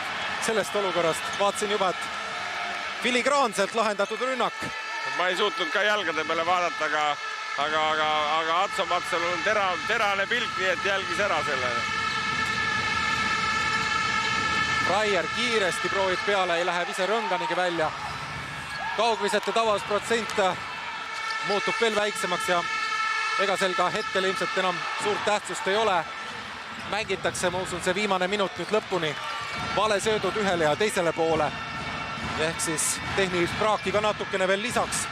sellest olukorrast. Vaatsin juba, et filigraanselt lahendatud rünnak. Ma ei suutnud ka jalgade peale vaadata, aga Atso-Matsal on terane pilk, nii et jälgis ära selle. Raier kiiresti proovib peale, ei lähe ise rõnganigi välja. Kaugvisete tavasprotsent muutub veel väiksemaks ja ega sel ka hetkel ilmselt enam suurt tähtsust ei ole. Mängitakse, ma usun, see viimane minut nüüd lõpuni. Vale söödud ühele ja teisele poole. Ehk siis tehnilist praaki ka natukene veel lisaks.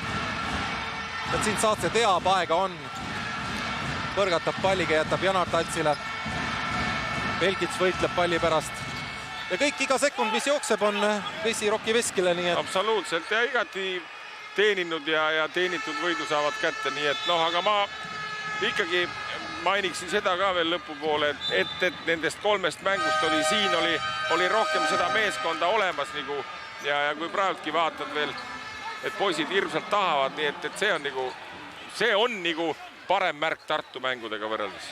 Et siin saad see teab, aega on. Põrgatab palliga, jätab Janar Taltsile. Belkits võitleb palli pärast. Ja kõik iga sekund, mis jookseb, on vesi Roki veskile. Nii et... Absoluutselt ja igati teeninud ja teenitud võidu saavad kätte. Nii et noh, aga ma ikkagi mainiksin seda ka veel lõpupoole, et nendest 3 mängust oli rohkem seda meeskonda olemas nagu ja kui praegudki vaatad veel, et poisid hirmsalt tahavad, nii et see on nagu parem märk Tartu mängudega võrreldes.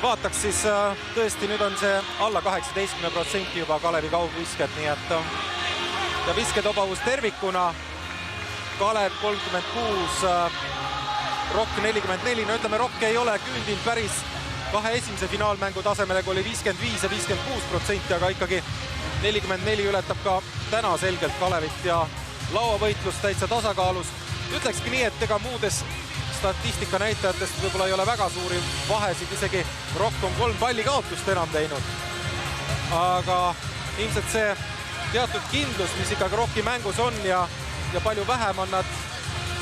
Vaataks siis tõesti, nüüd on see alla 18% juba Kalevi kaugvisket, nii et ja visketobavus tervikuna Kalev 36, Rock 44, no ütleme, Rock ei ole küündil päris 2 esimese finaalmängu tasemele, kui oli 55 ja 56%, aga ikkagi 44 ületab ka täna selgelt Kalevit ja lauavõitlus täitsa tasakaalus. Ütlekski nii, et ega muudes statistika näitajatest võib-olla ei ole väga suuri vahesid, isegi Rock on 3 pallikaotust enam teinud. Aga ilmselt see teatud kindlus, mis ikkagi Rocki mängus on ja palju vähem on nad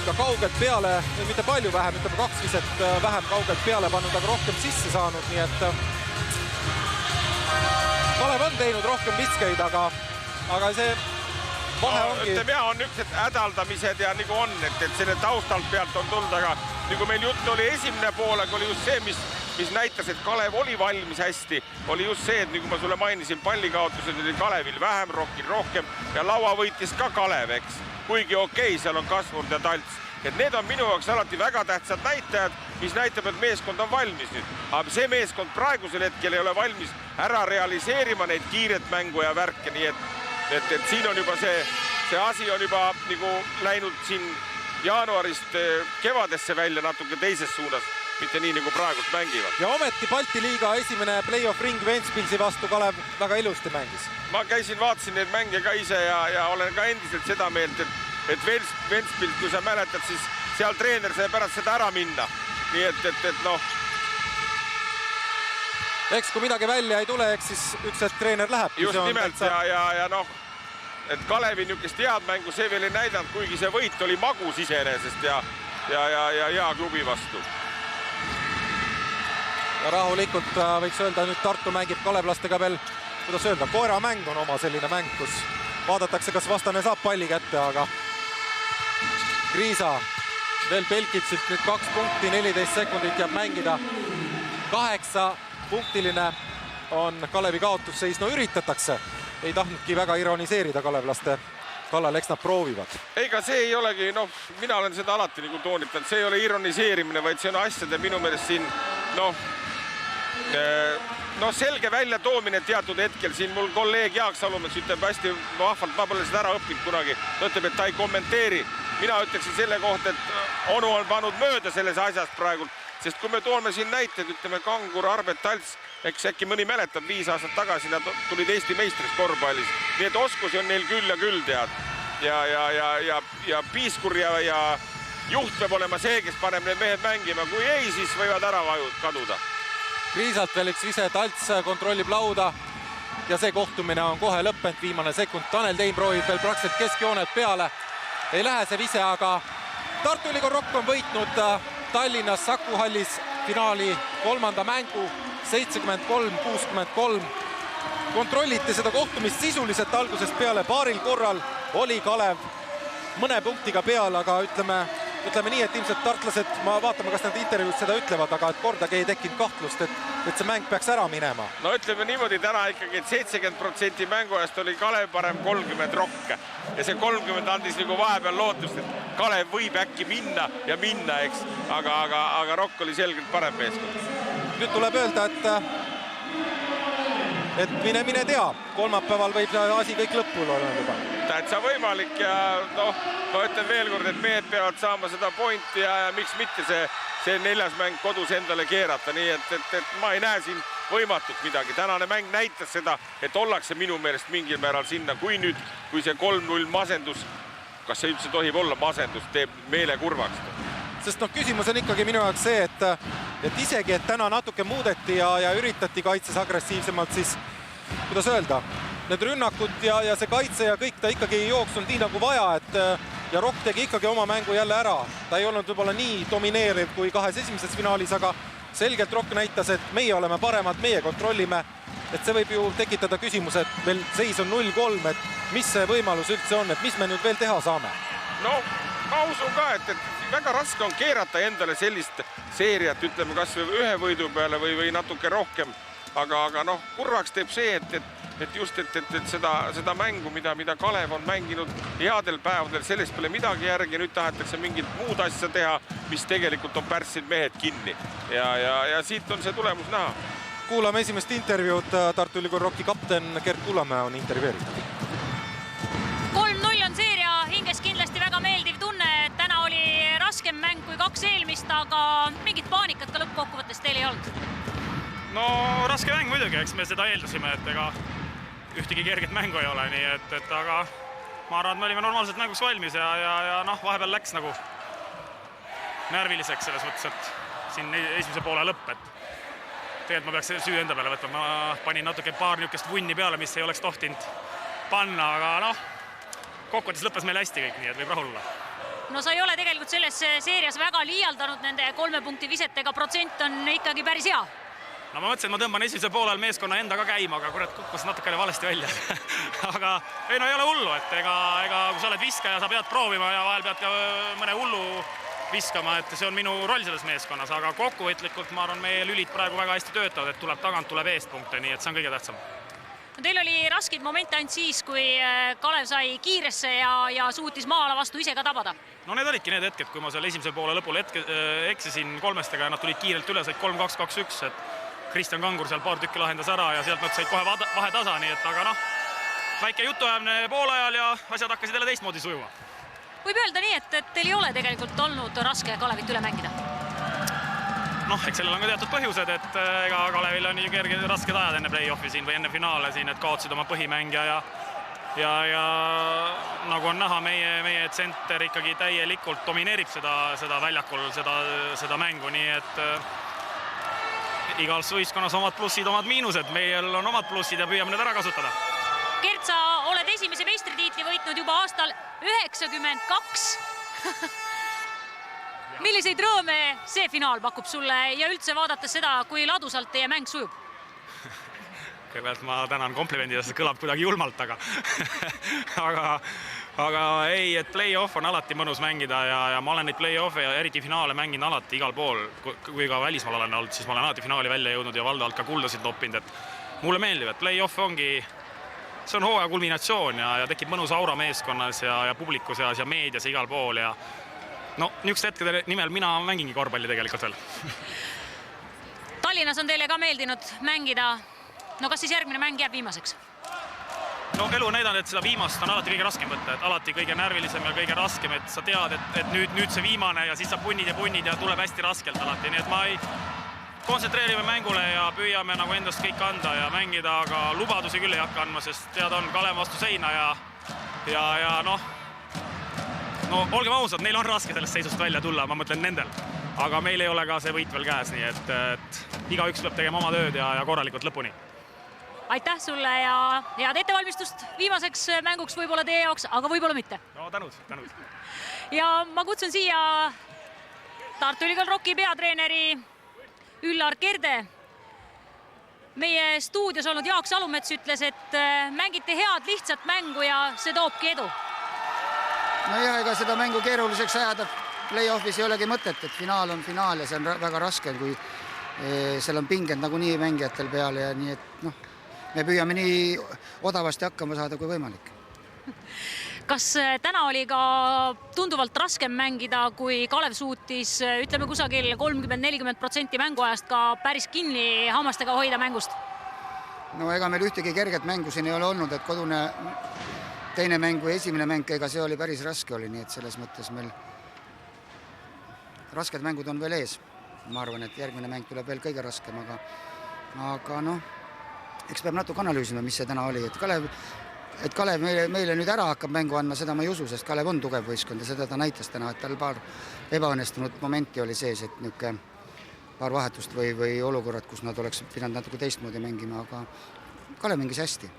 ka kaugelt peale, mitte palju vähem, ütleme 2 viset vähem kaugelt peale pannud, aga rohkem sisse saanud, nii et Kalev on teinud rohkem viskeid, aga see vahe ongi... Ütleme ja, on üks hädaldamised ja nagu on, et selle taustalt pealt on tulnud, aga nagu meil jutt oli esimene poolega, oli just see, mis näitas, et Kalev oli valmis hästi, oli just see, et nagu ma sulle mainisin, pallikaotused oli Kalevil vähem, Rockil rohkem ja laua võitis ka Kalev, eks. Kuigi okei, seal on Kasvurd ja Talts. Et need on minu jaoks alati väga tähtsad näitajad, mis näitab, et meeskond on valmis nüüd. Aga see meeskond praegusel hetkel ei ole valmis ära realiseerima neid kiiret mängu ja värke, nii et siin on juba see asi on juba nagu läinud siin jaanuarist kevadesse välja natuke teises suunas, mitte nii nagu praegult mängivad. Ja ometi Balti liiga esimene play-off ring Ventspilsi vastu Kalev väga ilusti mängis. Ma vaatasin neid mänge ka ise ja olen ka endiselt seda meelt, et Ventspilt, kui sa mäletad, siis seal treener sai pärast seda ära minna. Nii et noh. Eks kui midagi välja ei tule, eks siis üks hetk treener läheb. Just nimelt ja noh, et Kalevi niisugust head mängu see veel ei näidanud, kuigi see võit oli magus iseenesest ja hea klubi vastu. Ja rahulikult võiks öelda, nüüd Tartu mängib kalevlastega veel, kuidas öelda, koeramäng on oma selline mäng, kus vaadatakse, kas vastane saab palli kätte, aga Kriisa veel Pelkitsilt nüüd 2 punkti, 14 sekundit jääb mängida. 8-punktiline on Kalevi kaotusseis, no üritatakse. Ei tahtnudki väga ironiseerida kalevlaste kallal, eks nad proovivad. Ega see ei olegi, noh, mina olen seda alati nagu toonitanud, see ei ole ironiseerimine, vaid see on asjade minu meelest siin, selge välja toomine teatud hetkel. Siin mul kolleeg Jaak Salumets ütleb hästi vahvalt, ma pole seda ära õppinud kunagi. Ta ütleb, et ta ei kommenteeri. Mina ütleksin selle kohta, et onu on pannud mööda selles asjast praegu, sest kui me toome siin näited, ütleme Kangur, Arbet, Talts, eks äkki mõni mäletab 5 aastat tagasi, nad tulid Eesti meistriks korvpallis. Nii et oskusi on neil küll ja küll tead. Ja Piiskur ja juht peab olema see, kes paneb need mehed mängima. Kui ei, siis võivad ära kaduda. Kriisalt veel üks vise, Talts kontrollib lauda ja see kohtumine on kohe lõppenud, viimane sekund. Tanel Teim proovib veel praktiliselt keskjoonelt peale. Ei lähe see vise, aga Tartu Ülikool Rock on võitnud Tallinnas Saku hallis finaali 3. mängu 73-63. Kontrolliti seda kohtumist sisuliselt algusest peale. Paaril korral oli Kalev mõne punktiga peal, aga ütleme nii, et ilmselt tartlased, ma vaatame, kas nad intervjuud seda ütlevad, aga et kordagi ei tekkinud kahtlust, et see mäng peaks ära minema. No ütleme niimoodi täna ikkagi, et 70% mänguajast oli Kalev parem 30 Rock. Ja see 30 andis nagu vahepeal lootust, et Kalev võib äkki minna, eks. Aga Rock oli selgelt parem meeskond. Nüüd tuleb öelda, et mine tea, kolmapäeval võib asi kõik lõpul olla juba. Täitsa võimalik ja ma ütlen veel kord, et mehed peavad saama seda pointi ja miks mitte see 4. mäng kodus endale keerata, nii et ma ei näe siin võimatut midagi. Tänane mäng näitas seda, et ollakse minu meelest mingil määral sinna, kui see 3-0 masendus, kas see üldse tohib olla masendus, teeb meele kurvaks. Sest küsimus on ikkagi minu jaoks see, et isegi, et täna natuke muudeti ja üritati kaitses agressiivsemalt, siis kuidas öelda, need rünnakud ja see kaitse ja kõik ta ikkagi ei jooksnud nii nagu vaja, ja Rock tegi ikkagi oma mängu jälle ära. Ta ei olnud võib-olla nii domineeriv kui 2 esimeses finaalis, aga selgelt Rock näitas, et meie oleme paremad, meie kontrollime, et see võib ju tekitada küsimus, et veel seis on 0-3, et mis see võimalus üldse on, et mis me nüüd veel teha saame? No ma usun ka, et väga raske on keerata endale sellist seeriat, ütleme kas ühe võidu peale või natuke rohkem, aga kurvaks teeb see, et just seda mängu, mida Kalev on mänginud headel päevadel, sellest pole midagi järgi, nüüd tahetakse mingit muud asja teha, mis tegelikult on pärssinud mehed kinni ja siit on see tulemus näha. Kuulame esimest intervjuud, Tartu Ülikool Rocki kapten Gert Kullamäe on intervjueeritud. 3-0 on seeria, hinges kindlasti väga meeldiv tunne, et täna oli raskem mäng kui 2 eelmist, aga mingit paanikat ka lõppkokkuvõttes teil ei olnud? No raske mäng muidugi, eks me seda eeldasime, et ega ühtegi kerget mängu ei ole, nii et aga ma arvan, et me olime normaalselt mänguks valmis ja vahepeal läks nagu närviliseks selles mõttes, et siin esimese poole lõpp, et tegelikult ma peaks süü enda peale võtma, ma panin natuke paar niukest vunni peale, mis ei oleks tohtinud panna, aga kokkuvõttes lõppes meil hästi kõik, nii et võib rahul olla. No sa ei ole tegelikult selles seerias väga liialdanud, nende 3 punkti visetega protsent on ikkagi päris hea. No ma mõtlesin, et ma tõmban esimese poolel meeskonna endaga käima, aga kurat kukkus natukene valesti välja. Aga ei ole hullu, et ega kui sa oled viskaja, sa pead proovima ja vahel pead ka mõne hullu viskama, et see on minu roll selles meeskonnas, aga kokkuvõtlikult ma arvan, meie lülid praegu väga hästi töötavad, et tuleb tagant, tuleb eest punkte, nii et see on kõige tähtsam. No teil oli raskeid momente ainult siis, kui Kalev sai kiiresse ja suutis maala vastu ise ka tabada. No need olidki need hetked, kui ma seal esimese poole lõpul eksisin 3-stega ja nad tulid kiirelt üle, said 3-2-2-1, et Kristjan Kangur seal paar tükki lahendas ära ja sealt nad said kohe vahe tasa, nii et aga väike jutuajamine poolajal ja asjad hakkasid jälle teistmoodi sujuma. Võib öelda nii, et teil ei ole tegelikult olnud raske Kalevit üle mängida? Eks sellel on ka teatud põhjused, et ega Kalevil on nii rasked ajad enne play-offi siin või enne finaale siin, et kaotsid oma põhimängija ja ja nagu on näha, meie tsenter ikkagi täielikult domineerib seda väljakul, seda mängu, nii et igal võistkonnas omad plussid, omad miinused, meil on omad plussid ja püüame need ära kasutada. Gert, sa oled esimese meistritiitli võitnud juba aastal 92. Milliseid rõõme see finaal pakub sulle ja üldse vaadates seda, kui ladusalt teie mäng sujub? Kõigepealt ma tänan komplimendida, see kõlab kuidagi julmalt, aga ei, et play-off on alati mõnus mängida ja ma olen neid play-off'e ja eriti finaale mänginud alati igal pool, kui ka välismaal olen olnud, siis ma olen alati finaali välja jõudnud ja valdavalt ka kuldasid toppinud, et mulle meeldib, et play-off ongi, see on hooaja kulminatsioon ja tekib mõnus aura meeskonnas ja publiku seas ja meedias ja igal pool ja no, niisugust hetkede nimel mina mängingi korvpalli tegelikult veel. Tallinnas on teile ka meeldinud mängida. No kas siis järgmine mäng jääb viimaseks? No elu on näidanud, et seda viimast on alati kõige raskem võtta, et alati kõige närvilisem ja kõige raskem, et sa tead, et nüüd see viimane ja siis sa punnid ja tuleb hästi raskelt alati, nii et ma ei kontsentreerime mängule ja püüame nagu endast kõik anda ja mängida, aga lubadusi küll ei hakka andma, sest tead on Kalev vastu seina ja noh, olgem ausad, neil on raske sellest seisust välja tulla, ma mõtlen nendel, aga meil ei ole ka see võit veel käes, nii et igaüks peab tegema oma tööd ja korralikult lõpuni. Aitäh sulle ja head ettevalmistust viimaseks mänguks võib-olla teie jaoks, aga võib-olla mitte. No tänud. Ja ma kutsun siia Tartu Ülikool Rocki peatreeneri Üllar Kerde. Meie stuudios olnud Jaak Salumets ütles, et mängite head lihtsat mängu ja see toobki edu. No ja ega seda mängu keeruliseks ajada play-offis ei olegi mõtet, et finaal on finaal ja see on väga raske, kui seal on pinged nagunii mängijatel peale ja nii, et noh, me püüame nii odavasti hakkama saada kui võimalik. Kas täna oli ka tunduvalt raskem mängida, kui Kalev suutis, ütleme kusagil 30-40% mänguajast ka päris kinni hammastega hoida mängust? No ega meil ühtegi kerget mängu siin ei ole olnud, et kodune teine mäng või esimene mäng, ega see oli päris raske oli, nii et selles mõttes meil rasked mängud on veel ees. Ma arvan, et järgmine mäng tuleb veel kõige raskem, aga noh, eks peab natuke analüüsima, mis see täna oli, et Kalev meile nüüd ära hakkab mängu andma, seda ma ei usu, sest Kalev on tugev võistkond ja seda ta näitas täna, et tal paar ebaõnnestunud momenti oli sees, et niisugune paar vahetust või olukorrad, kus nad oleks pidanud natuke teistmoodi mängima, aga Kalev mängis hästi.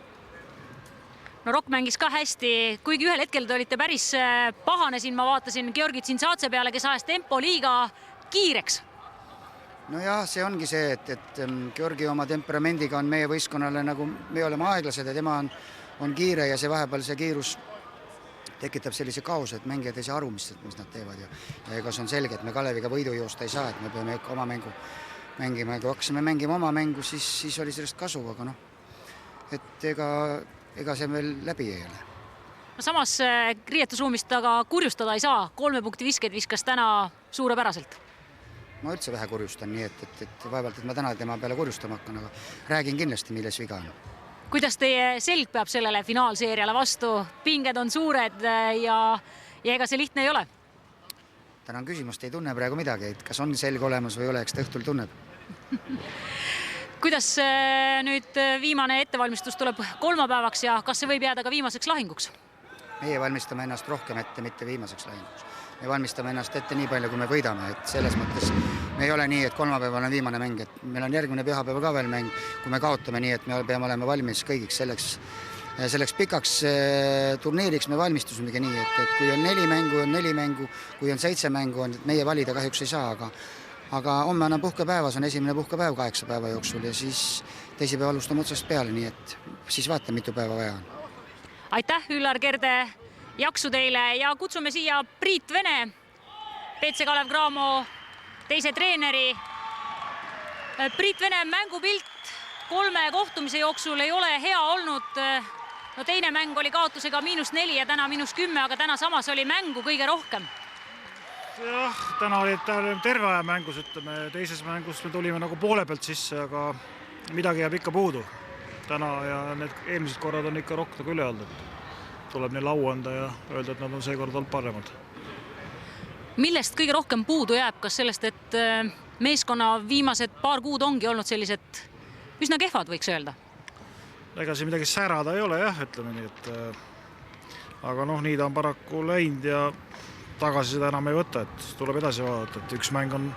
No Rock mängis ka hästi, kuigi ühel hetkel te olite päris pahane siin, ma vaatasin Georgi Tsinsatse peale, kes ajas tempo liiga kiireks. No jah, see ongi see, et Georgi oma temperamendiga on meie võistkonnale nagu me oleme aeglased ja tema on kiire ja see vahepeal see kiirus tekitab sellise kaose, et mängijad ei saa aru, mis nad teevad ja ega see on selge, et me Kaleviga võidu joosta ei saa, et me peame ikka oma mängu mängima ja kui hakkasime mängima oma mängu, siis oli sellest kasu, aga noh, et ega see meil läbi ei ole. Samas riietusruumist aga kurjustada ei saa, 3 punkti viskeid viskas täna suurepäraselt. Ma üldse vähe kurjustan, nii et vaevalt, et ma täna tema peale kurjustama hakkan, aga räägin kindlasti, milles viga on. Kuidas teie selg peab sellele finaalseeriale vastu? Pinged on suured ja ega see lihtne ei ole? Tänan küsimust, ei tunne praegu midagi, et kas on selg olemas või ei ole, eks ta õhtul tunneb. Kuidas nüüd viimane ettevalmistus tuleb kolmapäevaks ja kas see võib jääda ka viimaseks lahinguks? Meie valmistame ennast rohkem ette, mitte viimaseks lahinguks. Me valmistame ennast ette nii palju, kui me võidame, et selles mõttes me ei ole nii, et kolmapäeval on viimane mäng, et meil on järgmine pühapäeval ka veel mäng, kui me kaotame nii, et me peame olema valmis kõigiks selleks pikaks turniiriks me valmistusime nii, et kui on 4 mängu, kui on 7 mängu, meie valida kahjuks ei saa, aga homme on puhkepäevas, on esimene puhkepäev 8 päeva jooksul ja siis teisipäev alustame otsast peale, nii et siis vaatame, mitu päeva vaja on. Aitäh, Üllar Kerde, jaksu teile ja kutsume siia Priit Vene, PC Kalev Cramo teise treeneri. Priit Vene mängupilt 3 kohtumise jooksul ei ole hea olnud. No teine mäng oli kaotusega -4 ja täna -10, aga täna samas oli mängu kõige rohkem. Jah, täna oli terve aja mängus, ütleme, teises mängus me tulime nagu poole pealt sisse, aga midagi jääb ikka puudu. Täna ja need eelmised korrad on ikka Rock nagu üle olnud. Tuleb neil au anda ja öelda, et nad on seekord olnud paremad. Millest kõige rohkem puudu jääb? Kas sellest, et meeskonna viimased paar kuud ongi olnud sellised üsna kehvad, võiks öelda? ega siin midagi särada ei ole jah, ütleme nii, et aga noh, nii ta on paraku läinud ja tagasi seda enam ei võta, et tuleb edasi vaadata, et üks mäng on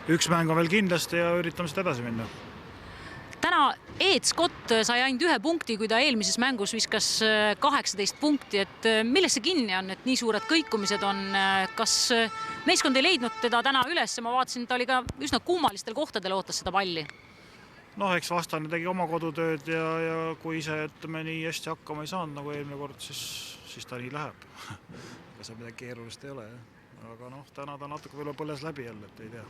veel kindlasti ja üritame seda edasi minna. Täna Ed Scott sai ainult 1 punkti, kui ta eelmises mängus viskas 18 punkti, et millest see kinni on, et nii suured kõikumised on, kas meeskond ei leidnud teda täna üles, ma vaatasin, ta oli ka üsna kummalistel kohtadel ootas seda palli. Noh, eks vastane tegi oma kodutööd ja kui ise ütleme nii hästi hakkama ei saanud nagu eelmine kord, siis ta nii läheb. Ega see midagi keerulist ei ole, aga noh, täna ta natuke võib-olla põles läbi jälle, et ei tea.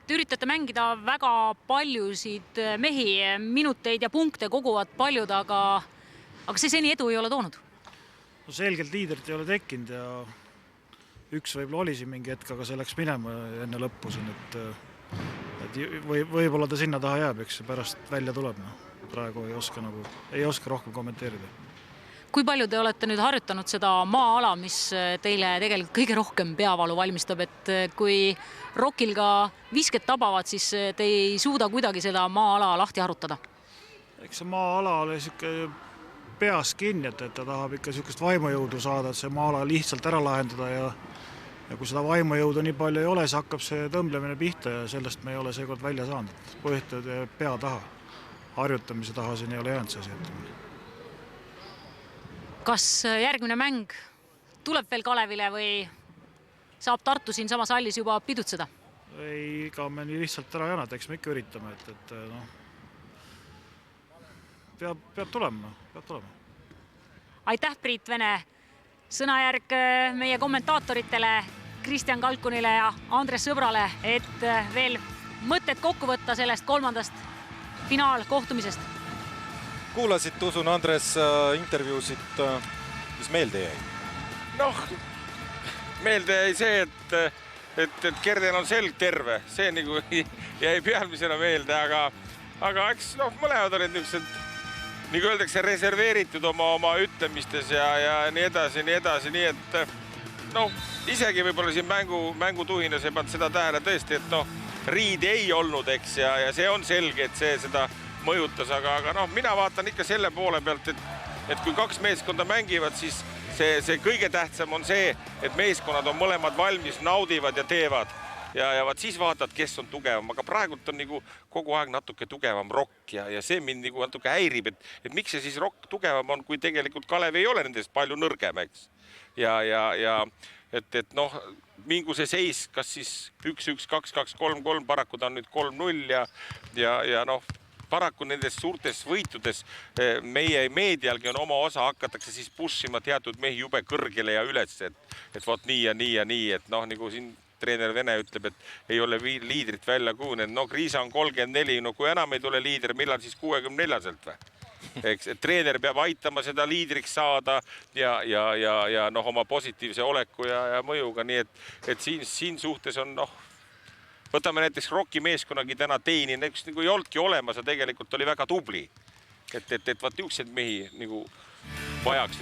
Te üritate mängida väga paljusid mehi, minuteid ja punkte koguvad paljud, aga see seni edu ei ole toonud? No selgelt liidrit ei ole tekkinud ja üks võib-olla oli siin mingi hetk, aga see läks minema enne lõppu siin, et võib-olla ta sinna taha jääb, eks see pärast välja tuleb. Praegu ei oska rohkem kommenteerida. Kui palju te olete nüüd harjutanud seda maa-ala, mis teile tegelikult kõige rohkem peavalu valmistab, et kui Rockil ka visket tabavad, siis te ei suuda kuidagi seda maa-ala lahti harutada? Eks see maa-ala oli peas kinni, et ta tahab ikka niisugust vaimujõudu saada, et see maa-ala lihtsalt ära lahendada ja kui seda vaimujõudu nii palju ei ole, siis hakkab see tõmblemine pihta ja sellest me ei ole seekord välja saanud. Põhjutad pea taha, harjutamise taha siin ei ole jäänud see asi. Kas järgmine mäng tuleb veel Kalevile või saab Tartu siin samas hallis juba pidutseda? Ei, ega me nii lihtsalt ära jäänud, eks me ikka üritame, et peab tulema. Aitäh, Priit Vene! Sõnajärg meie kommentaatoritele Kristjan Kalkunile ja Andres Sõbrale, et veel mõtted kokku võtta sellest 3. finaalkohtumisest. Kuulasid, usun, Andres, intervjuusid, mis meelde jäi? Noh, meelde jäi see, et Kerden on selg terve. See nagu jäi pealmisena meelde, aga eks mõlemad olid niisugused, nagu öeldakse, reserveeritud oma ütlemistes ja nii edasi, nii et isegi võib-olla siin mängutuhinas ei pannud seda tähele tõesti, et riid ei olnud, eks, ja see on selge, et see seda mõjutas, aga mina vaatan ikka selle poole pealt, et kui 2 meeskonda mängivad, siis see kõige tähtsam on see, et meeskonnad on mõlemad valmis, naudivad ja teevad. Ja siis vaatad, kes on tugevam, aga praegult on nagu kogu aeg natuke tugevam Rock ja see mind nagu natuke häirib, et miks see siis Rock tugevam on, kui tegelikult Kalev ei ole nendest palju nõrgem, eks. Ja et mingu see seis, kas siis 1-1, 2-2, 3-3, paraku ta on nüüd 3-0 ja paraku nendes suurtes võitudes meie meedialgi on oma osa, hakatakse siis pushima teatud mehi jube kõrgele ja üles, et vot nii ja nii ja nii, et nagu siin treener Vene ütleb, et ei ole liidrit välja kujunenud. Kriisa on 34, kui enam ei tule liider, millal siis 64-selt või? Eks, et treener peab aitama seda liidriks saada ja oma positiivse oleku ja mõjuga, nii et siin suhtes on, võtame näiteks Rocki meeskonnagi täna teini, näiteks nagu ei olnudki olemas ja tegelikult oli väga tubli. Et vaat niisugused mehi nagu vajaks.